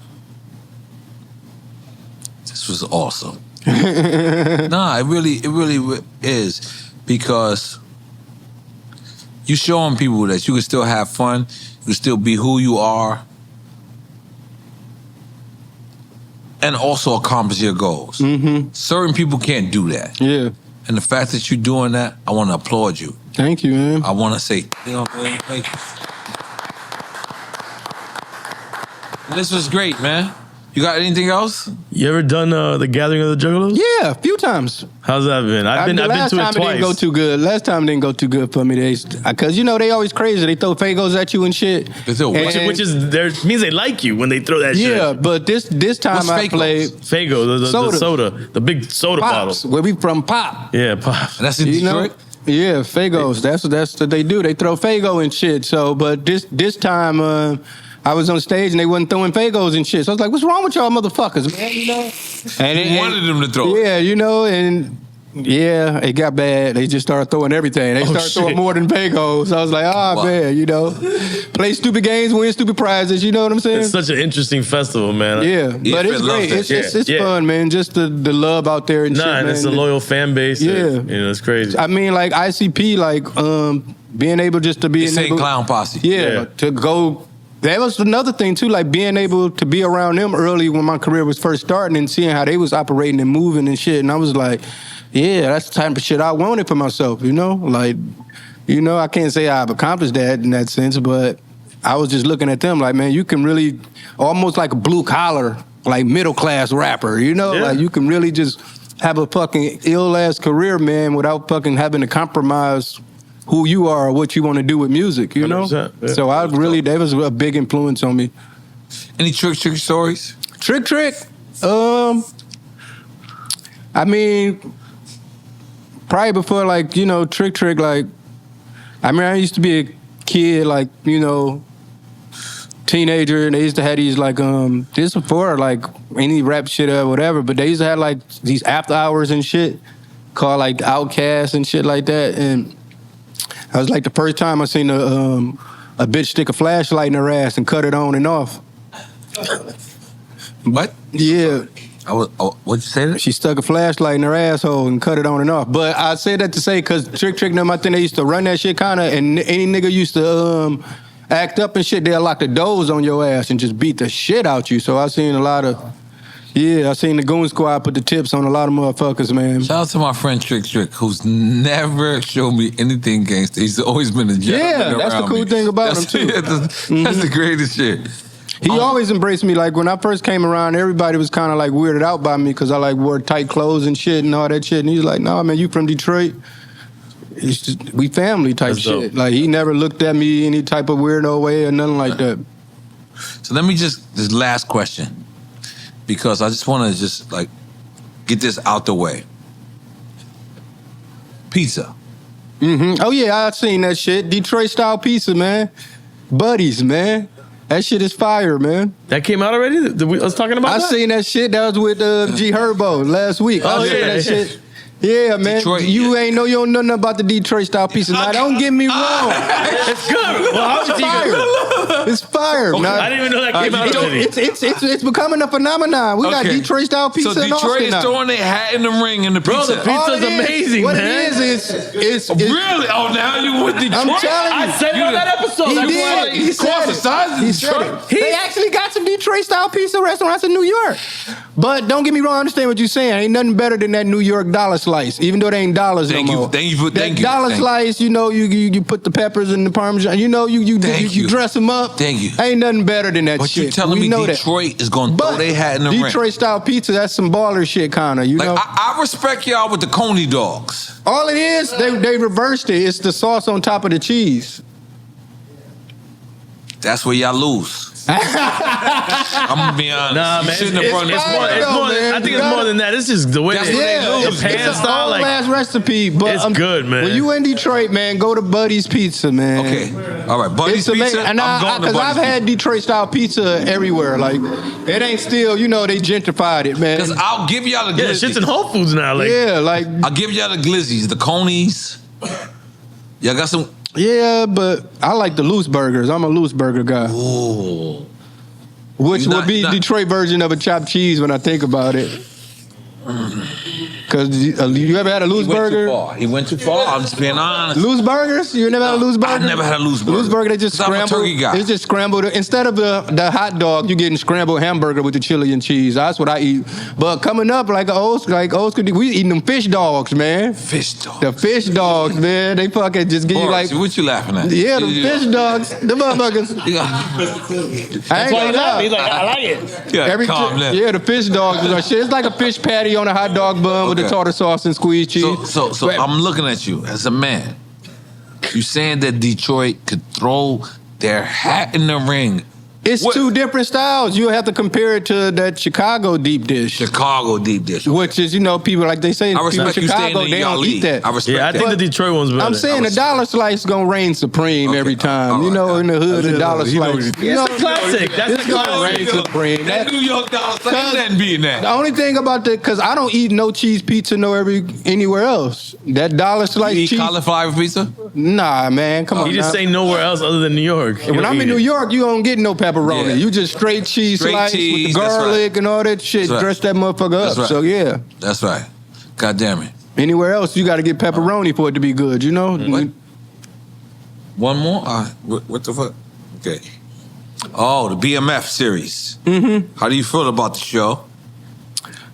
This was awesome. Nah, it really is. Because you showing people that you can still have fun, you can still be who you are, and also accomplish your goals. Certain people can't do that. Yeah. And the fact that you're doing that, I want to applaud you. Thank you, man. I want to say, you know, thank you. This was great, man. You got anything else? You ever done the Gathering of the Juggalos? Yeah, a few times. How's that been? I've been to it twice. Last time it didn't go too good. Last time it didn't go too good for me. Because, you know, they always crazy. They throw Fagos at you and shit. Which is means they like you when they throw that shit. Yeah, but this time I played Fago, the soda, the big soda Pops, bottle. where we from Pop. Yeah, Pop. And that's in Detroit? Yeah, Fagos. That's what they do. They throw Fago and shit. So, but this time I was on stage and they wasn't throwing Fagos and shit. So I was like, what's wrong with y'all motherfuckers, man? You know? And you wanted them to throw it. Yeah, you know, and yeah, it got bad. They just started throwing everything. They started throwing more than Fagos. So I was like, man, you know, play stupid games, win stupid prizes. You know what I'm saying? It's such an interesting festival, man. Yeah, but it's great. It's fun, man. Just the love out there and shit, man. And it's a loyal fan base. Yeah. You know, it's crazy. I mean, like ICP, like being able just to be Insane Clown Posse. Yeah, to go. That was another thing too, like being able to be around them early when my career was first starting and seeing how they was operating and moving and shit. And I was like, yeah, that's the type of shit I wanted for myself, you know? Like, you know, I can't say I've accomplished that in that sense, but I was just looking at them like, man, you can really, almost like a blue collar, like middle class rapper, you know? Yeah. Like you can really just have a fucking ill ass career, man, without fucking having to compromise who you are or what you want to do with music, you know? Yeah. So that was a big influence on me. Any trick stories? Trick? I mean, probably before, like, you know, Trick, like, I mean, I used to be a kid, like, you know, teenager, and they used to have these, like, this before, like, any rap shit or whatever, but they used to have, like, these after hours and shit called, like, Outcast and shit like that, and I was, like, the first time I seen a bitch stick a flashlight in her ass and cut it on and off. What? Yeah. What'd you say that? She stuck a flashlight in her asshole and cut it on and off. But I said that to say because Trick them, I think they used to run that shit kind of, and any nigga used to act up and shit, they'll lock the doors on your ass and just beat the shit out you. So I seen a lot of, I seen the Goon Squad put the tips on a lot of motherfuckers, man. Shout out to my friend Trick, who's never showed me anything gangster. He's always been a gentleman. Yeah, that's the cool thing about him, too. That's the greatest shit. He always embraced me. Like, when I first came around, everybody was kind of, like, weirded out by me because I, like, wore tight clothes and shit and all that shit. And he's like, nah, man, you from Detroit? It's just, we family type That's shit. dope. Like, he never looked at me any type of weirdo way or nothing like that. So let me this last question, because I just want to just, like, get this out the way. Pizza. Oh, yeah, I seen that shit. Detroit-style pizza, man. Buddies, man. That shit is fire, man. That came out already? I was talking about I that? seen that shit. That was with G Herbo last week. I seen that shit. Yeah, man. Detroit, you don't know nothing about the Detroit-style pizza. Now, don't get me wrong. It's good. Well, how It's fire. It's fire. Okay, Now, I didn't even know that came out already. It's becoming a phenomenon. We got Detroit-style pizza So in Austin Detroit is now. throwing their hat in the ring in the Bro, pizza. the pizza's amazing, what man. it is, Really? Oh, now you with Detroit? I'm telling you. I said it on that episode. He That's did. why- He said the it. size of He said Detroit. it. They actually got some Detroit-style pizza restaurants in New York. But don't get me wrong, I understand what you're saying. Ain't nothing better than that New York dollar slice, even though they ain't dollars Thank no you. more. Thank you. That dollar slice, you know, you put the peppers and the Parmesan, you know, you dress them up. Thank you. Ain't nothing better than that But shit. you telling We me know Detroit is going to throw But their hat in the ring? Detroit-style pizza, that's some baller shit, kind of, you Like, know? I respect y'all with the Coney dogs. All it is, they reversed it. It's the sauce on top of the cheese. That's where y'all lose. I'm gonna be honest. Nah, You man. shouldn't have It's brought it more, back. it's more, man. I think You it's more gotta- than that. It's just the way That's what they lose. the pan It's style. an Like, old-ass recipe, but it's good, man. When you in Detroit, man, go to Buddy's Pizza, man. Okay. All right. Buddy's It's amazing. Pizza. And I'm going to because Buddy's I've had Detroit-style pizza everywhere. Like, it ain't still, you know, they gentrified it, man. Because I'll give y'all the yeah, glizzies. shit's in Whole Foods now. Like, Yeah, like, I'll give y'all the glizzies, the Conies. Y'all got some. yeah, but I like the loose burgers. I'm a loose burger guy. Ooh. Which Not- would be not- Detroit version of a chopped cheese when I think about it. Because you ever had a loose He went burger? too far. He went too far. I'm just being honest. Loose burgers? You never had a loose burger? I've never had a loose burger. Loose burger, they just 'Cause I'm a scramble. turkey guy. It's just scrambled. Instead of the hot dog, you're getting scrambled hamburger with the chili and cheese. That's what I eat. But coming up, like old school, we eating them fish dogs, man. Fish dog. The fish dogs, man. They fucking just give you Boris, like, what you laughing at? yeah, the fish dogs, the motherfuckers. I ain't That's why gonna he's laughing. He's lie. like, I like it. Yeah, calm down. Yeah, the fish dogs is our shit. It's like a fish patty on a hot dog bun with the Okay. tartar sauce and squeezed cheese. So But- I'm looking at you as a man. You saying that Detroit could throw their hat in the ring? It's What- two different styles. You have to compare it to that Chicago deep dish, Chicago deep dish. which is, you know, people like they say, I people in respect you staying Chicago, in they y'all don't league. eat that. I respect Yeah, I that. think the Detroit one's better. I'm saying the dollar slice gonna reign supreme Okay, every time. all You right, know, in the hood, the Yeah, dollar you know slice. what You know, It's a classic. That's it's the gonna classic. reign supreme. That New York dollar ain't nothing beating that. The only thing about that, because I don't eat no cheese pizza anywhere else. That dollar slice You eat cheese, cauliflower pizza? nah, man, come on. You just now. say nowhere else other than New York. When I'm in New York, you don't get no pepperoni. Yeah. You just straight cheese Straight slice with cheese, the that's garlic right. and all that shit. That's right. Dress that motherfucker up. That's right. So yeah. That's right. God damn it. Anywhere else, you got to get pepperoni for it to be good. You know. What? One more? What the fuck? Okay. Oh, the BMF series. Mm-hmm. How do you feel about the show?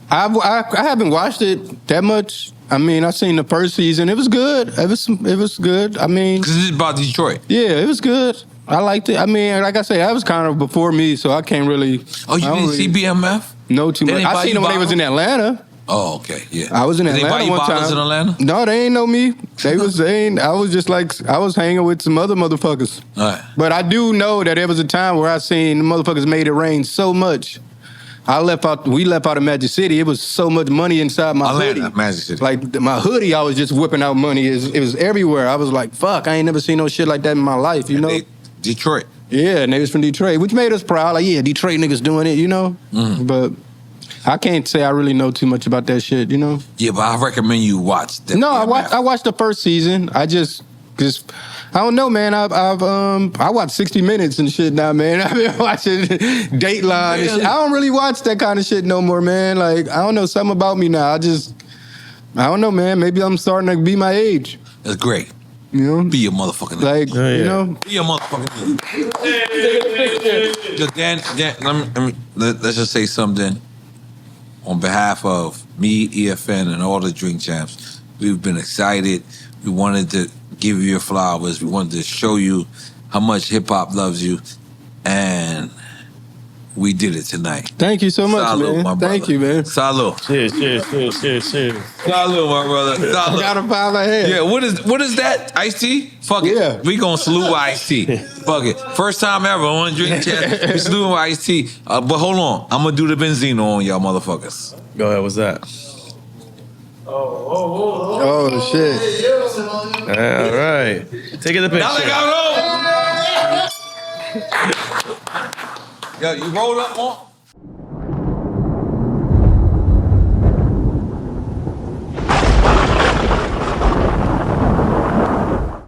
I haven't watched it that much. I mean, I seen the first season. It was good. It was good. I mean, Because it's about Detroit. yeah, it was good. I liked it. I mean, like I say, that was kind of before me, so I can't really. Oh, you I don't didn't see really BMF? know too They much. didn't buy I seen you them when they was in bottles? Atlanta. Oh, okay, yeah. I was in Did they buy Atlanta you one bottles time. in Atlanta? No, they ain't know me. I was just like, I was hanging with some other motherfuckers. All right. But I do know that there was a time where I seen the motherfuckers made it rain so much. We left out of Magic City. It was so much money inside my Atlanta, hoodie. Magic City. Like my hoodie, I was just whipping out money. It was everywhere. I was like, fuck, I ain't never seen no shit like that in my life, you know? Detroit. Yeah, and they was from Detroit, which made us proud. Like, yeah, Detroit niggas doing it, you know? But I can't say I really know too much about that shit, you know? Yeah, but I recommend you watch that. No, I watched the first season. I just I don't know, man. I watch 60 Minutes and shit now, man. I've been watching Dateline and shit. I don't really watch that kind of shit no more, man. Like, I don't know, something about me now. I don't know, man. Maybe I'm starting to be my age. That's great. You know? Be your motherfucking like, you know? Be your motherfucking Dan, let's just say something. On behalf of me, EFN, and all the drink champs, we've been excited. We wanted to give you your flowers. We wanted to show you how much hip-hop loves you. And we did it tonight. Thank you so much, Salud, man. my brother. Thank you, man. Salud. Cheers. Salud, my brother. Salud. I got a pile of head. Yeah, what is that? Iced tea? Fuck it. Yeah. We gonna salute with iced tea. Fuck it. First time ever on Drink Chat. We salute with iced tea. But hold on. I'm gonna do the Benzino on y'all motherfuckers. Go ahead, what's that? Oh, shit. All right. Taking the picture. Yo, you rolled up on?